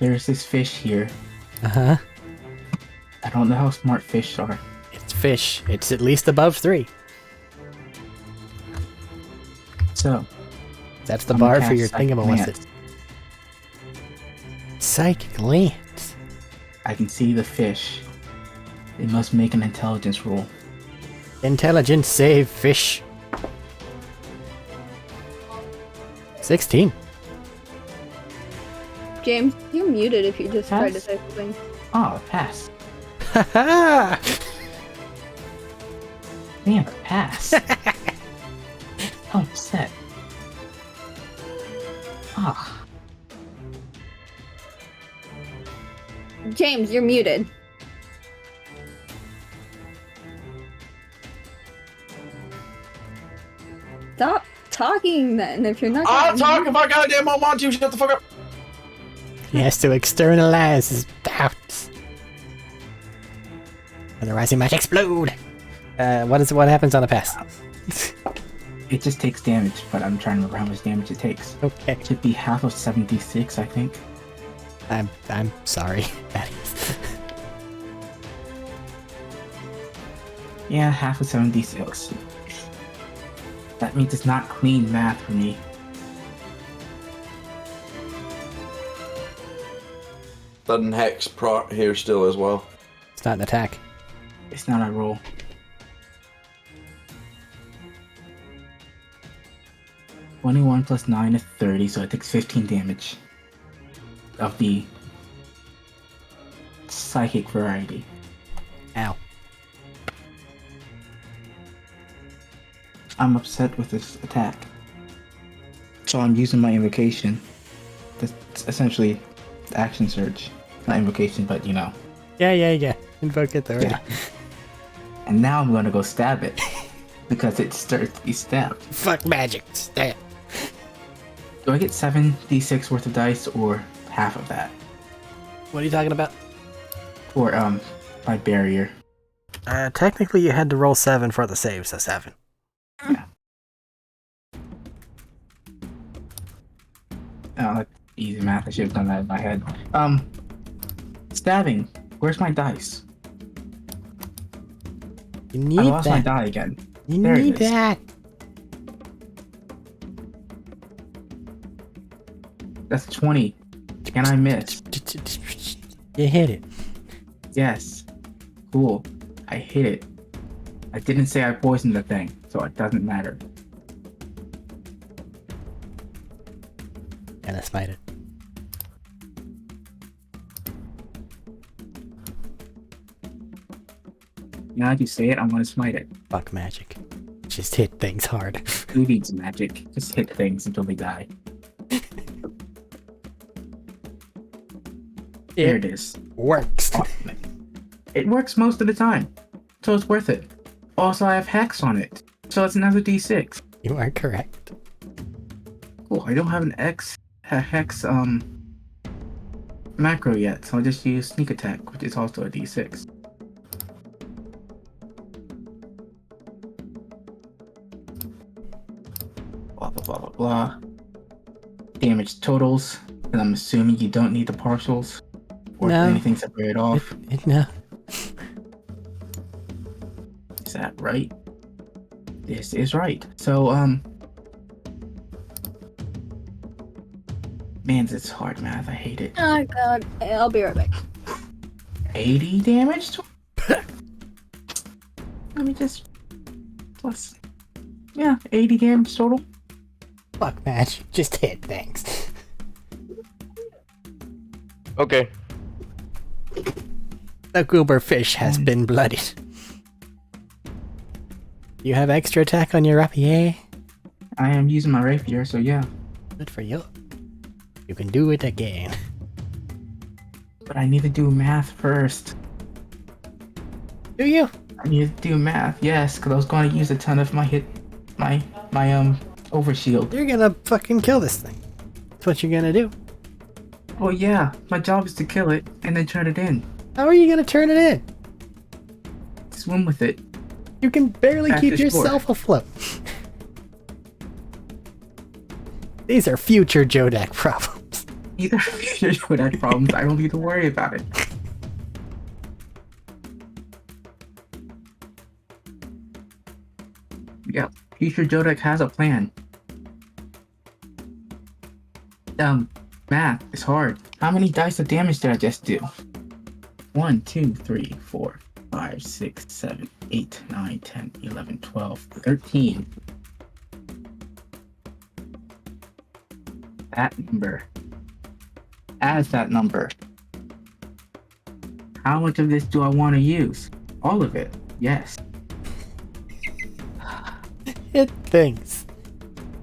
There's this fish here. Uh-huh. I don't know how smart fish are. It's fish. It's at least above 3. So, That's the I'm bar gonna for your cast Psychic thingamalistic. Lance. Psychic Lance. I can see the fish. They must make an intelligence roll. Intelligence save fish. 16. James, you're muted if you just tried to Pass? say something. Oh, pass. Haha! Damn, pass. Oh, upset. Ah, James, you're muted. Stop talking then if you're not I'll gonna talk mute. if I goddamn want to. Shut the fuck up. He has to externalize his doubts. Otherwise he might explode. What happens on a pass? it just takes damage, but I'm trying to remember how much damage it takes. Okay. It should be half of 76, I think. I'm sorry. That is. Yeah, half of 76. That means it's not clean math for me. Sudden hex here still as well. It's not an attack. It's not a roll. (21 plus 9 is 30, so it takes 15 damage. Of the psychic variety. Ow. I'm upset with this attack. So I'm using my invocation. That's essentially action surge. Not invocation, but you know. Yeah. Invoke authority. Yeah. And now I'm gonna go stab it. Because it starts to be stabbed. Fuck magic. Stab. Do I get 7d6 worth of dice or half of that? What are you talking about? For my barrier. Technically you had to roll 7 for the save, so 7. Yeah. Oh, that's easy math. I should have done that in my head. Stabbing. Where's my dice? You need I lost my that. die again. You There it need is. that. That's 20. Can I miss? You hit it. Yes. Cool. I hit it. I didn't say I poisoned the thing, so it doesn't matter. And I smite it. Now that you say it, I'm gonna smite it. Fuck magic. Just hit things hard. Who needs magic? Just hit things until they die. There it is. Works. Awesome. It works most of the time, so it's worth it. Also, I have hex on it, so it's another d6. You are correct. Cool. I don't have an hex macro yet, so I'll just use sneak attack, which is also a d6. Blah blah blah blah blah. Damage totals, and I'm assuming you don't need the partials or No. anything separated off. No. Is that right? This is right. So, man, it's hard math. I hate it. Oh god, I'll be right back. 80 damage? Let me just... plus... Yeah, 80 damage total. Fuck magic. Just hit things. Okay. The goober fish has been bloodied. You have extra attack on your rapier? I am using my rapier, so yeah. Good for you. You can do it again. But I need to do math first. Do you? I need to do math, yes, because I was going to use a ton of my overshield. You're gonna fucking kill this thing. That's what you're gonna do. Well, yeah, my job is to kill it and then turn it in. How are you gonna turn it in? Swim with it. You can barely Back keep to shore. yourself afloat. These are future Jodak problems. Either fish would have problems. I don't need to worry about it. Yeah, future Jodek has a plan. Math is hard. How many dice of damage did I just do? 1, 2, 3, 4, 5, 6, 7, 8, 9, 10, 11, 12, 13. That number. As that number. How much of this do I want to use? All of it. Yes. Hit things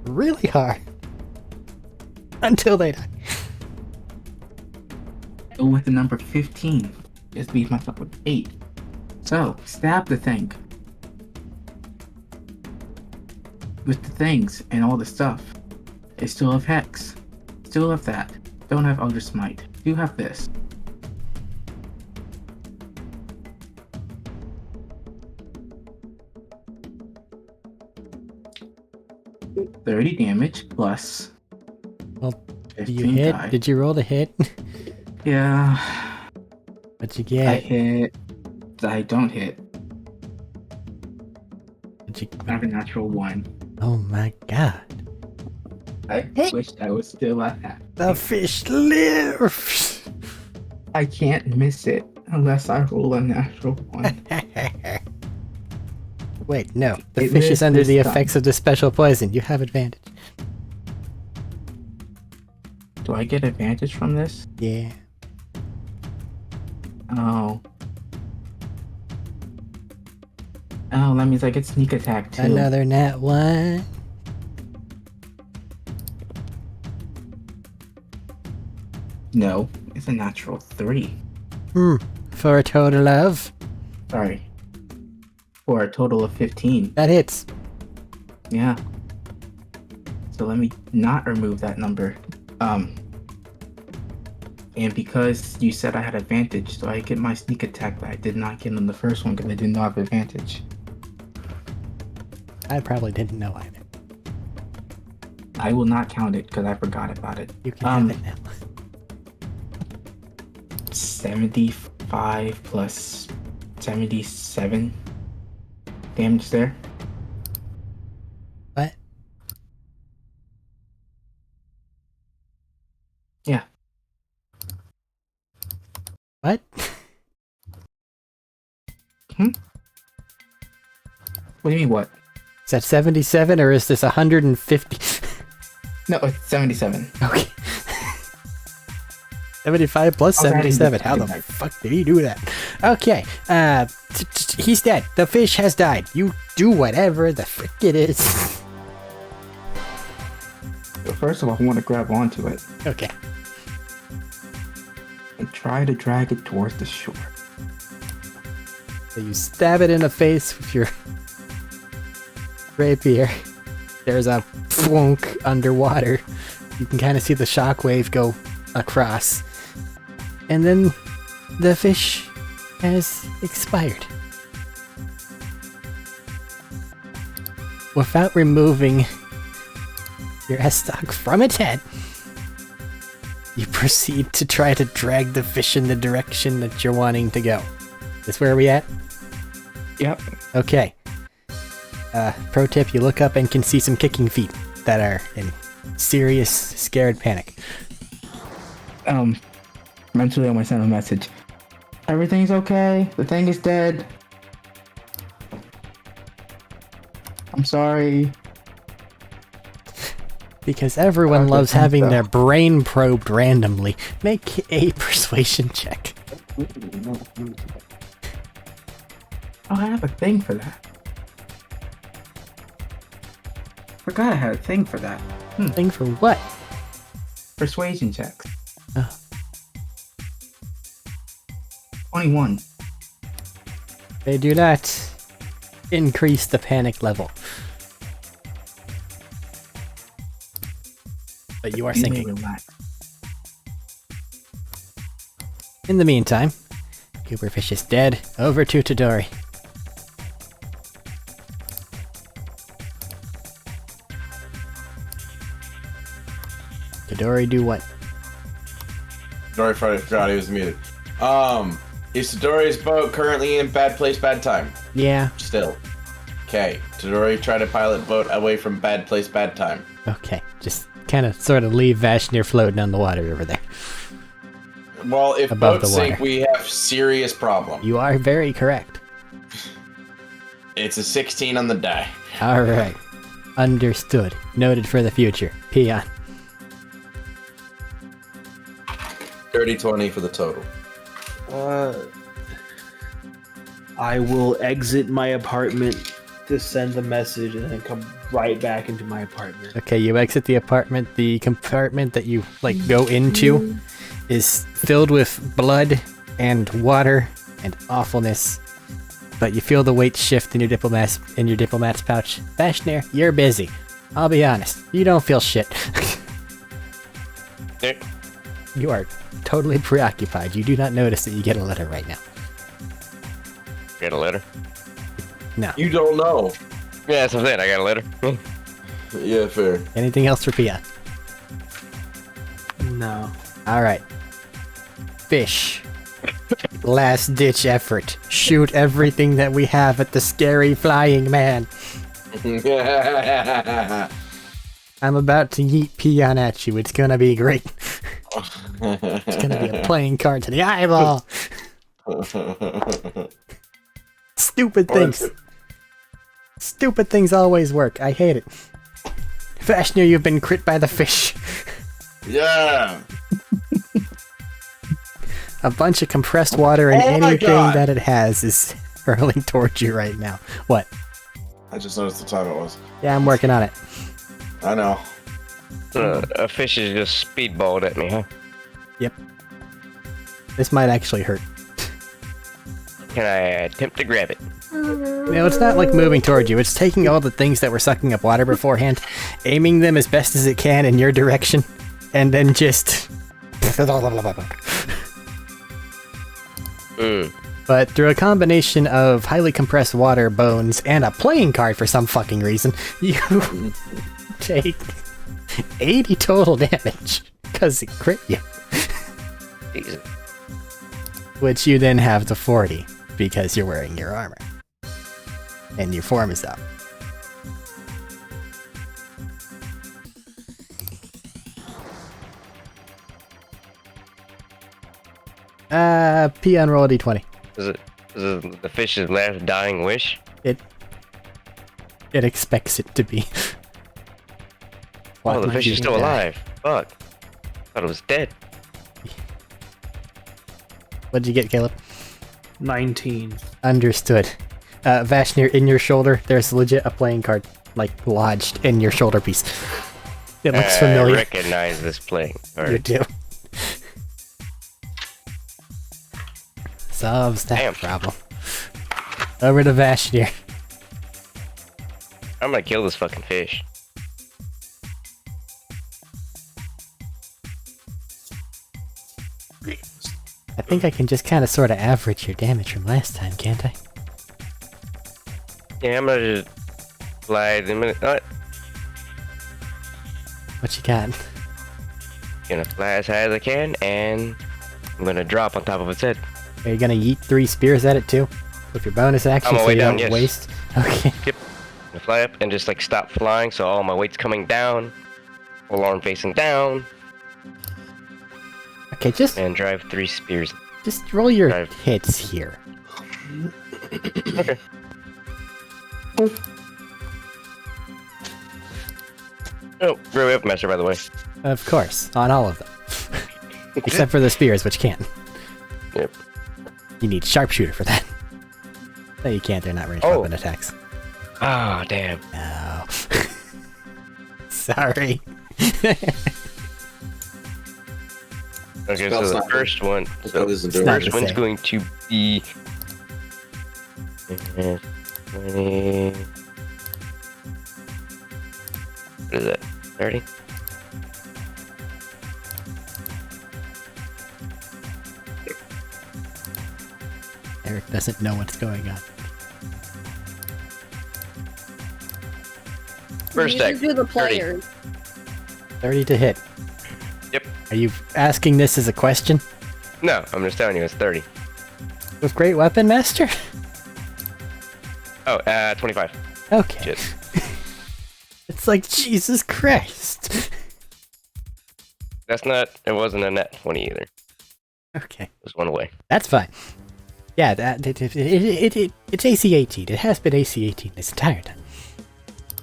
really hard until they die. Go with the number 15. Just leave myself with 8. So, stab the thing. With the things and all the stuff. I still have Hex. Still have that. Don't have Elder Smite. Do have this. $30 damage plus. Well, do you 15 hit? die. Did you roll the hit? Yeah. What'd you I get? hit. I don't hit. What'd you... I have a natural 1. Oh my god. I wish I was still at that. The fish lives! I can't miss it unless I roll a natural 1. Wait, no. The It fish is lives under this the time. effects of the special poison. You have advantage. Do I get advantage from this? Yeah. Oh. Oh, that means I get sneak attack too. Another nat 1. No, it's a natural 3. For a total of... Sorry. For a total of 15. That hits. Yeah. So let me not remove that number. And because you said I had advantage, so I get my sneak attack that I did not get on the first one because I did not have advantage. I probably didn't know either. I will not count it because I forgot about it. You can have it now. 75 plus 77 damage there. What? Yeah. What? What do you mean what? Is that 77 or is this 150? No, it's 77. Okay. 75 plus I was adding 77. the How the second fuck did he do that? Okay. He's dead. The fish has died. You do whatever the frick it is. So first of all, I want to grab onto it Okay. and try to drag it towards the shore. So you stab it in the face with your rapier. There's a flunk underwater. You can kind of see the shockwave go across. And then the fish has expired. Without removing your S-stock from its head, you proceed to try to drag the fish in the direction that you're wanting to go. Is where are we at? Yep. Okay. Pro tip, you look up and can see some kicking feet that are in serious scared panic. Mentally I'm gonna send a message. Everything's okay. The thing is dead. I'm sorry. Because everyone Okay, loves having so- their brain probed randomly. Make a persuasion check. Oh, I have a thing for that. Forgot I had a thing for that. Thing for what? Persuasion checks. Oh. 21. They do not increase the panic level. But you are You may sinking. relax. In the meantime, Cooperfish is dead. Over to Todori. Todori do what? Dory forgot he was muted. Is Tadori's boat currently in bad place, bad time? Yeah. Still. Okay. Tadori try to pilot boat away from bad place, bad time. Okay. Just kind of sort of leave Vashnir floating on the water over there. Well, if Above boats the water. sink, we have serious problem. You are very correct. It's a 16 on the die. All right. Understood. Noted for the future. Peon. Dirty 20 for the total. I will exit my apartment to send the message and then come right back into my apartment. Okay, you exit the apartment. The compartment that you go into is filled with blood and water and awfulness. But you feel the weight shift in your diplomat's pouch. Vashnir, you're busy. I'll be honest, you don't feel shit. You are totally preoccupied. You do not notice that you get a letter right now. Get a letter? No. You don't know. Yeah, that's what I'm saying. I got a letter. Yeah, fair. Anything else for Pia? No. Alright. Fish. Last ditch effort. Shoot everything that we have at the scary flying man. I'm about to yeet Peon at you. It's gonna be great. It's gonna be a playing card to the eyeball. Stupid things. Stupid things always work. I hate it. Vashnir, you've been crit by the fish. Yeah. A bunch of compressed water and anything that it has is hurling towards you right now. What? I just noticed the time it was. Yeah, I'm working on it. I know. A fish is just speedballed at me, huh? Yep. This might actually hurt. Can I attempt to grab it? No, it's not like moving towards you. It's taking all the things that were sucking up water beforehand, aiming them as best as it can in your direction, and then just... But through a combination of highly compressed water, bones, and a playing card for some fucking reason, you take 80 total damage, because it crit you. Jesus. Which you then have to 40, because you're wearing your armor. And your form is up. Peon, roll a d20. Is it the fish's last dying wish? It expects it to be. Oh, the fish is still alive. Fuck. Thought it was dead. What did you get, Caleb? 19. Understood. Vashnir, in your shoulder, there's legit a playing card, lodged in your shoulder piece. It looks familiar. I recognize this playing card. You do. Solves that Damn. problem. Over to Vashnir. I'm gonna kill this fucking fish. I think I can just kind of sort of average your damage from last time, can't I? Yeah, I'm gonna just fly the minute. What you got? Gonna fly as high as I can, and I'm gonna drop on top of its head. Are you gonna yeet 3 spears at it too? With your bonus action, On my so way you down, don't yes. waste? Okay. Yep. I'm gonna fly up and just stop flying, so all my weight's coming down. Full arm facing down, Okay, just and drive 3 spears. roll your Drive. hits here. Okay. Oh, great Whipmaster, by the way. Of course, on all of them. Except for the spears, which can't. Yep. You need sharpshooter for that. No, you can't. They're not ranged Oh. weapon attacks. Ah, damn. No. Sorry. Okay, Spell's so the not first one. Spell So isn't the doing not first the one's same. going to be 20. What is that? 30? Eric doesn't know what's going on. First you deck. just do the 30. players. 30 to hit. Yep. Are you asking this as a question? No, I'm just telling you, it's 30. With Great Weapon Master? Oh, 25. Okay. Shit. It's like, Jesus Christ. That's not, it wasn't a net 20 either. Okay. It was one away. That's fine. Yeah, it's AC 18. It has been AC 18 this entire time.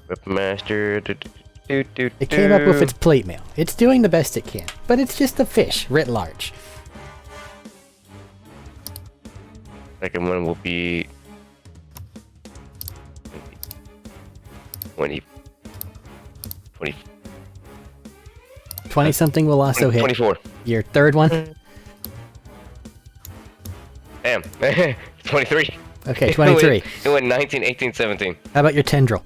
Whipmaster. It came up with its plate mail. It's doing the best it can, but it's just a fish, writ large. Second one will be 20 20-something will also hit. 24. Your third one? Damn. 23. Okay, 23. It went 19, 18, 17. How about your tendril?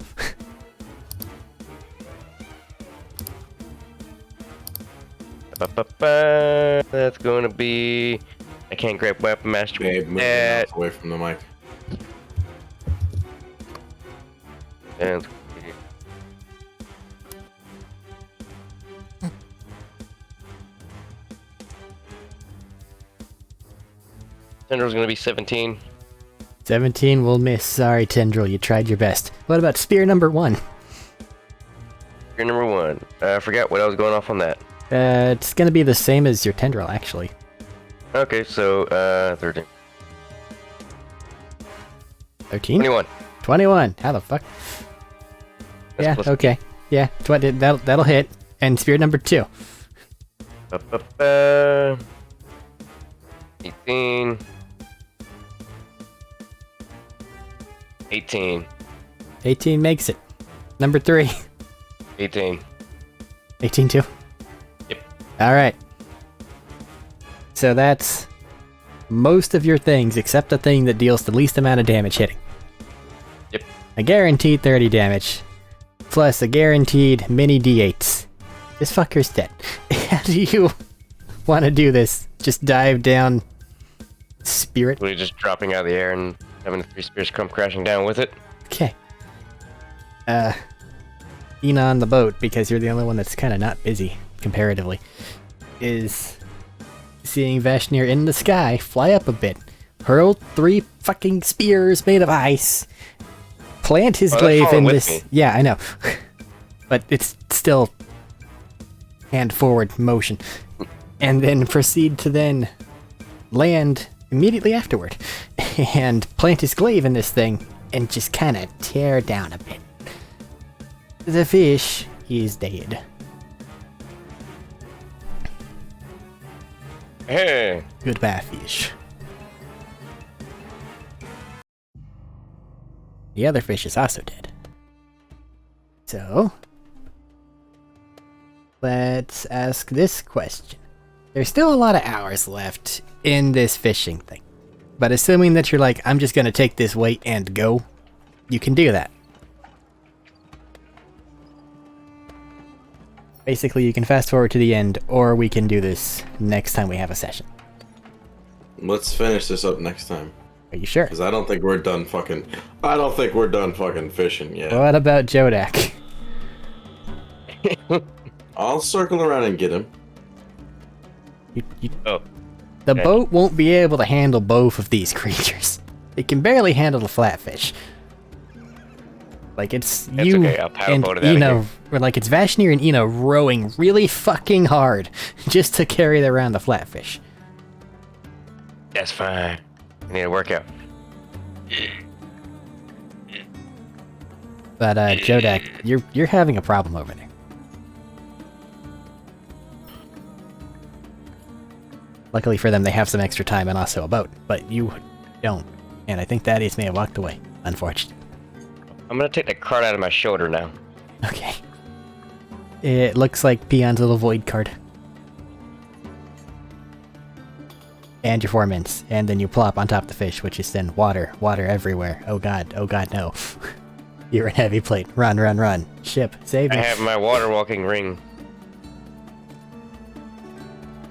That's going to be... I can't grab Weapon Master. Babe, move your mouse away from the mic. And Tendril's going to be 17. 17 will miss. Sorry, tendril. You tried your best. What about spear number 1? You're number 1. I forgot what I was going off on that. It's gonna be the same as your tendril, actually. Okay, so 13. 13? 21. 21. How the fuck? That's Yeah, plus- okay. Yeah, that'll hit. And spear number 2. 18. 18. 18 makes it. Number 3. 18. 18 too? Yep. Alright. So that's most of your things, except the thing that deals the least amount of damage hitting. Yep. A guaranteed 30 damage, plus a guaranteed mini d8s. This fucker's dead. How do you want to do this? Just dive down spirit? Really just dropping out of the air and having the 3 spears come crashing down with it. Okay. Enon the boat, because you're the only one that's kind of not busy, comparatively, is seeing Vashnir in the sky fly up a bit, hurl 3 fucking spears made of ice, plant his glaive in this... me. Yeah, I know. But it's still hand forward motion. And then proceed to then land immediately afterward and plant his glaive in this thing and just kind of tear down a bit. The fish is dead. Hey! Goodbye, fish. The other fish is also dead. So, let's ask this question. There's still a lot of hours left in this fishing thing. But assuming that you're like, I'm just gonna take this weight and go, you can do that. Basically, you can fast forward to the end, or we can do this next time we have a session. Let's finish this up next time. Are you sure? Because I don't think we're done fucking fishing yet. What about Jodak? I'll circle around and get him. Oh. The Okay. boat won't be able to handle both of these creatures. It can barely handle the flatfish. Like, it's That's you okay, I'll and powerboat it out of Eno, here. or like it's Vashnir and Eno rowing really fucking hard just to carry around the flatfish. That's fine. I need a workout. But Jodak, you're having a problem over there. Luckily for them, they have some extra time and also a boat, but you don't. And I think that is may have walked away, unfortunately. I'm gonna take the card out of my shoulder now. Okay. It looks like Peon's little void card. And your 4 mints. And then you plop on top of the fish, which is then water. Water everywhere. Oh god, no. You're in heavy plate. Run, run, run. Ship, save I me. have my water walking ring.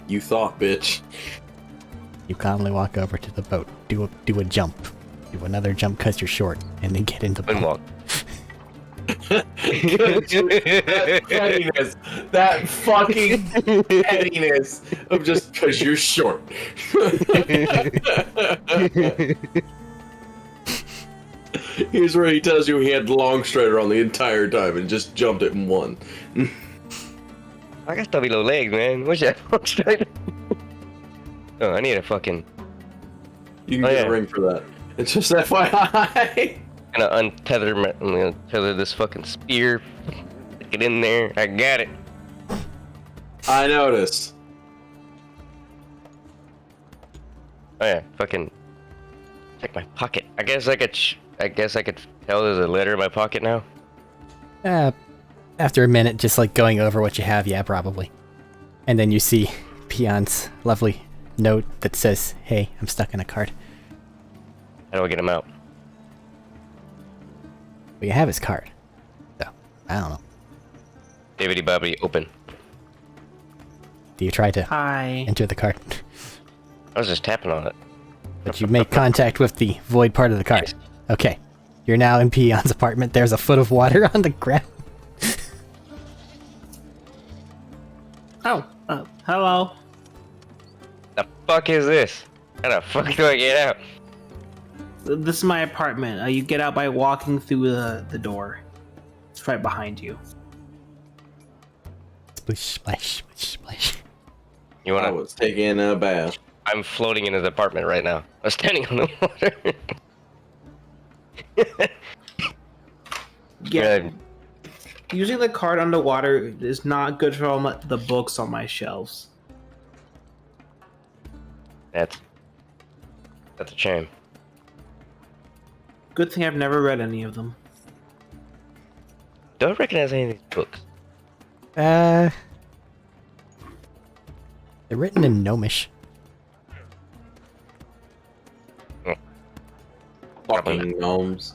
You thought, bitch. You calmly walk over to the boat. Do a jump. Do another jump because you're short. And then get into the boat. Moonwalk. That pettiness. That fucking pettiness of just because you're short. Here's where he tells you he had long strider on the entire time and just jumped it and won. I got stubby little legs, man. What's that long strider? Oh, I need a fucking. You can get a ring for that. It's just FYI. Gonna untether this fucking spear. Stick it in there. I got it. I noticed. Oh yeah, fucking. Check my pocket. I guess I could tell there's a letter in my pocket now. After a minute, just like going over what you have, yeah, probably. And then you see Peon's lovely note that says, "Hey, I'm stuck in a card." How do I get him out? Well, you have his card. So, I don't know. Daviddy Bobbity, open. Do you try to Hi. enter the card? I was just tapping on it. But you make contact with the void part of the card. Okay. You're now in Peon's apartment. There's a foot of water on the ground. Oh, hello. The fuck is this? How the fuck do I get out? This is my apartment. You get out by walking through the door. It's right behind you. Splish, splash, splish, splash. You I wanna? was taking a bath. I'm floating in his apartment right now. I'm standing on the water. Yeah. Using the card underwater is not good for all the books on my shelves. That's a shame. Good thing I've never read any of them. Don't recognize any of these books. They're written in Gnomish. Fucking gnomes.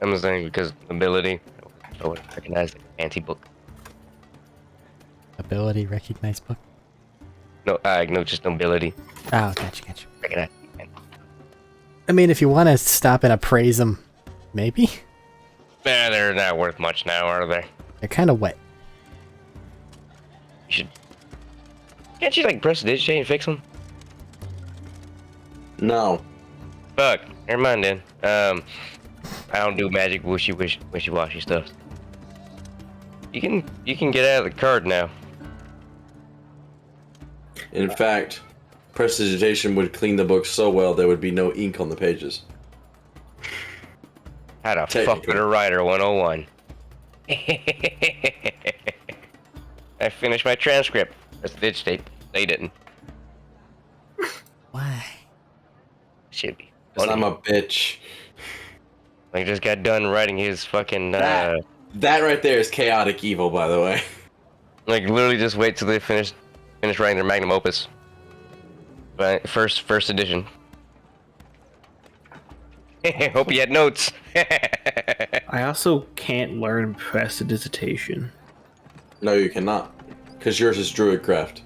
I'm saying because ability. I would recognize the anti-book. Ability, recognize book. No, just nobility. Oh, gotcha. Recognize. I mean, if you want to stop and appraise them, maybe? Nah, they're not worth much now, are they? They're kind of wet. You should. Can't you like press the digitate and fix them? No. Fuck. Never mind then. I don't do magic wishy-washy stuff. You can get out of the card now. In fact, prestidigitation would clean the book so well there would be no ink on the pages. How the fuck with a writer 101. I finished my transcript. Prestidigitate. They didn't. Why? Should be. 'Cause I'm a bitch. I just got done writing his fucking That right there is chaotic evil, by the way. like literally just wait till they finish writing their magnum opus. Right, first edition. Hope you had notes. I also can't learn prestidigitation. No, you cannot. Because yours is Druidcraft.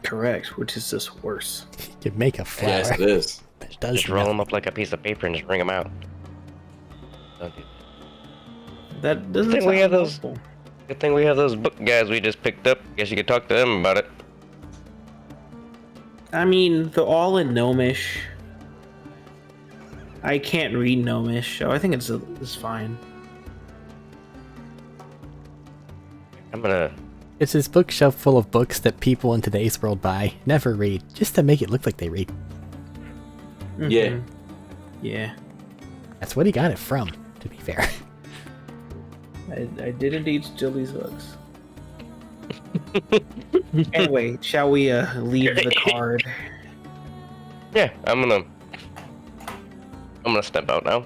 Correct, which is just worse. You can make a flower. Yes, it is. That does Just roll nothing. them up like a piece of paper and just bring them out. Don't do That doesn't think we sound have those- helpful. Good thing we have those book guys we just picked up. Guess you could talk to them about it. I mean, they're all in Gnomish. I can't read Gnomish, so I think it's fine. I'm gonna. It's his bookshelf full of books that people in today's world buy, never read, just to make it look like they read. Yeah. Mhm. Yeah. That's what he got it from, to be fair. I did indeed steal these books. Anyway, shall we leave the card? Yeah, I'm gonna step out now.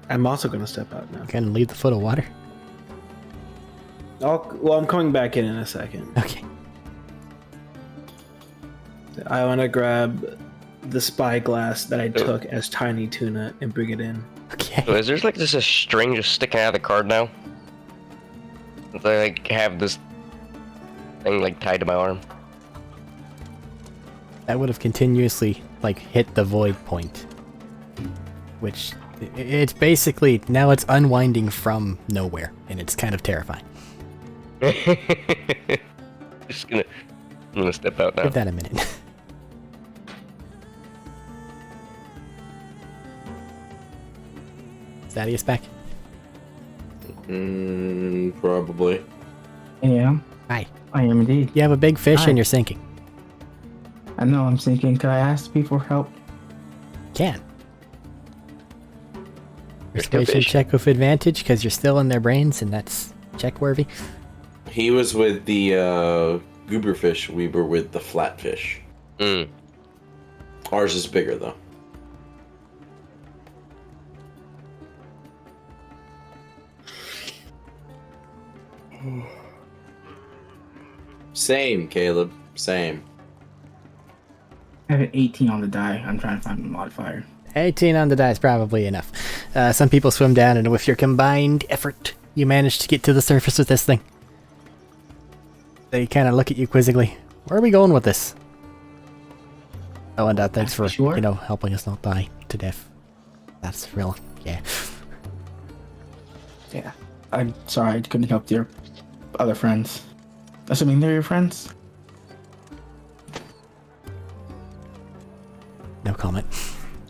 I'm also gonna step out now. Gonna leave the foot of water. I'm coming back in a second. Okay. I want to grab the spyglass that I took as Tiny Tuna and bring it in. Okay. So is there like just a string just sticking out of the card now? Since I like have this thing like tied to my arm. That would have continuously, like, hit the void point. Which It's basically, now it's unwinding from nowhere, and it's kind of terrifying. I'm gonna step out now. Give that a minute. Thaddeus back? Probably. Yeah, Hi. I am indeed. You have a big fish Hi. and you're sinking. I know, I'm thinking, could I ask people for help? Can. You're still Persuasion fish. check with advantage, because you're still in their brains, and that's check-worthy. He was with the gooberfish. We were with the flatfish. Mm. Ours is bigger though. Same, Caleb. Same. I have an 18 on the die. I'm trying to find a modifier. 18 on the die is probably enough. Some people swim down, and with your combined effort, you manage to get to the surface with this thing. They kind of look at you quizzically. Where are we going with this? Oh, and thanks for, Sure. helping us not die to death. That's real, yeah. Yeah. I'm sorry I couldn't help your other friends. Assuming they're your friends? No comment.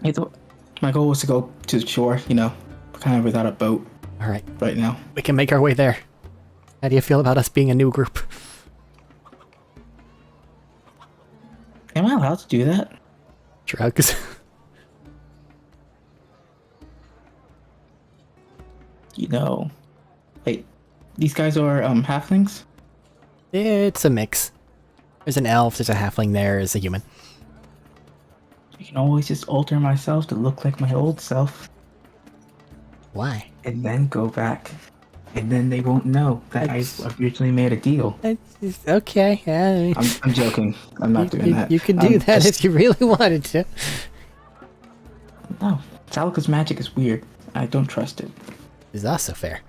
I thought my goal was to go to the shore, kind of without a boat Alright, right now. we can make our way there. How do you feel about us being a new group? Am I allowed to do that? Drugs. Wait, these guys are halflings? It's a mix. There's an elf, there's a halfling there, there's a human. I can always just alter myself to look like my old self Why? and then go back. And then they won't know that I originally made a deal. It's okay, yeah. I'm joking. I'm not doing that. You can do that just- if you really wanted to. No, Salika's magic is weird. I don't trust it. It's also fair.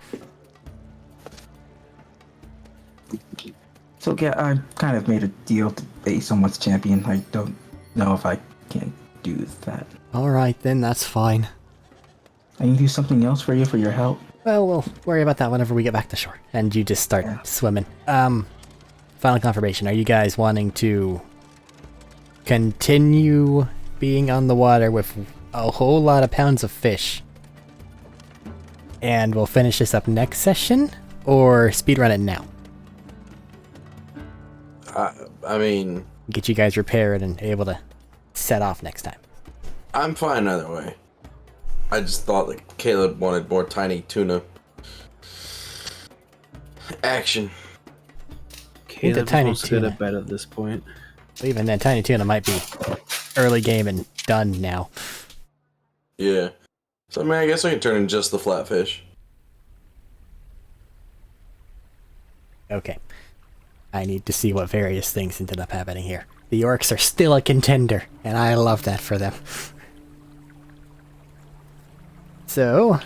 So yeah, I kind of made a deal to be someone's champion. I don't know if I can do that. Alright then, that's fine. I can do something else for you for your help. Well, we'll worry about that whenever we get back to shore. And you just start Yeah. swimming. Final confirmation. Are you guys wanting to continue being on the water with a whole lot of pounds of fish? And we'll finish this up next session? Or speedrun it now? I mean, Get you guys repaired and able to set off next time. I'm fine either way. I just thought that Caleb wanted more tiny tuna action. Caleb tiny wants to go to tuna. bed at this point. Even then, Tiny Tuna might be early game and done now. Yeah. So I mean, I guess I can turn in just the flatfish. Okay. I need to see what various things ended up happening here. The orcs are still a contender, and I love that for them. So,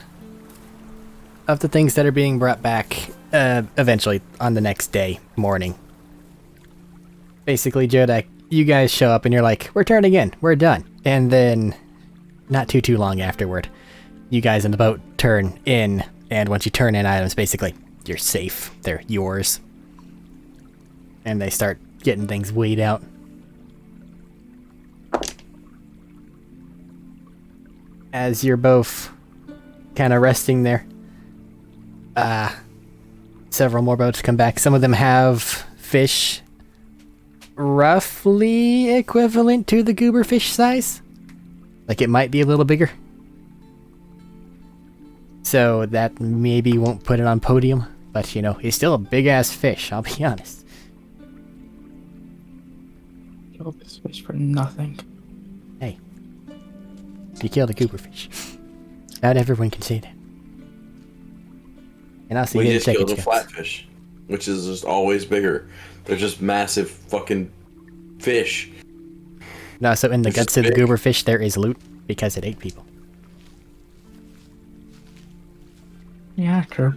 of the things that are being brought back, eventually on the next day, morning. Basically, Jodak, you guys show up and you're like, we're turning in, we're done. And then, not too long afterward, you guys in the boat turn in, and once you turn in items, basically, you're safe. They're yours. And they start getting things weighed out. As you're both kind of resting there, several more boats come back. Some of them have fish roughly equivalent to the gooberfish size. Like it might be a little bigger. So that maybe won't put it on podium. But, he's still a big-ass fish, I'll be honest. Killed this fish for nothing. Hey. You killed a gooberfish. Not everyone can say that. And also, We you just didn't check killed its a guts. flatfish, which is just always bigger. They're just massive fucking fish. No, so in the It's guts of the big. gooberfish, there is loot because it ate people. Yeah, true.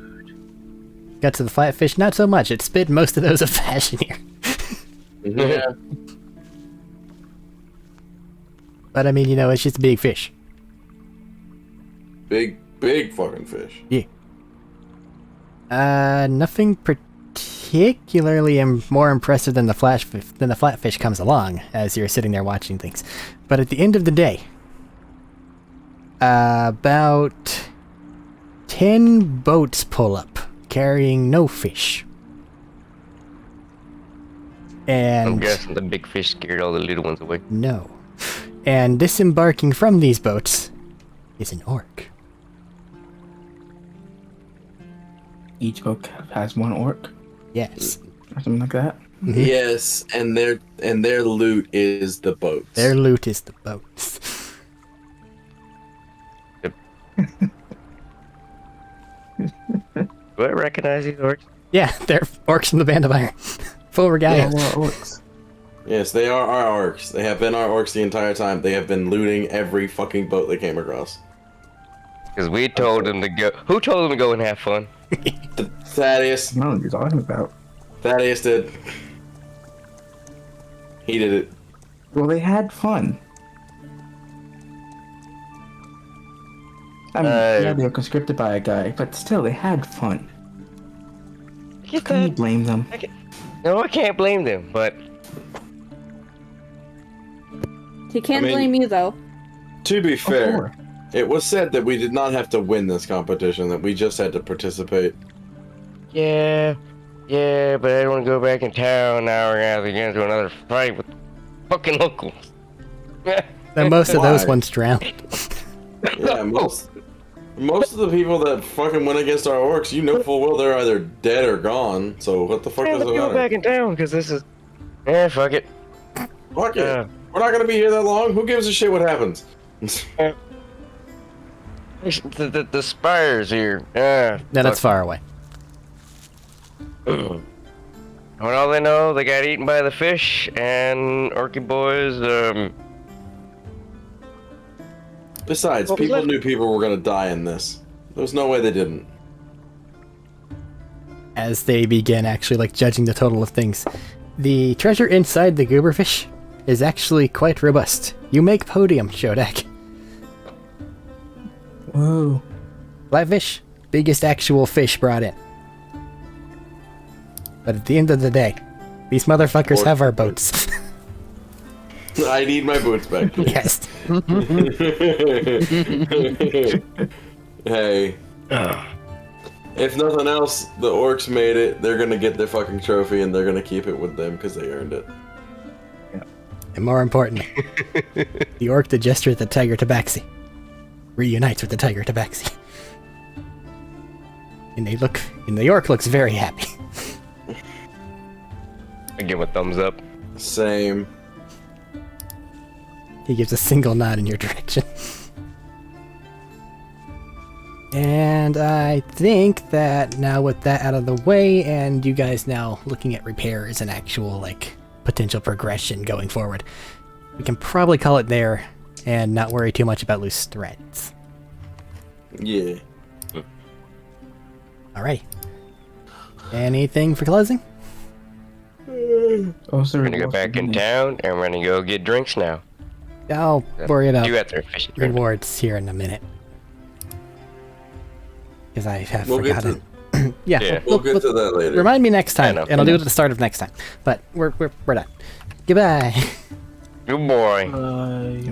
Guts of the flatfish, not so much. It spit most of those of fashion here. Yeah. But I mean, it's just a big fish. Big fucking fish. Nothing particularly more impressive than the flatfish comes along as you're sitting there watching things. But at the end of the day, about 10 boats pull up carrying no fish. And I'm guessing the big fish scared all the little ones away. no. And disembarking from these boats is an orc. Each boat has one orc Yes. or something like that. Yes, and their loot is the boats. Their loot is the boats. Do I recognize these orcs? Yeah, they're orcs from the Band of Iron. Full regalia. Yeah, well, orcs. Yes, they are our orcs. They have been our orcs the entire time. They have been looting every fucking boat they came across. Because we told them to go. Who told them to go and have fun? Thaddeus. I don't know what you're talking about. Thaddeus did. He did it. Well, they had fun. I mean, yeah, they were conscripted by a guy, but still, they had fun. Get Can you that? blame them? No, I can't blame them, but He can't I mean- blame you though. To be fair, Sure. it was said that we did not have to win this competition, that we just had to participate. yeah, but I don't want to go back in town now. We're gonna have to get into another fight with fucking locals. And most of those Why? ones drowned. Yeah, most of the people that fucking went against our orcs, you know full well they're either dead or gone. So what the fuck Yeah, does it let's go matter? back in town because this is. Fuck it. Fuck it. Yeah. We're not gonna be here that long. Who gives a shit what happens? The spires here. No, that's far away. When all they know, they got eaten by the fish, and Orky boys, Besides, What was people that? knew people were gonna die in this. There's no way they didn't. As they begin actually like judging the total of things, the treasure inside the gooberfish is actually quite robust. You make podium, Shodak. Whoa. Flatfish, biggest actual fish brought in. But at the end of the day, these motherfuckers have our boats. I need my boots back. Please. Yes. Hey. If nothing else, the orcs made it. They're gonna get their fucking trophy and they're gonna keep it with them because they earned it. And more importantly, the orc that gestured at the tiger tabaxi reunites with the tiger tabaxi. And the orc looks very happy. I give a thumbs up. Same. He gives a single nod in your direction. And I think that now with that out of the way, and you guys now looking at repairs and actual, like, potential progression going forward, we can probably call it there and not worry too much about loose threads. Yeah. Alright. Anything for closing? Oh, sir. We're gonna go back in town, and we're gonna go get drinks now. I'll worry about You got their fishy drink. rewards here in a minute. Because I have We'll get forgotten. Yeah, Yeah. We'll get to that later. remind me next time, know. and I'll do it at the start of next time. But we're done. Goodbye. Good boy. Bye.